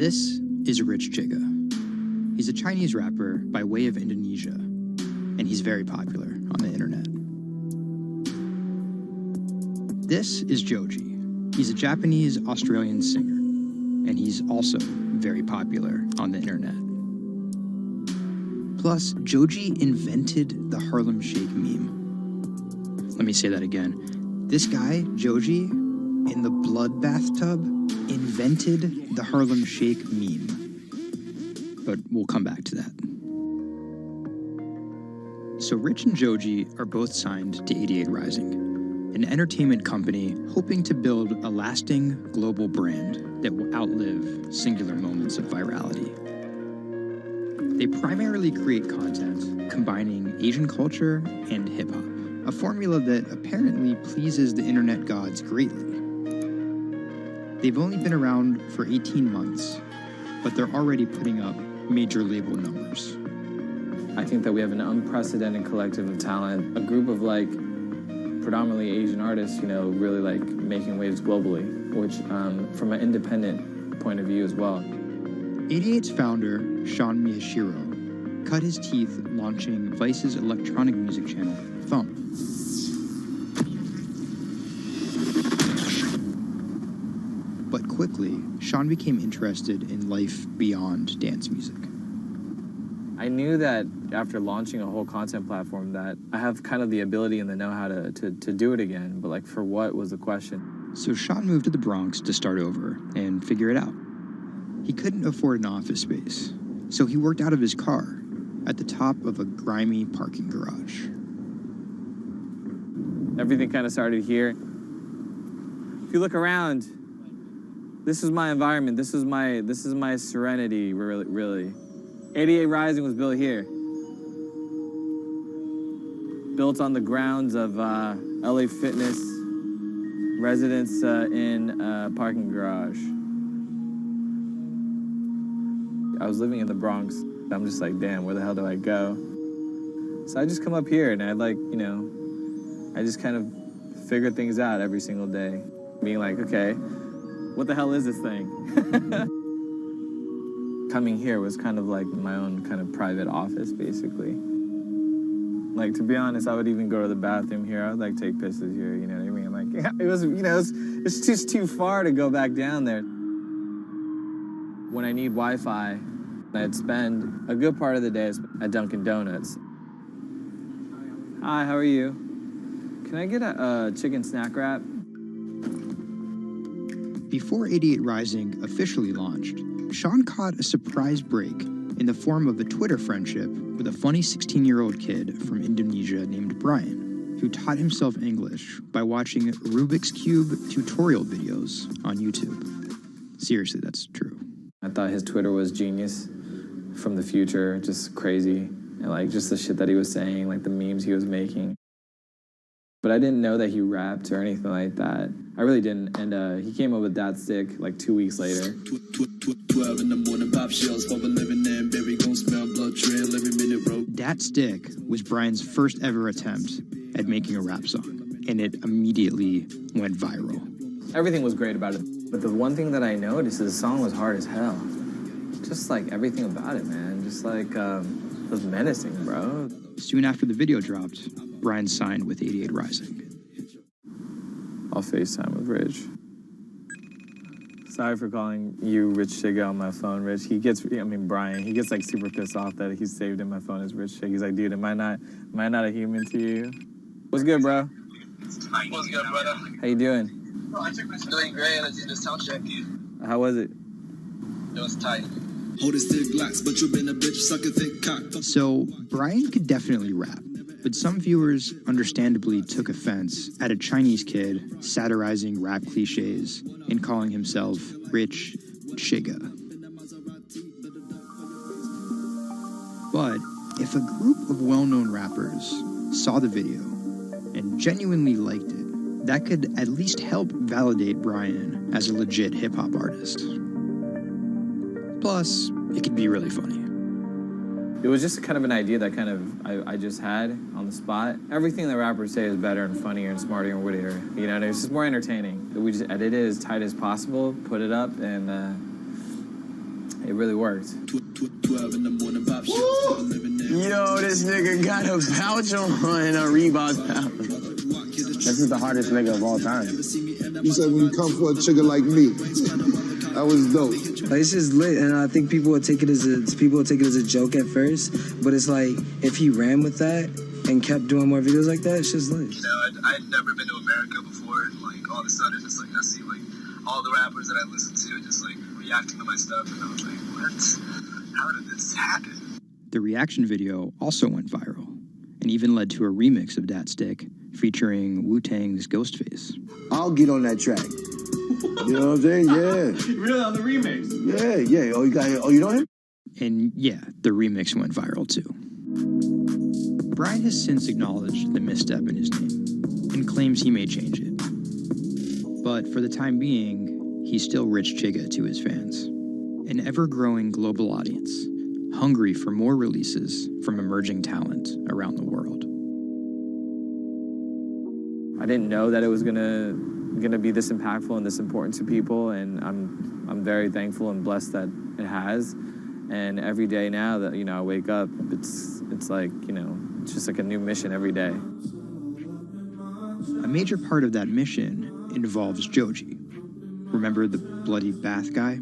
This is Rich Chiga. He's a Chinese rapper by way of Indonesia, and he's very popular on the internet. This is Joji. He's a Japanese-Australian singer, and he's also very popular on the internet. Plus, Joji invented the Harlem Shake meme. Let me say that again. This guy, Joji, in the blood bathtub, invented the Harlem Shake meme. But we'll come back to that. So Rich and Joji are both signed to 88 Rising, an entertainment company hoping to build a lasting global brand that will outlive singular moments of virality. They primarily create content combining Asian culture and hip-hop, a formula that apparently pleases the internet gods greatly. They've only been around for 18 months, but they're already putting up major label numbers. I think that we have an unprecedented collective of talent, a group of predominantly Asian artists, really making waves globally, which from an independent point of view as well. 88's founder, Sean Miyashiro, cut his teeth launching Vice's electronic music channel, Thump. But quickly, Sean became interested in life beyond dance music. I knew that after launching a whole content platform that I have kind of the ability and the know-how to do it again, but for what was the question? So Sean moved to the Bronx to start over and figure it out. He couldn't afford an office space, so he worked out of his car at the top of a grimy parking garage. Everything kind of started here. If you look around, this is my environment. This is my serenity, really. 88 Rising was built here. Built on the grounds of LA Fitness, residence in a parking garage. I was living in the Bronx. I'm just damn, where the hell do I go? So I just come up here and I I just kind of figure things out every single day. Being okay, what the hell is this thing? Coming here was kind of my own kind of private office, basically. To be honest, I would even go to the bathroom here. I would take pisses here, you know what I mean? It was, it's just too far to go back down there. When I need Wi-Fi, I'd spend a good part of the day at Dunkin' Donuts. Hi, how are you? Can I get a chicken snack wrap? Before 88 Rising officially launched, Sean caught a surprise break in the form of a Twitter friendship with a funny 16-year-old kid from Indonesia named Brian, who taught himself English by watching Rubik's Cube tutorial videos on YouTube. Seriously, that's true. I thought his Twitter was genius, from the future, just crazy. And just the shit that he was saying, the memes he was making. But I didn't know that he rapped or anything like that. I really didn't. And he came up with that stick 2 weeks later. 12 in the morning, pop shells for a living and baby gon' smell blood trail every minute, bro. Dat Stick was Brian's first ever attempt at making a rap song, and it immediately went viral. Everything was great about it. But the one thing that I noticed is the song was hard as hell. Just everything about it, man. Just it was menacing, bro. Soon after the video dropped, Brian signed with 88 Rising. I'll FaceTime with Rich. Sorry for calling you Rich Chiga on my phone, Rich. Brian, he gets super pissed off that he's saved in my phone as Rich Chiga. He's like, dude, am I not a human to you? What's good, bro? What's good, brother? How you doing? Doing great. I just sound check you. How was it? It was tight. But you've been a bitch, suck a thick cock. So, Brian could definitely rap, but some viewers understandably took offense at a Chinese kid satirizing rap cliches and calling himself Rich Chiga. But if a group of well-known rappers saw the video and genuinely liked it, that could at least help validate Brian as a legit hip-hop artist. Plus, it could be really funny. It was just kind of an idea that I just had on the spot. Everything that rappers say is better and funnier and smarter and wittier. And it's just more entertaining. We just edit it as tight as possible, put it up, and it really worked. 12 in the morning, pop shit. Yo, this nigga got a pouch on a Reebok pouch. This is the hardest nigga of all time. You said when you come for a trigger like me, that was dope. Like, it's just lit, and I think people will take it as a joke at first, but it's like if he ran with that and kept doing more videos like that, it's just lit. You know, I'd never been to America before, and like all of a sudden, just like I see like all the rappers that I listen to just like reacting to my stuff, and I was like, what? How did this happen? The reaction video also went viral, and even led to a remix of Dat Stick featuring Wu-Tang's Ghostface. I'll get on that track. You know what I'm saying? Yeah. Really, on the remix? Yeah. Oh, you know him? And yeah, the remix went viral too. Brian has since acknowledged the misstep in his name and claims he may change it. But for the time being, he's still Rich Chigga to his fans. An ever-growing global audience, hungry for more releases from emerging talent around the world. I didn't know that it was gonna be this impactful and this important to people, and I'm very thankful and blessed that it has. And every day now that I wake up, it's like it's just like a new mission every day. A major part of that mission involves Joji. Remember the bloody bath guy?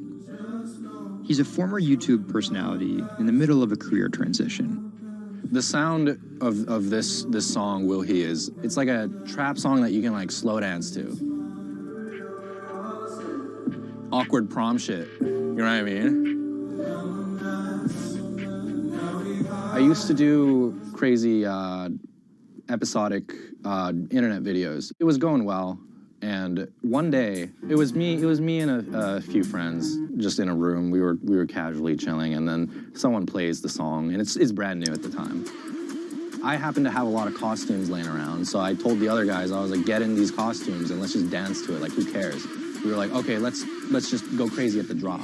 He's a former YouTube personality in the middle of a career transition. The sound of this song, Will He, it's like a trap song that you can like slow dance to. Awkward prom shit, you know what I mean? I used to do crazy episodic internet videos. It was going well, and one day it was me and a few friends just in a room. We were casually chilling, and then someone plays the song, and it's brand new at the time. I happened to have a lot of costumes laying around, so I told the other guys, I was like, get in these costumes and let's just dance to it. Like, who cares? We were like, okay, let's just go crazy at the drop.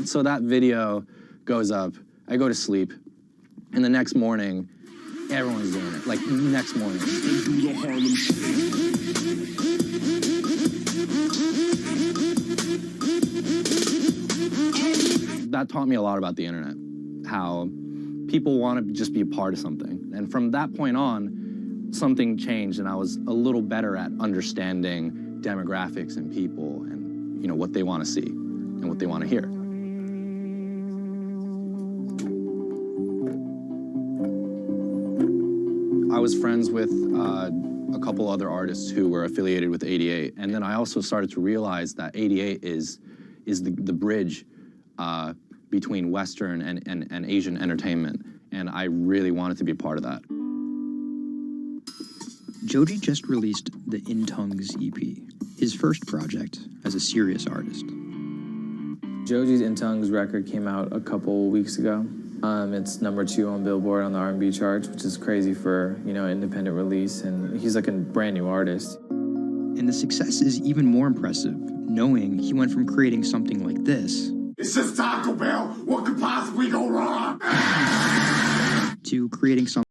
So that video goes up. I go to sleep, and the next morning, everyone's doing it. Like, next morning. That taught me a lot about the internet, how people want to just be a part of something. And from that point on, something changed, and I was a little better at understanding demographics and people and, what they want to see and what they want to hear. I was friends with a couple other artists who were affiliated with 88, and then I also started to realize that 88 is the bridge between Western and Asian entertainment, and I really wanted to be a part of that. Joji just released the In Tongues EP, his first project as a serious artist. Joji's In Tongues record came out a couple weeks ago. It's #2 on Billboard on the R&B charts, which is crazy for, independent release, and he's like a brand new artist. And the success is even more impressive, knowing he went from creating something like this, It's just Taco Bell. What could possibly go wrong? to creating something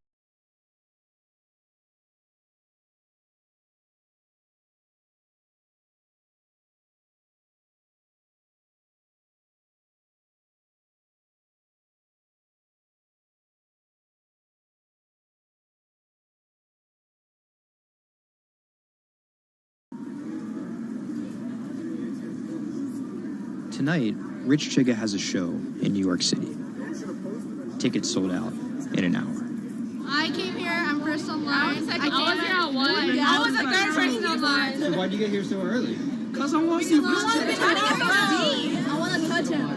Tonight, Rich Chigga has a show in New York City. Tickets sold out in an hour. I came here, I'm first online. I was here at 1. I was the third person online. So why'd you get here so early? Because I want to see Rich Chigga. I want to touch him.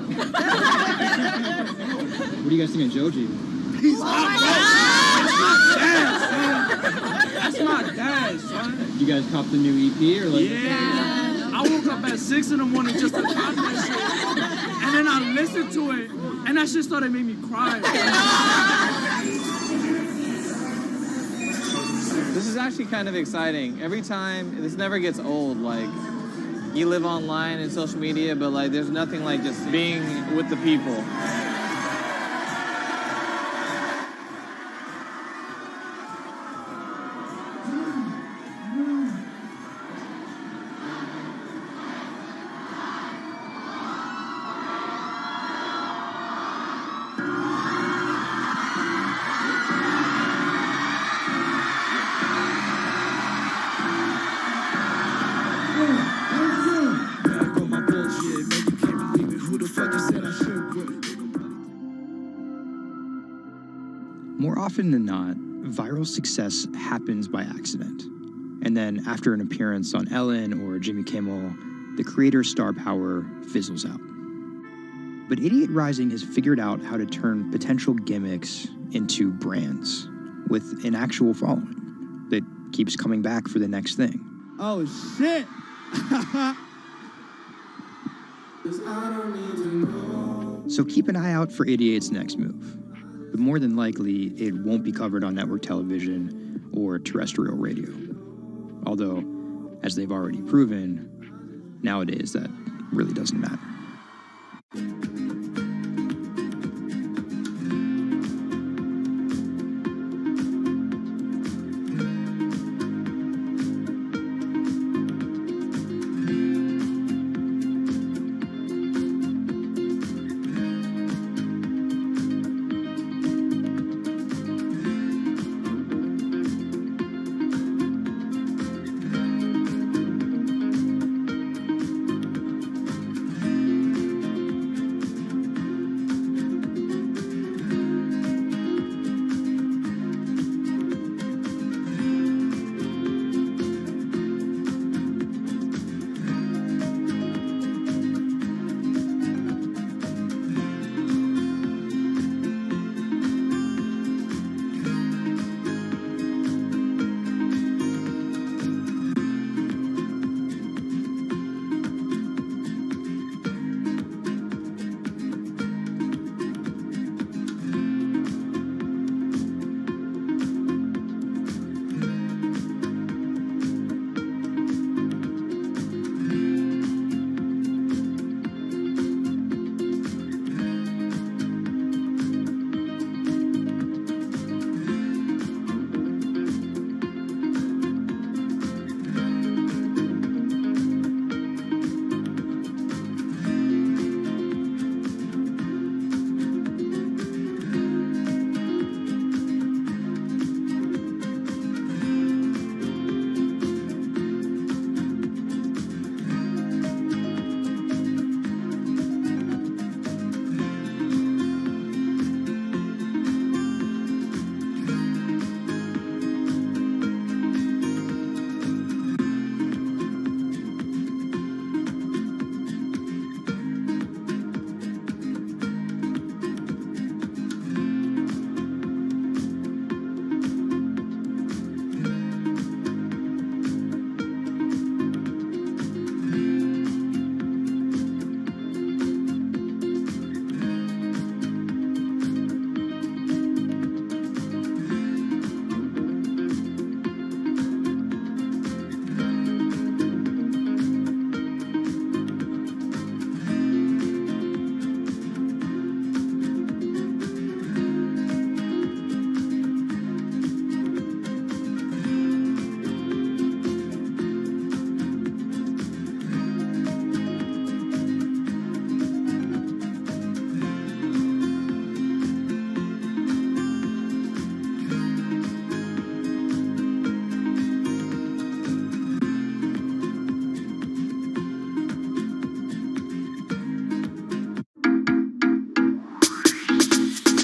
What do you guys think of Joji? He's That's my dad, son. You guys cop the new EP or like? Yeah. I woke up at 6 in the morning just to cop that shit. And then I listened to it, and that shit started making me cry. This is actually kind of exciting. Every time, this never gets old. Like, you live online and social media, but like, there's nothing like just being with the people. More often than not, viral success happens by accident. And then after an appearance on Ellen or Jimmy Kimmel, the creator's star power fizzles out. But Idiot Rising has figured out how to turn potential gimmicks into brands with an actual following that keeps coming back for the next thing. Oh, shit! So keep an eye out for Idiot's next move. But more than likely, it won't be covered on network television or terrestrial radio. Although, as they've already proven, nowadays that really doesn't matter.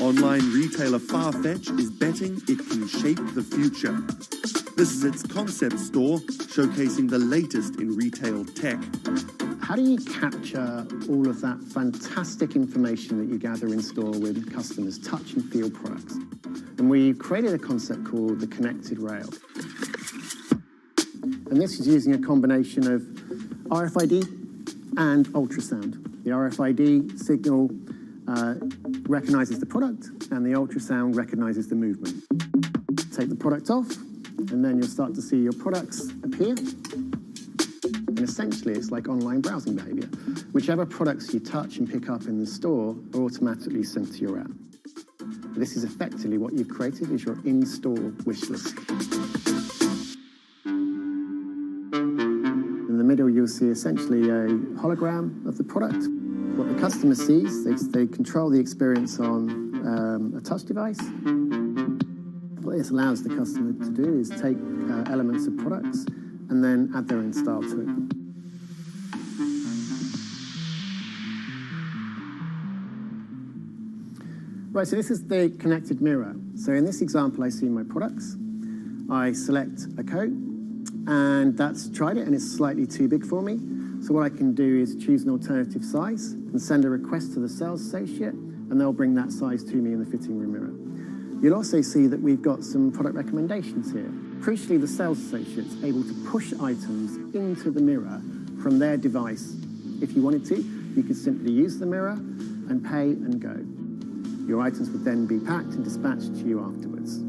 Online retailer Farfetch is betting it can shape the future. This is its concept store showcasing the latest in retail tech. How do you capture all of that fantastic information that you gather in store with customers, touch and feel products? And we created a concept called the Connected Rail. And this is using a combination of RFID and ultrasound. The RFID signal recognizes the product, and the ultrasound recognizes the movement. Take the product off, and then you'll start to see your products appear. And essentially, it's like online browsing behavior. Whichever products you touch and pick up in the store are automatically sent to your app. This is effectively what you've created is your in-store wish list. In the middle, you'll see essentially a hologram of the product. What the customer sees, they control the experience on a touch device. What this allows the customer to do is take elements of products and then add their own style to it. Right, so this is the connected mirror. So in this example, I see my products. I select a coat, and that's tried it, and it's slightly too big for me. So what I can do is choose an alternative size and send a request to the sales associate, and they'll bring that size to me in the fitting room mirror. You'll also see that we've got some product recommendations here. Crucially, the sales associate's able to push items into the mirror from their device. If you wanted to, you could simply use the mirror and pay and go. Your items would then be packed and dispatched to you afterwards.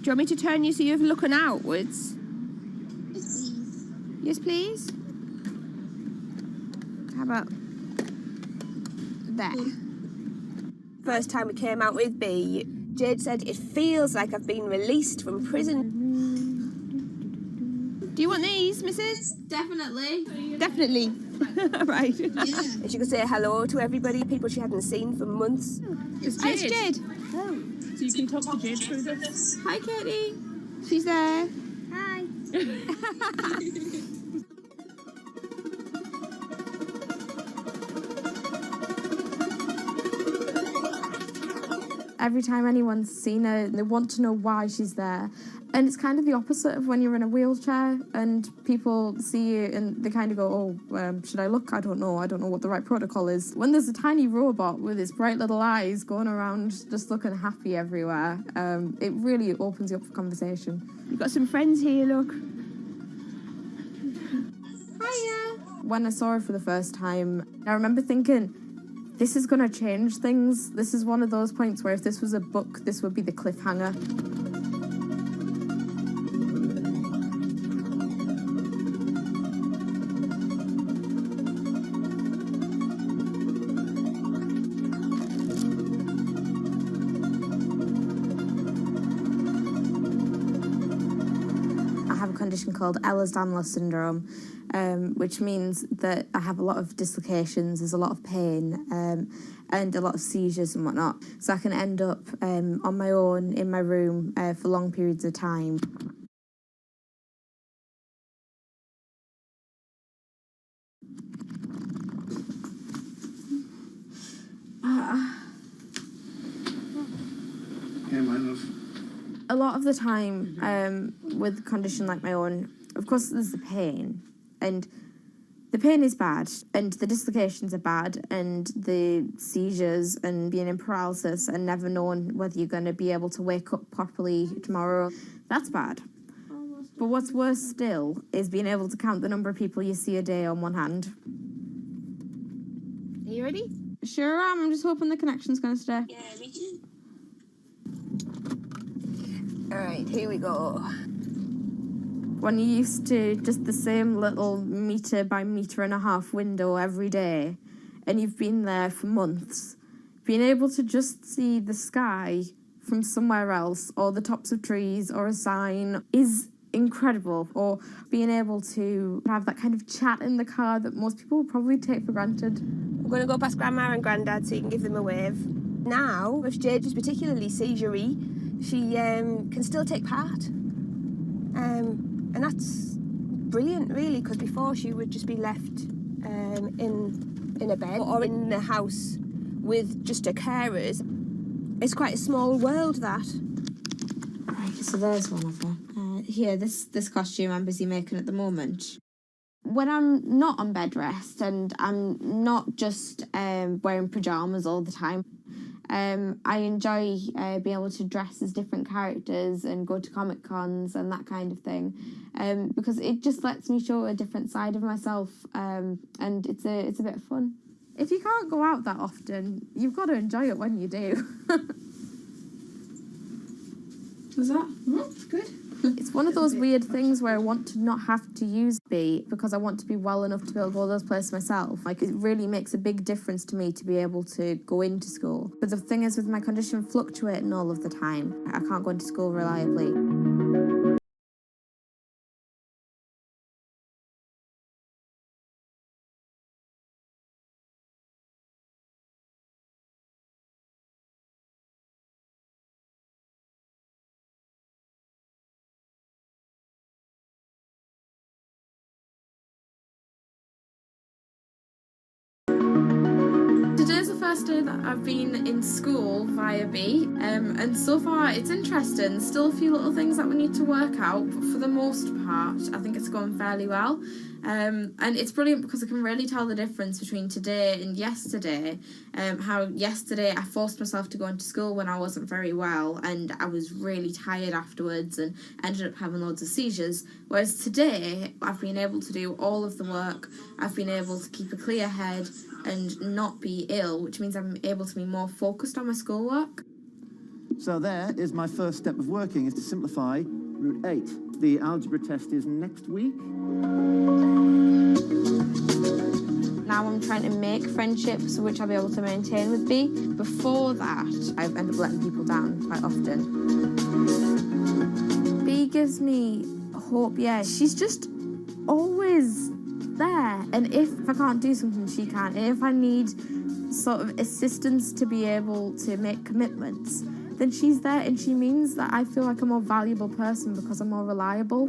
Do you want me to turn you so you're looking outwards? Yes, please. How about there? First time we came out with B, Jade said, "It feels like I've been released from prison." Do you want these, Mrs.? Definitely. Definitely. Right. Yeah. And she could say hello to everybody, people she hadn't seen for months. It's Jade. It's Jade. Oh. So you can talk to Jade through this. Hi, Katie. She's there. Hi. Every time anyone's seen her, they want to know why she's there. And it's kind of the opposite of when you're in a wheelchair and people see you and they kind of go, oh, should I look? I don't know what the right protocol is. When there's a tiny robot with its bright little eyes going around just looking happy everywhere, it really opens you up for conversation. You've got some friends here, look. Hiya. When I saw her for the first time, I remember thinking, this is going to change things. This is one of those points where if this was a book, this would be the cliffhanger. condition called Ehlers-Danlos syndrome, which means that I have a lot of dislocations, there's a lot of pain, and a lot of seizures and whatnot. So I can end up on my own in my room for long periods of time. Yeah, my love. A lot of the time, with a condition like my own, of course there's the pain, and the pain is bad, and the dislocations are bad, and the seizures and being in paralysis and never knowing whether you're going to be able to wake up properly tomorrow, that's bad. But what's worse still is being able to count the number of people you see a day on one hand. Are you ready? Sure am. I'm just hoping the connection's going to stay. Yeah, me too. Alright, here we go. When you're used to just the same little metre by metre and a half window every day, and you've been there for months, being able to just see the sky from somewhere else, or the tops of trees, or a sign, is incredible. Or being able to have that kind of chat in the car that most people would probably take for granted. I'm going to go past Grandma and Grandad so you can give them a wave. Now, if Jade is particularly seizure-y, she can still take part. And that's brilliant, really, because before she would just be left in a bed or in the house with just her carers. It's quite a small world, that. Right, so there's one of them. Here, this costume I'm busy making at the moment. When I'm not on bed rest and I'm not just wearing pyjamas all the time, I enjoy being able to dress as different characters and go to Comic Cons and that kind of thing, because it just lets me show a different side of myself, and it's a bit of fun. If you can't go out that often, you've got to enjoy it when you do. Was that? Good. It's one of those weird things where I want to not have to use B because I want to be well enough to be able to go to those places myself. Like, it really makes a big difference to me to be able to go into school. But the thing is, with my condition fluctuating all of the time, I can't go into school reliably. Today's the first day that I've been in school via B, and so far it's interesting. Still a few little things that we need to work out, but for the most part I think it's going fairly well. And it's brilliant because I can really tell the difference between today and yesterday. How yesterday I forced myself to go into school when I wasn't very well, and I was really tired afterwards and ended up having loads of seizures, whereas today I've been able to do all of the work. I've been able to keep a clear head and not be ill, which means I'm able to be more focused on my schoolwork. So there is my first step of working, is to simplify root 8. The algebra test is next week. Now I'm trying to make friendships which I'll be able to maintain with B. Before that, I've ended up letting people down quite often. B gives me hope, yeah. She's just always there, and if I can't do something, she can. And if I need sort of assistance to be able to make commitments, then she's there, and she means that I feel like a more valuable person because I'm more reliable.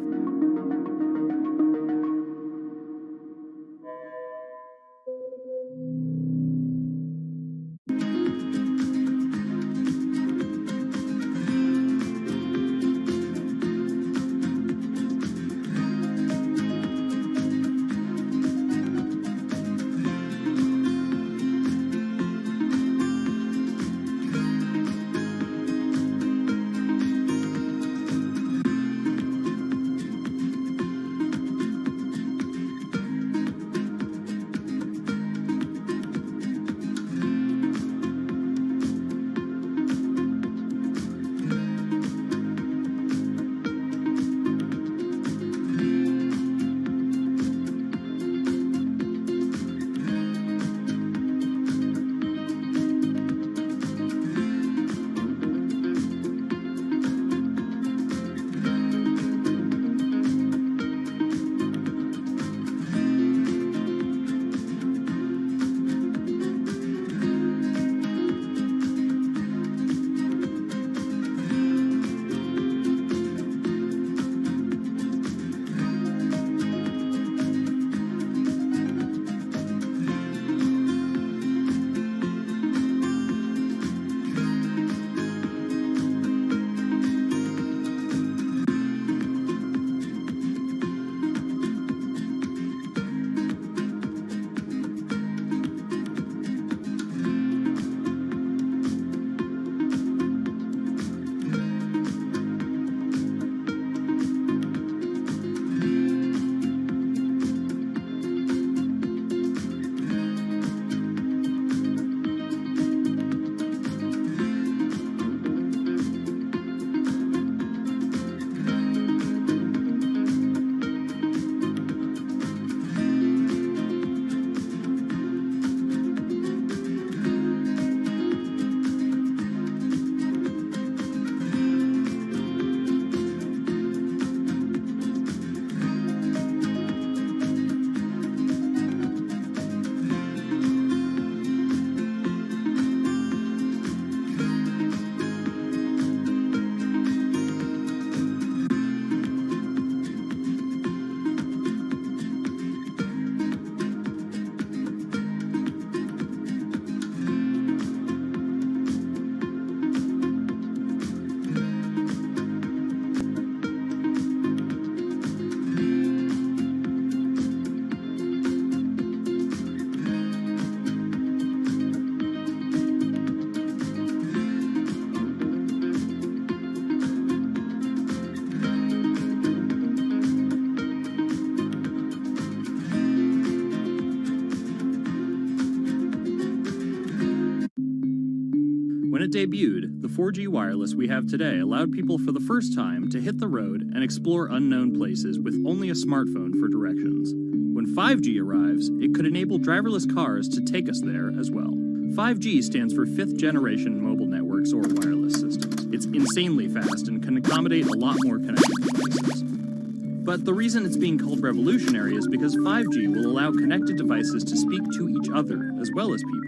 When it debuted, the 4G wireless we have today allowed people for the first time to hit the road and explore unknown places with only a smartphone for directions. When 5G arrives, it could enable driverless cars to take us there as well. 5G stands for fifth generation mobile networks or wireless systems. It's insanely fast and can accommodate a lot more connected devices. But the reason it's being called revolutionary is because 5G will allow connected devices to speak to each other as well as people.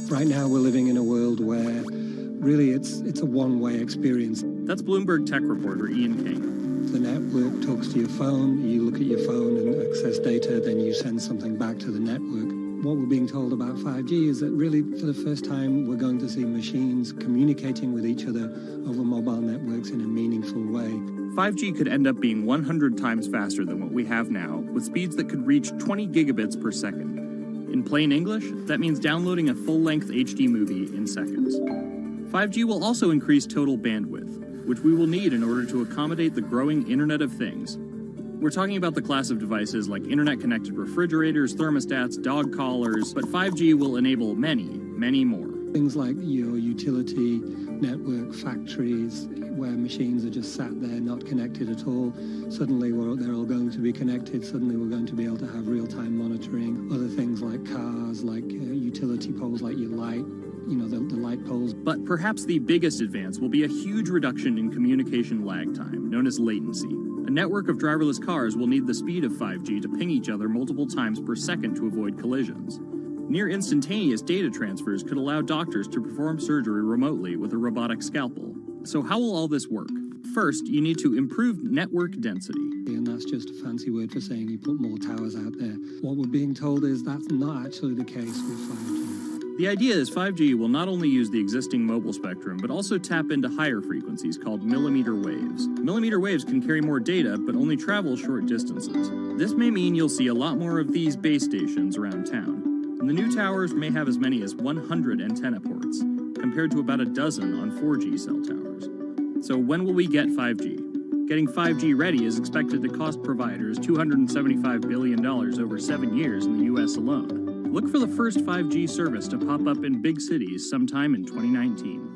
Right now we're living in a world where really it's a one-way experience. That's Bloomberg tech reporter Ian King. The network talks to your phone, you look at your phone and access data, then you send something back to the network. What we're being told about 5G is that really for the first time we're going to see machines communicating with each other over mobile networks in a meaningful way. 5G could end up being 100 times faster than what we have now, with speeds that could reach 20 gigabits per second. In plain English, that means downloading a full-length HD movie in seconds. 5G will also increase total bandwidth, which we will need in order to accommodate the growing Internet of Things. We're talking about the class of devices like internet-connected refrigerators, thermostats, dog collars, but 5G will enable many, many more. Things like your utility network, factories, where machines are just sat there not connected at all. Suddenly they're all going to be connected. Suddenly we're going to be able to have real-time monitoring. Other things like cars, like utility poles, like your light, the light poles. But perhaps the biggest advance will be a huge reduction in communication lag time, known as latency. A network of driverless cars will need the speed of 5G to ping each other multiple times per second to avoid collisions. Near instantaneous data transfers could allow doctors to perform surgery remotely with a robotic scalpel. So how will all this work? First, you need to improve network density. And that's just a fancy word for saying you put more towers out there. What we're being told is that's not actually the case with 5G. The idea is 5G will not only use the existing mobile spectrum, but also tap into higher frequencies called millimeter waves. Millimeter waves can carry more data, but only travel short distances. This may mean you'll see a lot more of these base stations around town. And the new towers may have as many as 100 antenna ports, compared to about a dozen on 4G cell towers. So when will we get 5G? Getting 5G ready is expected to cost providers $275 billion over 7 years in the US alone. Look for the first 5G service to pop up in big cities sometime in 2019.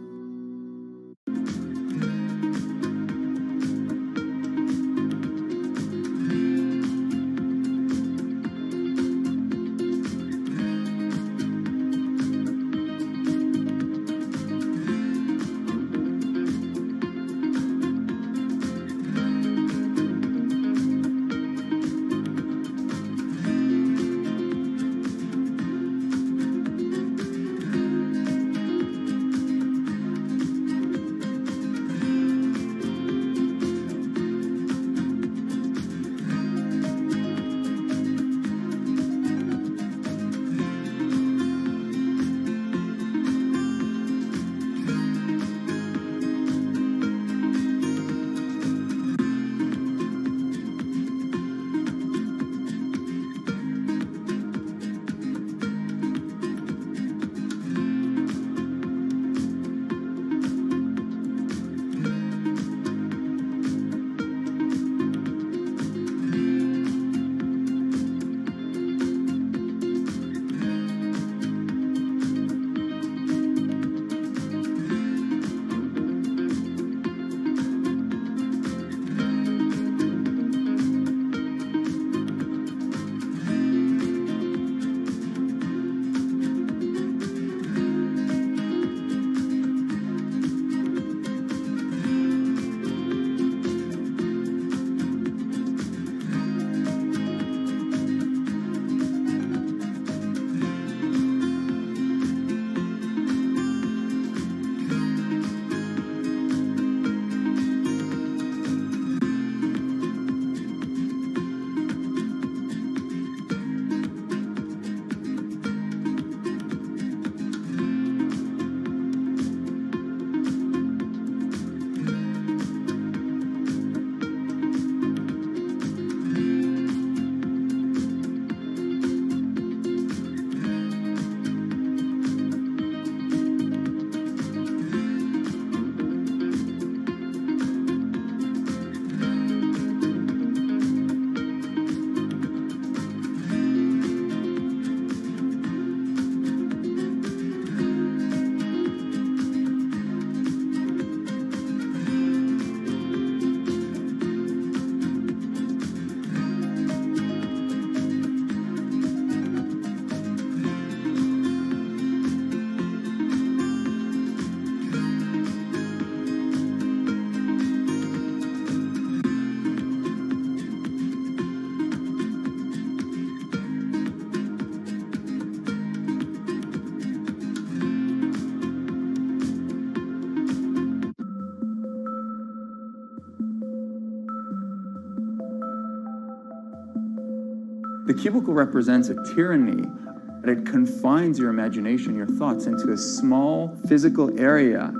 The cubicle represents a tyranny. It confines your imagination, your thoughts, into a small physical area.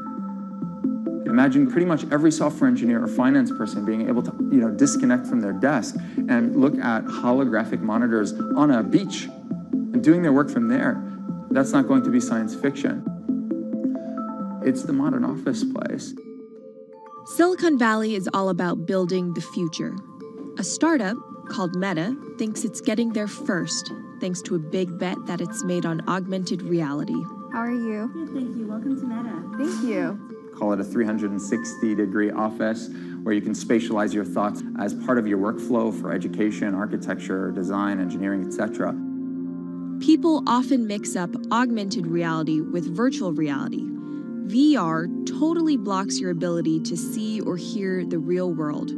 Imagine pretty much every software engineer or finance person being able to, disconnect from their desk and look at holographic monitors on a beach and doing their work from there. That's not going to be science fiction. It's the modern office place. Silicon Valley is all about building the future. A startup called Meta thinks it's getting there first, thanks to a big bet that it's made on augmented reality. How are you? Good, thank you. Welcome to Meta. Thank you. Call it a 360-degree office where you can spatialize your thoughts as part of your workflow for education, architecture, design, engineering, etc. People often mix up augmented reality with virtual reality. VR totally blocks your ability to see or hear the real world.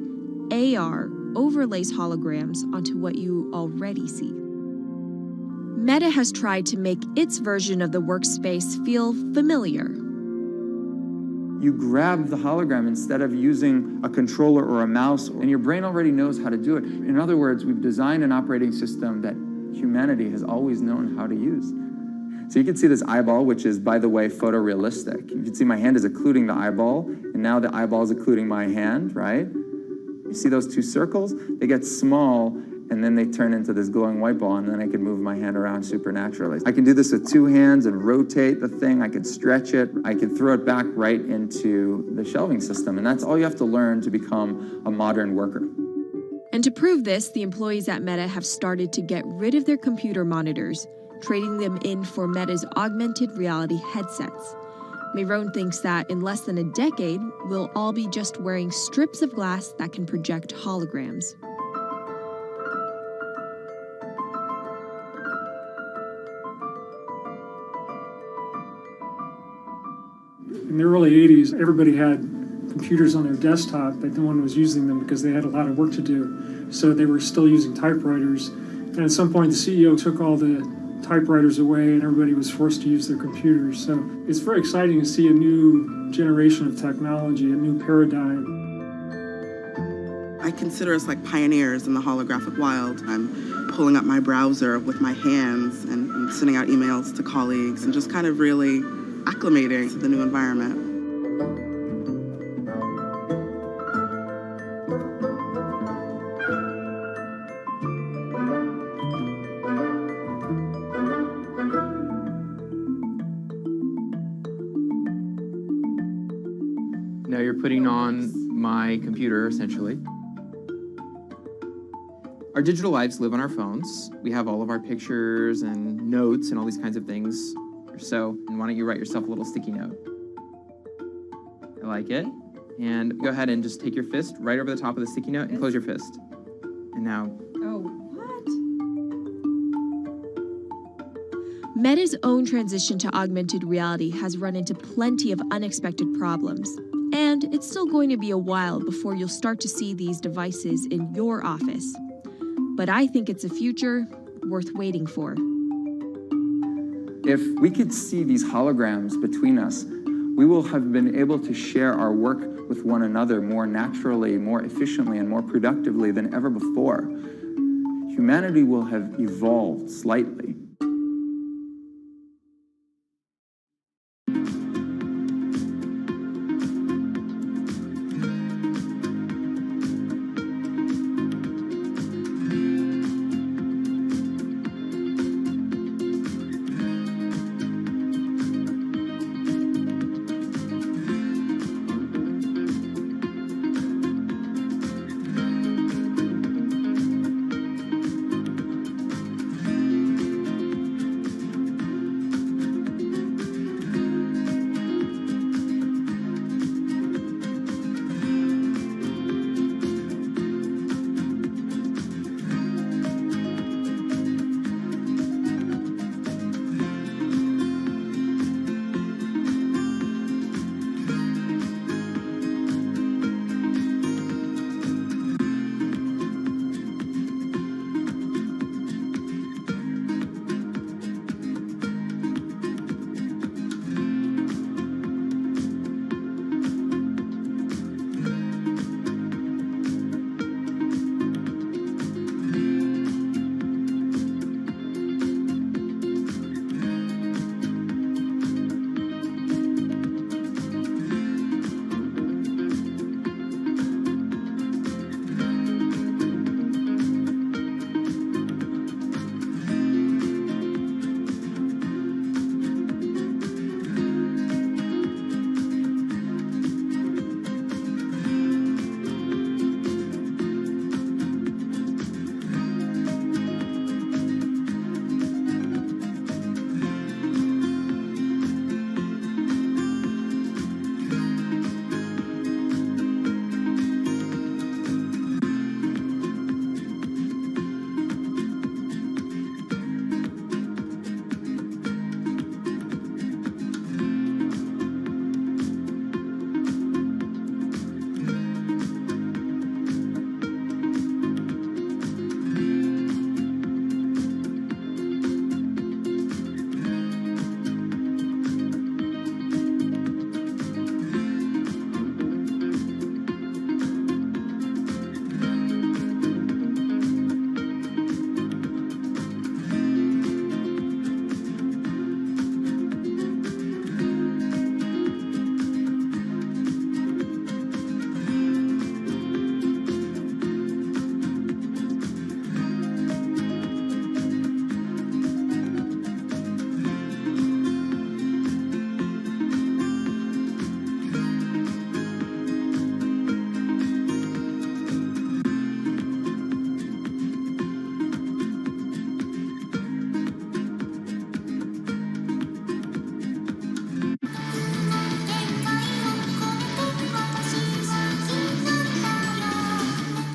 AR overlays holograms onto what you already see. Meta has tried to make its version of the workspace feel familiar. You grab the hologram instead of using a controller or a mouse, and your brain already knows how to do it. In other words, we've designed an operating system that humanity has always known how to use. So you can see this eyeball, which is, by the way, photorealistic. You can see my hand is occluding the eyeball, and now the eyeball is occluding my hand, right? You see those two circles? They get small, and then they turn into this glowing white ball, and then I can move my hand around supernaturally. I can do this with two hands and rotate the thing. I can stretch it. I can throw it back right into the shelving system, and that's all you have to learn to become a modern worker. And to prove this, the employees at Meta have started to get rid of their computer monitors, trading them in for Meta's augmented reality headsets. Mayron thinks that in less than a decade, we'll all be just wearing strips of glass that can project holograms. In the early 80s, everybody had computers on their desktop, but no one was using them because they had a lot of work to do. So they were still using typewriters. And at some point, the CEO took all the typewriters away and everybody was forced to use their computers. So it's very exciting to see a new generation of technology, a new paradigm. I consider us like pioneers in the holographic wild. I'm pulling up my browser with my hands and sending out emails to colleagues and just kind of really acclimating to the new environment. Now you're putting on my computer, essentially. Our digital lives live on our phones. We have all of our pictures and notes and all these kinds of things. So, and why don't you write yourself a little sticky note? I like it. And go ahead and just take your fist right over the top of the sticky note and close your fist. And now... Oh, what? Meta's own transition to augmented reality has run into plenty of unexpected problems. And it's still going to be a while before you'll start to see these devices in your office. But I think it's a future worth waiting for. If we could see these holograms between us, we will have been able to share our work with one another more naturally, more efficiently, and more productively than ever before. Humanity will have evolved slightly.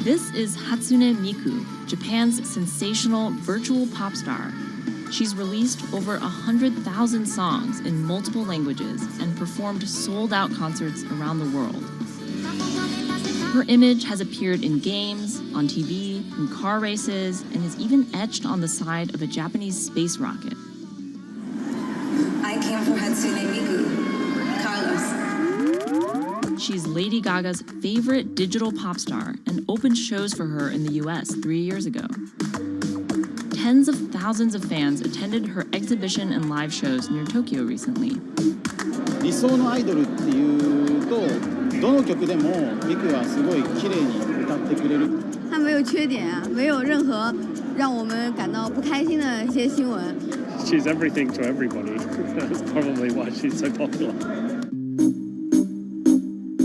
This is Hatsune Miku, Japan's sensational virtual pop star. She's released over 100,000 songs in multiple languages and performed sold-out concerts around the world. Her image has appeared in games, on TV, in car races, and is even etched on the side of a Japanese space rocket. I came for Hatsune Miku, Carlos. She's Lady Gaga's favorite digital pop star and opened shows for her in the US 3 years ago. Tens of thousands of fans attended her exhibition and live shows near Tokyo recently. 理想のアイドルっていうと、どの曲でもミクはすごい綺麗に歌ってくれる。他没有缺点啊，没有任何让我们感到不开心的一些新闻。She's everything to everybody. That's probably why she's so popular.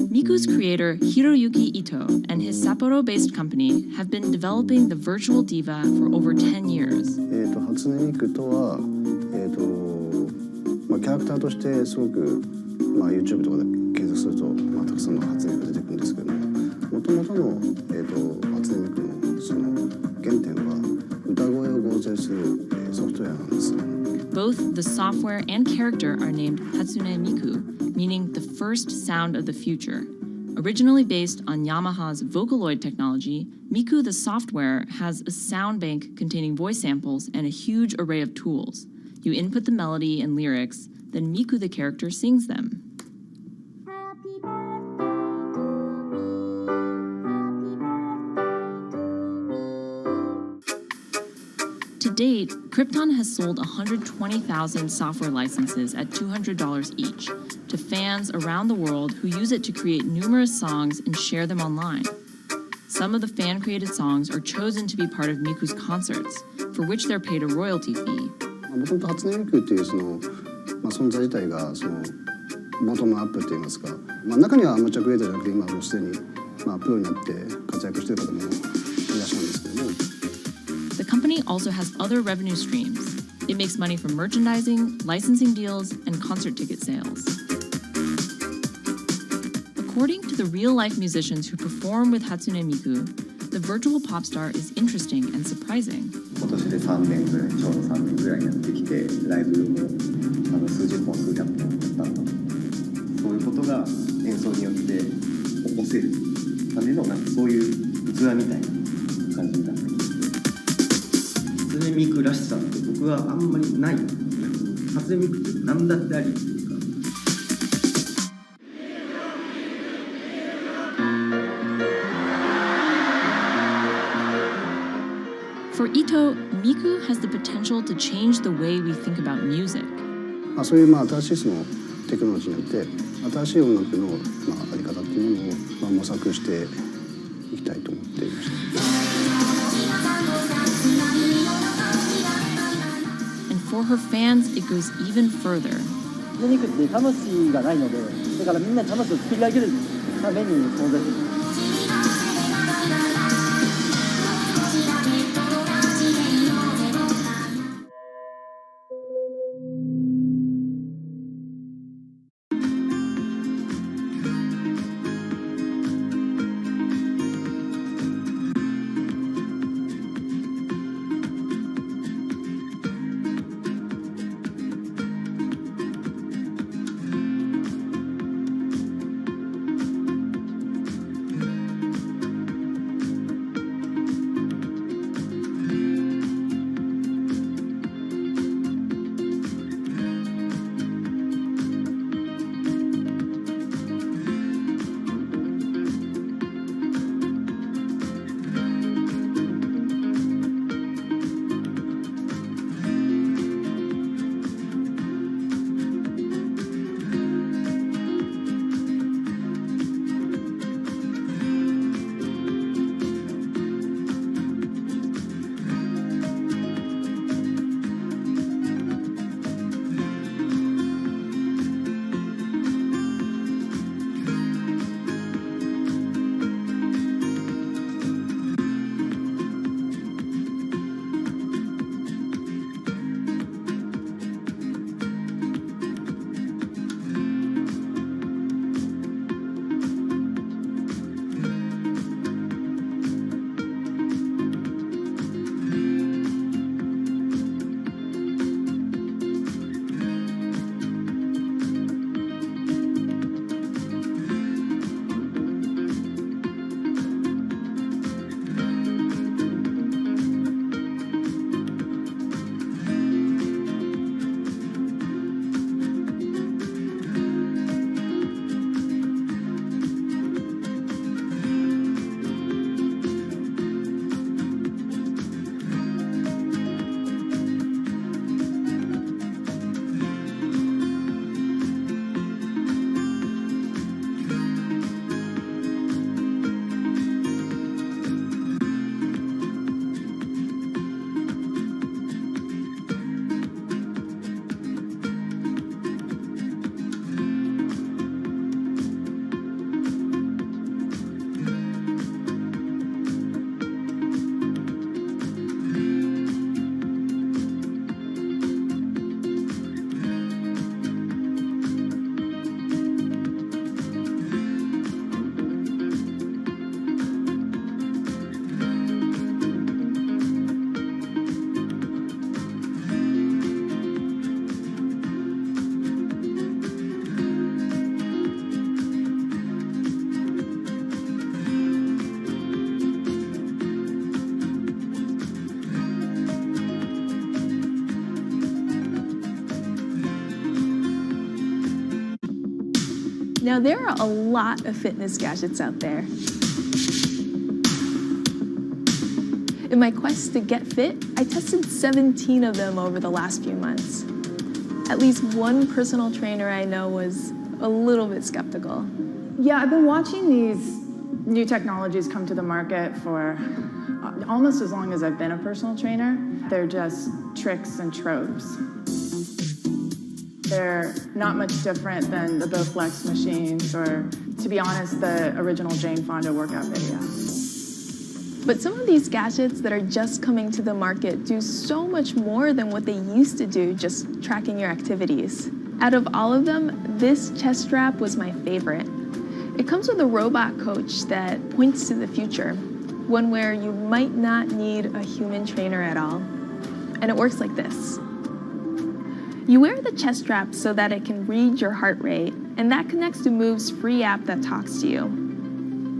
Miku's creator Hiroyuki Ito and his Sapporo-based company have been developing the virtual diva for over 10 years. 初音ミクとは、キャラクターとしてすごく、YouTube とかで検索すると、たくさんの初音ミクが出てくるんですけども、元々の、初音ミクのその原点は歌声を合成する、ソフトウェアなんです。Both the software and character are named Hatsune Miku, meaning the first sound of the future. Originally based on Yamaha's Vocaloid technology, Miku the software has a sound bank containing voice samples and a huge array of tools. You input the melody and lyrics, then Miku the character sings them. To date, Krypton has sold 120,000 software licenses at $200 each to fans around the world who use it to create numerous songs and share them online. Some of the fan-created songs are chosen to be part of Miku's concerts, for which they're paid a royalty fee. もともと初音ミクっていうその、存在自体がそのボトムアップって言いますか、中にはアマチュアクリエイターじゃなくて今はもうすでに、プロになって活躍している方もいらっしゃるんですけども。The company also has other revenue streams. It makes money from merchandising, licensing deals, and concert ticket sales. According to the real-life musicians who perform with Hatsune Miku, the virtual pop star is interesting and surprising. 今年で3年ぐらい、ちょうど3年ぐらいやってきて、ライブも数十本、数百本やったと。そういうことが演奏によって起こせるためのそういう器みたいな感じになってきて。初音ミクらしさって僕はあんまりない。初音ミクって何だってあり。For Ito, Miku has the potential to change the way we think about music. そういう新しいそのテクノロジーによって新しい音楽のあり方っていうものを模索していきたいと思っていました。And for her fans, it goes even further. ミクって魂がないので、だからみんな魂を作り上げるために存在する。Now, there are a lot of fitness gadgets out there. In my quest to get fit, I tested 17 of them over the last few months. At least one personal trainer I know was a little bit skeptical. Yeah, I've been watching these new technologies come to the market for almost as long as I've been a personal trainer. They're just tricks and tropes. They're not much different than the Bowflex machines or, to be honest, the original Jane Fonda workout video. But some of these gadgets that are just coming to the market do so much more than what they used to do, just tracking your activities. Out of all of them, this chest strap was my favorite. It comes with a robot coach that points to the future, one where you might not need a human trainer at all. And it works like this. You wear the chest strap so that it can read your heart rate, and that connects to Move's free app that talks to you.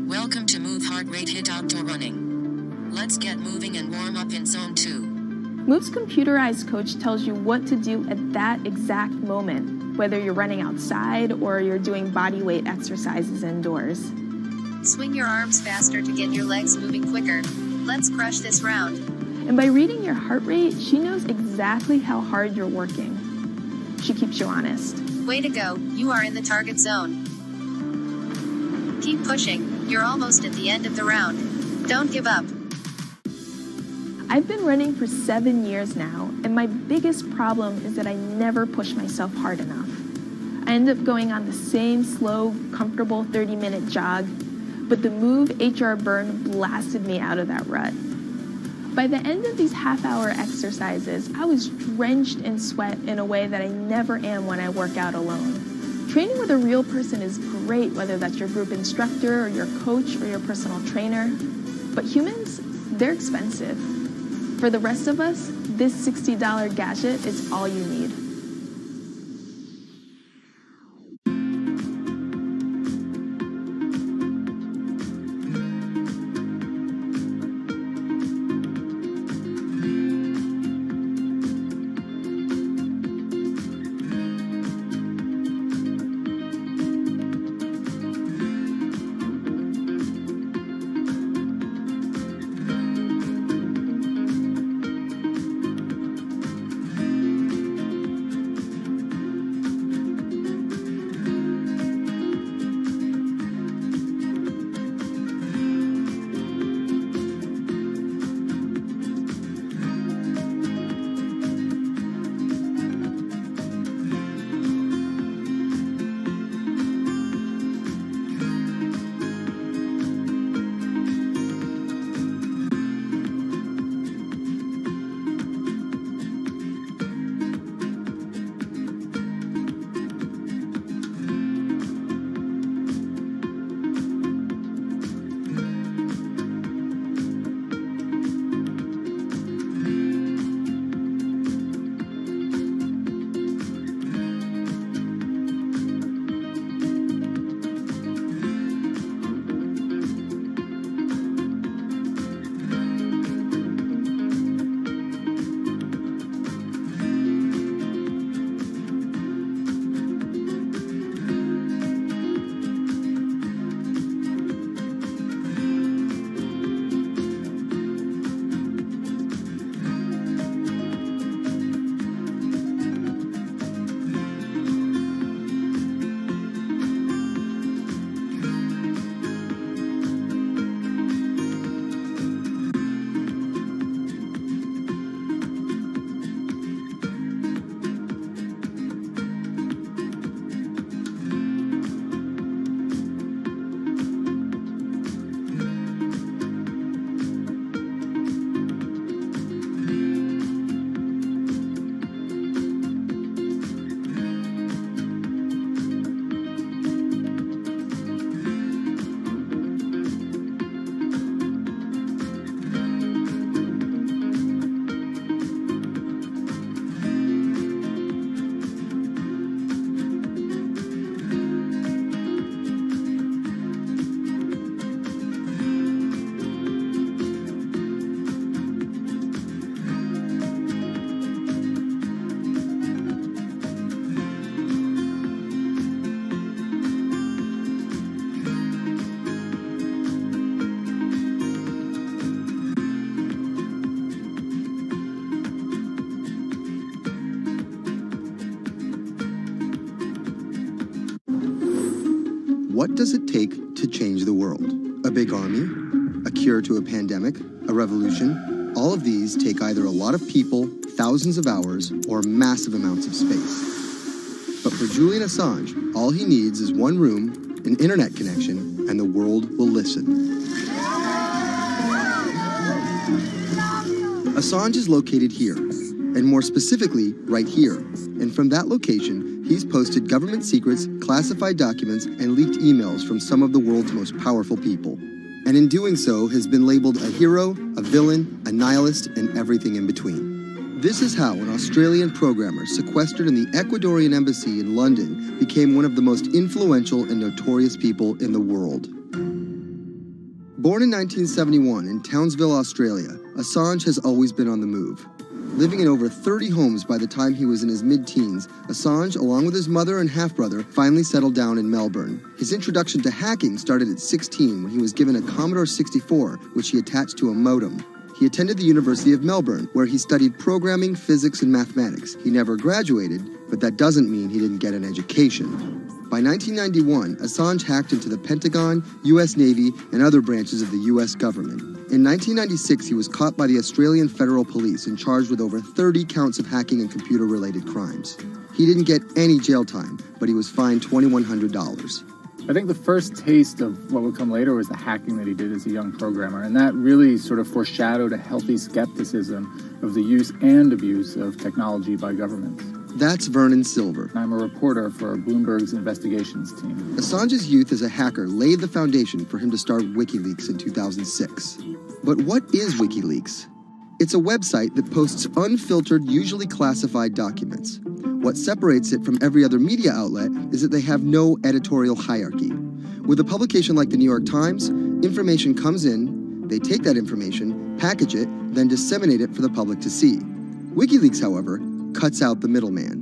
Welcome to Move Heart Rate Hit Outdoor Running. Let's get moving and warm up in Zone 2. Move's computerized coach tells you what to do at that exact moment, whether you're running outside or you're doing body weight exercises indoors. Swing your arms faster to get your legs moving quicker. Let's crush this round. And by reading your heart rate, she knows exactly how hard you're working. She keeps you honest. Way to go, you are in the target zone. Keep pushing, you're almost at the end of the round. Don't give up. I've been running for 7 years now, and my biggest problem is that I never push myself hard enough. I end up going on the same slow, comfortable 30-minute jog, but the Move HR Burn blasted me out of that rut. By the end of these half-hour exercises, I was drenched in sweat in a way that I never am when I work out alone. Training with a real person is great, whether that's your group instructor or your coach or your personal trainer, but humans, they're expensive. For the rest of us, this $60 gadget is all you need. what does it take to change the world? A big army? A cure to a pandemic? A revolution? All of these take either a lot of people, thousands of hours, or massive amounts of space. But for Julian Assange, all he needs is one room, an internet connection, and the world will listen. Assange is located here, and more specifically, right here. And from that location, he's posted government secrets, classified documents, and leaked emails from some of the world's most powerful people. And in doing so, has been labeled a hero, a villain, a nihilist, and everything in between. This is how an Australian programmer sequestered in the Ecuadorian embassy in London became one of the most influential and notorious people in the world. Born in 1971 in Townsville, Australia, Assange has always been on the move. Living in over 30 homes by the time he was in his mid-teens, Assange, along with his mother and half-brother, finally settled down in Melbourne. His introduction to hacking started at 16 when he was given a Commodore 64, which he attached to a modem. He attended the University of Melbourne, where he studied programming, physics, and mathematics. He never graduated, but that doesn't mean he didn't get an education. By 1991, Assange hacked into the Pentagon, U.S. Navy, and other branches of the U.S. government. In 1996, he was caught by the Australian Federal Police and charged with over 30 counts of hacking and computer-related crimes. He didn't get any jail time, but he was fined $2,100. I think the first taste of what would come later was the hacking that he did as a young programmer, and that really sort of foreshadowed a healthy skepticism of the use and abuse of technology by governments. That's Vernon Silver. I'm a reporter for Bloomberg's investigations team. Assange's youth as a hacker laid the foundation for him to start WikiLeaks in 2006. But what is WikiLeaks? It's a website that posts unfiltered, usually classified documents. What separates it from every other media outlet is that they have no editorial hierarchy. With a publication like the New York Times, information comes in, they take that information, package it, then disseminate it for the public to see. WikiLeaks, however, cuts out the middleman.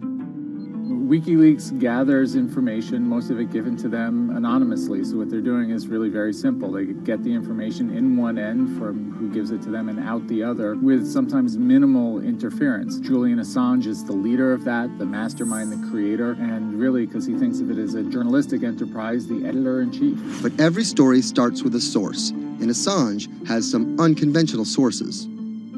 WikiLeaks gathers information, most of it given to them anonymously. So what they're doing is really very simple. They get the information in one end from who gives it to them and out the other with sometimes minimal interference. Julian Assange is the leader of that, the mastermind, the creator, and really, because he thinks of it as a journalistic enterprise, the editor-in-chief. But every story starts with a source, and Assange has some unconventional sources.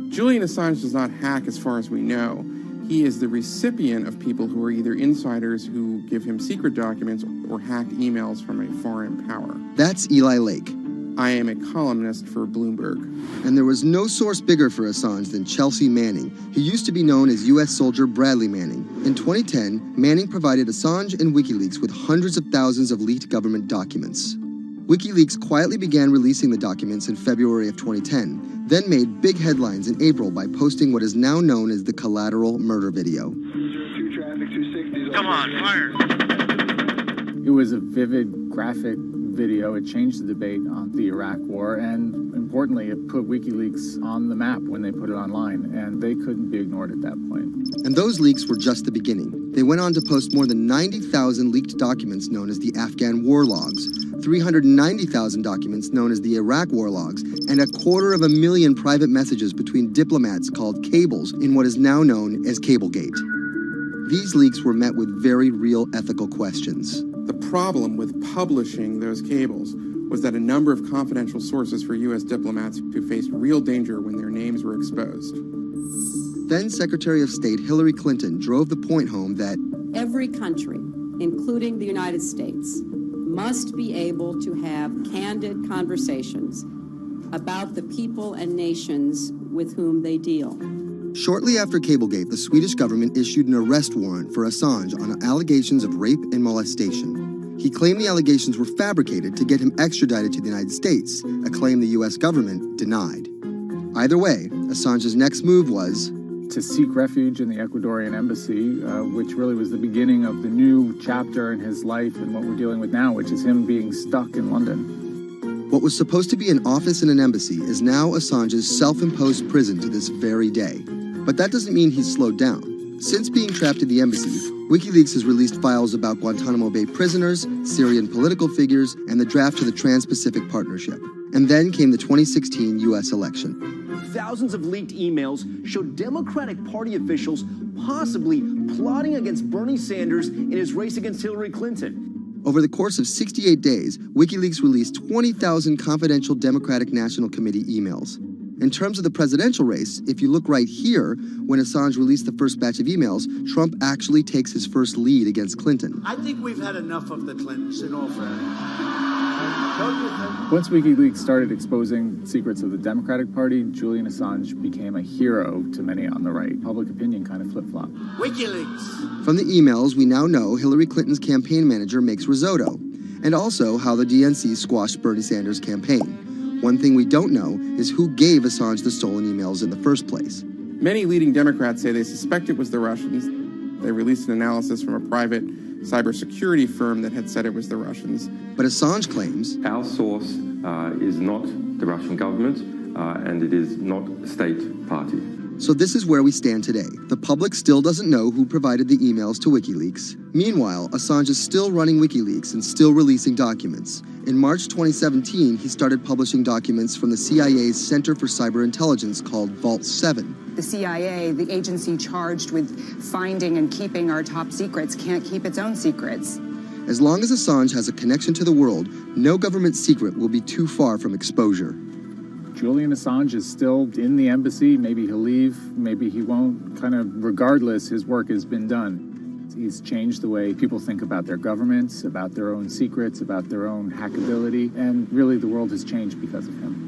Julian Assange does not hack as far as we know. He is the recipient of people who are either insiders who give him secret documents or hacked emails from a foreign power. That's Eli Lake. I am a columnist for Bloomberg. And there was no source bigger for Assange than Chelsea Manning, who used to be known as U.S. soldier Bradley Manning. In 2010, Manning provided Assange and WikiLeaks with hundreds of thousands of leaked government documents. WikiLeaks quietly began releasing the documents in February of 2010, then made big headlines in April by posting what is now known as the collateral murder video. Come on, fire! It was a vivid, graphic video. It changed the debate on the Iraq War, and importantly, it put WikiLeaks on the map when they put it online, and they couldn't be ignored at that point. And those leaks were just the beginning. They went on to post more than 90,000 leaked documents known as the Afghan war logs, 390,000 documents known as the Iraq war logs, and 250,000 private messages between diplomats called cables in what is now known as Cablegate. These leaks were met with very real ethical questions. The problem with publishing those cables was that a number of confidential sources for U.S. diplomats who faced real danger when their names were exposed. Then Secretary of State Hillary Clinton drove the point home that every country, including the United States, must be able to have candid conversations about the people and nations with whom they deal. Shortly after Cablegate, the Swedish government issued an arrest warrant for Assange on allegations of rape and molestation. He claimed the allegations were fabricated to get him extradited to the United States, a claim the U.S. government denied. Either way, Assange's next move was to seek refuge in the Ecuadorian embassy, which really was the beginning of the new chapter in his life and what we're dealing with now, which is him being stuck in London. What was supposed to be an office in an embassy is now Assange's self-imposed prison to this very day. But that doesn't mean he's slowed down. Since being trapped in the embassy, WikiLeaks has released files about Guantanamo Bay prisoners, Syrian political figures, and the draft to the Trans-Pacific Partnership. And then came the 2016 U.S. election. Thousands of leaked emails showed Democratic Party officials possibly plotting against Bernie Sanders in his race against Hillary Clinton. Over the course of 68 days, WikiLeaks released 20,000 confidential Democratic National Committee emails. In terms of the presidential race, if you look right here, when Assange released the first batch of emails, Trump actually takes his first lead against Clinton. I think we've had enough of the Clintons, in all fairness. Once WikiLeaks started exposing secrets of the Democratic Party, Julian Assange became a hero to many on the right. Public opinion kind of flip-flopped. WikiLeaks! From the emails, we now know Hillary Clinton's campaign manager makes risotto, and also how the DNC squashed Bernie Sanders' campaign. One thing we don't know is who gave Assange the stolen emails in the first place. Many leading Democrats say they suspect it was the Russians. They released an analysis from a private cybersecurity firm that had said it was the Russians. But Assange claims our source is not the Russian government, and it is not a state party. So this is where we stand today. The public still doesn't know who provided the emails to WikiLeaks. Meanwhile, Assange is still running WikiLeaks and still releasing documents. In March 2017, he started publishing documents from the CIA's Center for Cyber Intelligence called Vault 7. The CIA, the agency charged with finding and keeping our top secrets, can't keep its own secrets. As long as Assange has a connection to the world, no government secret will be too far from exposure. Julian Assange is still in the embassy. Maybe he'll leave, maybe he won't. Kind of regardless, his work has been done. He's changed the way people think about their governments, about their own secrets, about their own hackability, and really the world has changed because of him.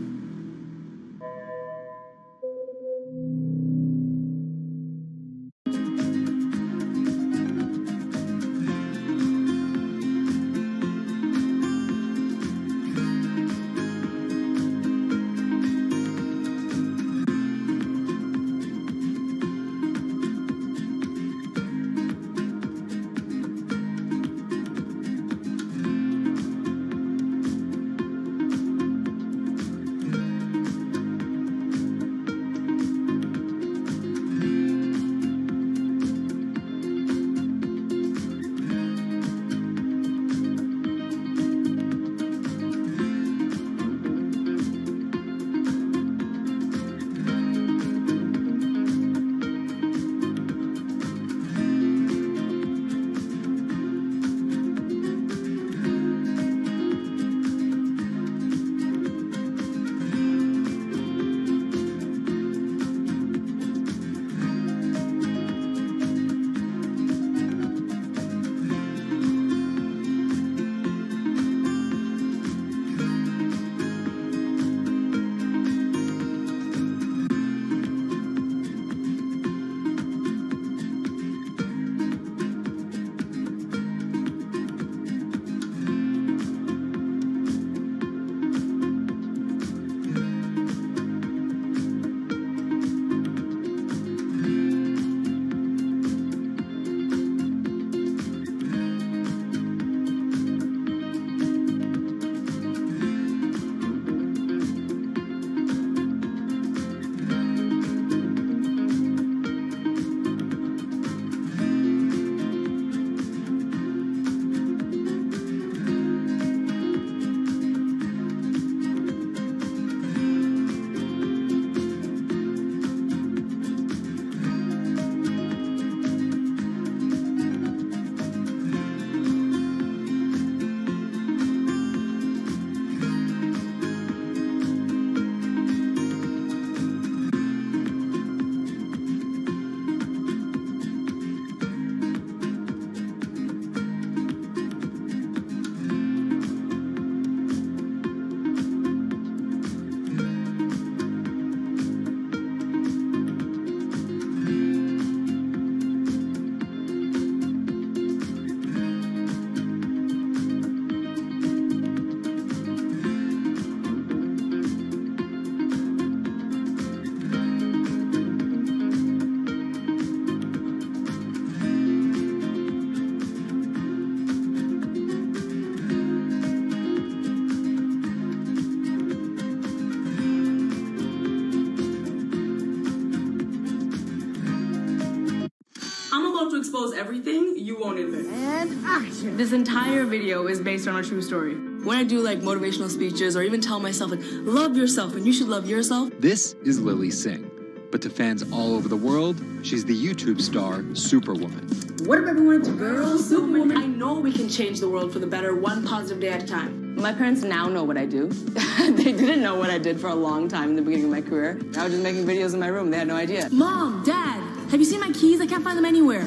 Expose everything you won't admit. And action. This entire video is based on a true story. When I do like motivational speeches or even tell myself like love yourself and you should love yourself. This is Lily Singh. But to fans all over the world, she's the YouTube star Superwoman. What if everyone to girl, Superwoman? I know we can change the world for the better, one positive day at a time. My parents now know what I do. They didn't know what I did for a long time in the beginning of my career. I was just making videos in my room. They had no idea. Mom, Dad, have you seen my keys? I can't find them anywhere.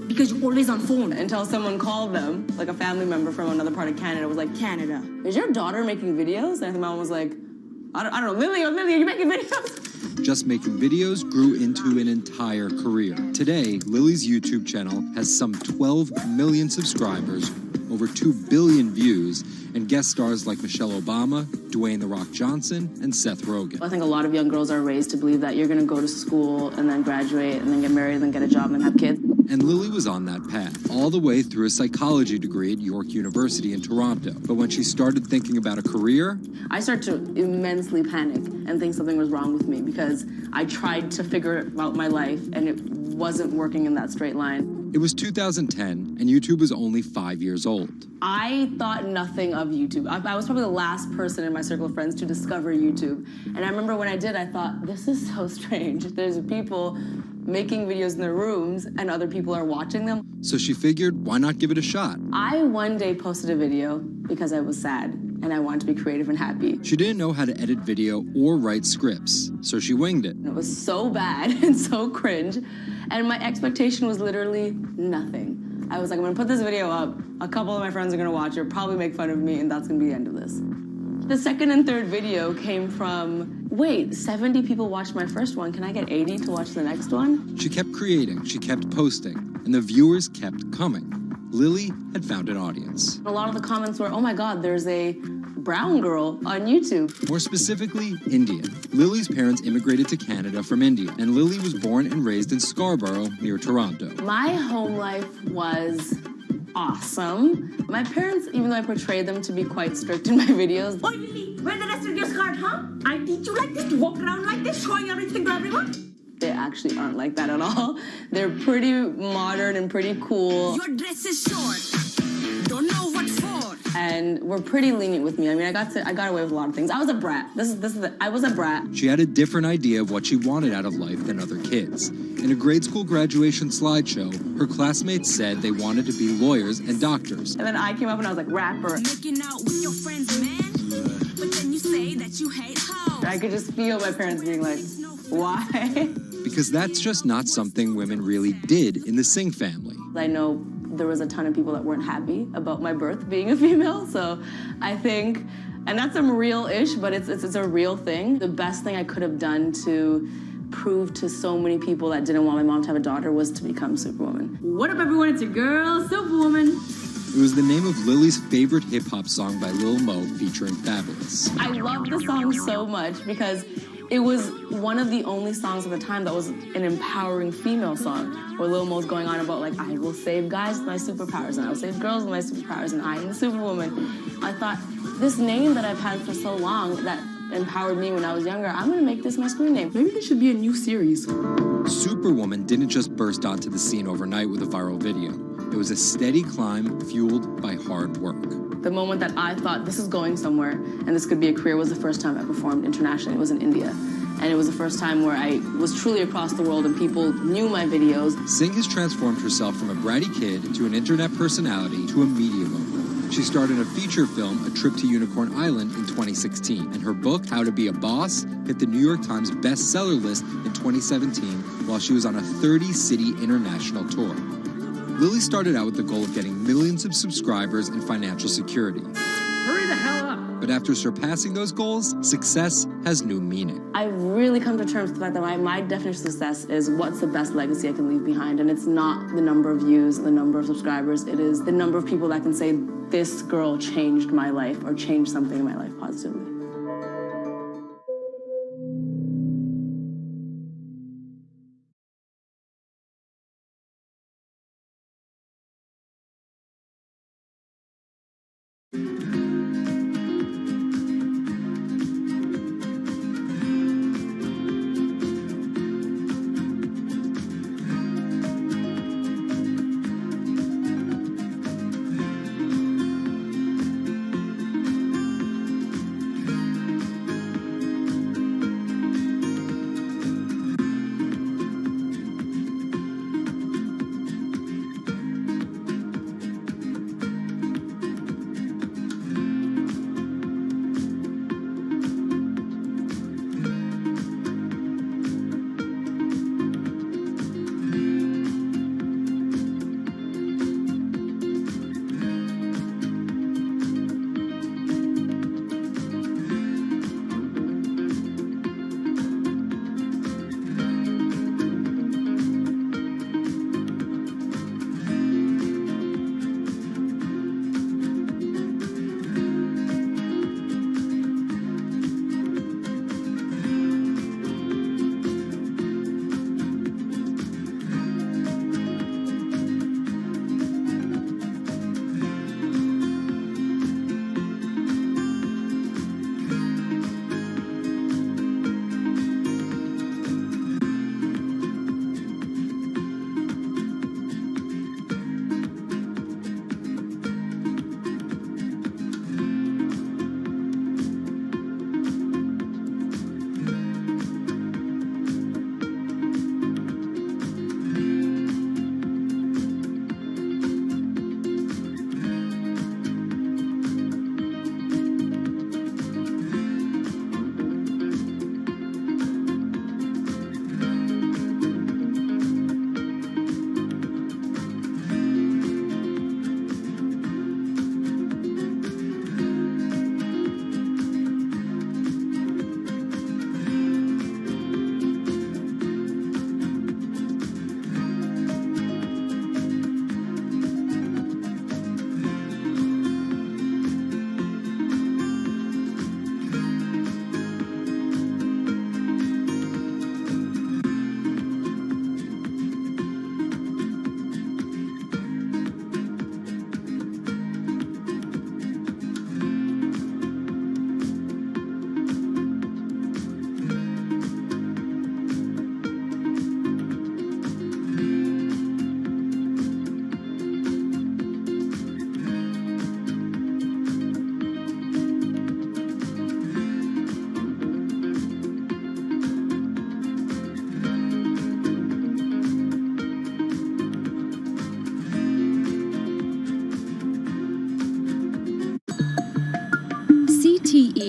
Because you're always on phone. Until someone called them, like a family member from another part of Canada, was like, Canada, is your daughter making videos? And I think my mom was like, I don't know, Lily, are you making videos? Just making videos grew into an entire career. Today, Lily's YouTube channel has some 12 million subscribers, over 2 billion views, and guest stars like Michelle Obama, Dwayne "The Rock" Johnson, and Seth Rogen. I think a lot of young girls are raised to believe that you're going to go to school and then graduate and then get married and then get a job and then have kids. And Lily was on that path, all the way through a psychology degree at York University in Toronto. But when she started thinking about a career, I started to immensely panic and think something was wrong with me because I tried to figure out my life and it wasn't working in that straight line. It was 2010, and YouTube was only 5 years old. I thought nothing of YouTube. I was probably the last person in my circle of friends to discover YouTube. And I remember when I did, I thought, this is so strange. There's people making videos in their rooms, and other people are watching them. So she figured, why not give it a shot? I one day posted a video because I was sad, and I wanted to be creative and happy. She didn't know how to edit video or write scripts, so she winged it. It was so bad and so cringe, and my expectation was literally nothing. I was like, I'm gonna put this video up, a couple of my friends are gonna watch it, probably make fun of me, and that's gonna be the end of this. The second and third video came from, wait, 70 people watched my first one, can I get 80 to watch the next one? She kept creating, she kept posting, and the viewers kept coming. Lily had found an audience. A lot of the comments were, oh my God, there's a brown girl on YouTube. More specifically, Indian. Lily's parents immigrated to Canada from India, and Lily was born and raised in Scarborough, near Toronto. My home life was awesome. My parents, even though I portrayed them to be quite strict in my videos. Oh, Lily, where the rest of your skirt, huh? I teach you like this, to walk around like this, showing everything to everyone? They actually aren't like that at all. They're pretty modern and pretty cool. Your dress is short. Don't know what for. And were pretty lenient with me. I mean, I got away with a lot of things. I was a brat. I was a brat. She had a different idea of what she wanted out of life than other kids. In a grade school graduation slideshow, her classmates said they wanted to be lawyers and doctors. And then I came up and I was like, rapper. Making out with your friends, man. But then you say that you hate hoes. I could just feel my parents being like, why? Because that's just not something women really did in the Singh family. I know there was a ton of people that weren't happy about my birth being a female, so I think, and that's some real-ish, but it's a real thing. The best thing I could have done to prove to so many people that didn't want my mom to have a daughter was to become Superwoman. What up, everyone? It's your girl, Superwoman. It was the name of Lily's favorite hip-hop song by Lil Mo featuring Fabulous. I love the song so much because it was one of the only songs at the time that was an empowering female song, where Lil Mo's going on about, like, I will save guys with my superpowers, and I will save girls with my superpowers, and I am the Superwoman. I thought, this name that I've had for so long that empowered me when I was younger, I'm gonna make this my screen name. Maybe there should be a new series. Superwoman didn't just burst onto the scene overnight with a viral video. It was a steady climb fueled by hard work. The moment that I thought this is going somewhere and this could be a career was the first time I performed internationally. It was in India. And it was the first time where I was truly across the world and people knew my videos. Singh has transformed herself from a bratty kid to an internet personality to a media mogul. She starred in a feature film, A Trip to Unicorn Island, in 2016. And her book, How to Be a Boss, hit the New York Times bestseller list in 2017 while she was on a 30-city international tour. Lily started out with the goal of getting millions of subscribers and financial security. Hurry the hell up! But after surpassing those goals, success has new meaning. I've really come to terms with the fact that my definition of success is what's the best legacy I can leave behind. And it's not the number of views, the number of subscribers. It is the number of people that can say, this girl changed my life or changed something in my life positively.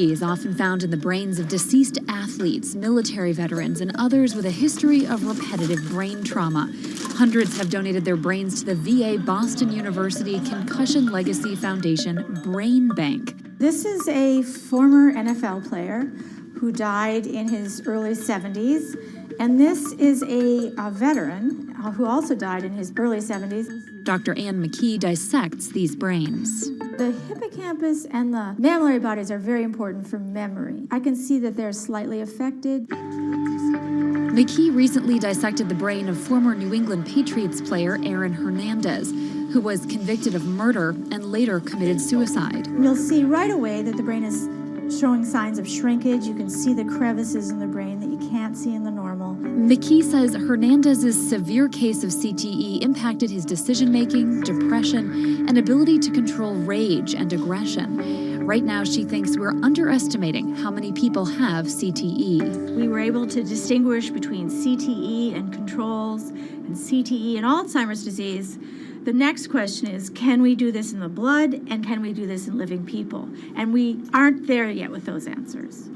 CTE is often found in the brains of deceased athletes, military veterans, and others with a history of repetitive brain trauma. Hundreds have donated their brains to the VA Boston University Concussion Legacy Foundation Brain Bank. This is a former NFL player who died in his early 70s, and this is a veteran who also died in his early 70s. Dr. Ann McKee dissects these brains. The hippocampus and the mammillary bodies are very important for memory. I can see that they're slightly affected. McKee recently dissected the brain of former New England Patriots player Aaron Hernandez, who was convicted of murder and later committed suicide. You'll see right away that the brain is showing signs of shrinkage. You can see the crevices in the brain that you can't see in the normal. McKee says Hernandez's severe case of CTE impacted his decision-making, depression, and ability to control rage and aggression. Right now, she thinks we're underestimating how many people have CTE. We were able to distinguish between CTE and controls and CTE and Alzheimer's disease. The next question is, can we do this in the blood, and can we do this in living people? And we aren't there yet with those answers.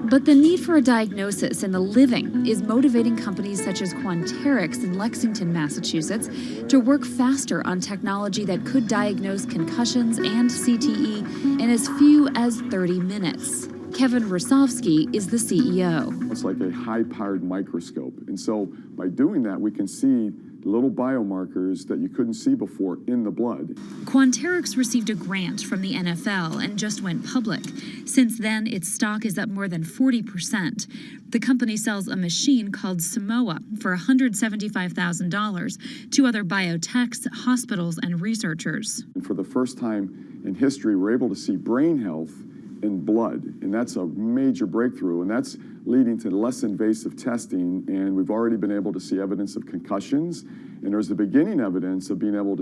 But the need for a diagnosis in the living is motivating companies such as Quanterix in Lexington, Massachusetts, to work faster on technology that could diagnose concussions and CTE in as few as 30 minutes. Kevin Rosovsky is the CEO. It's like a high-powered microscope. And so by doing that, we can see little biomarkers that you couldn't see before in the blood. Quanterix received a grant from the NFL and just went public. Since then, its stock is up more than 40%. The company sells a machine called Simoa for $175,000 to other biotechs, hospitals, and researchers. And for the first time in history, we're able to see brain health in blood, and that's a major breakthrough, and that's leading to less invasive testing, and we've already been able to see evidence of concussions, and there's the beginning evidence of being able to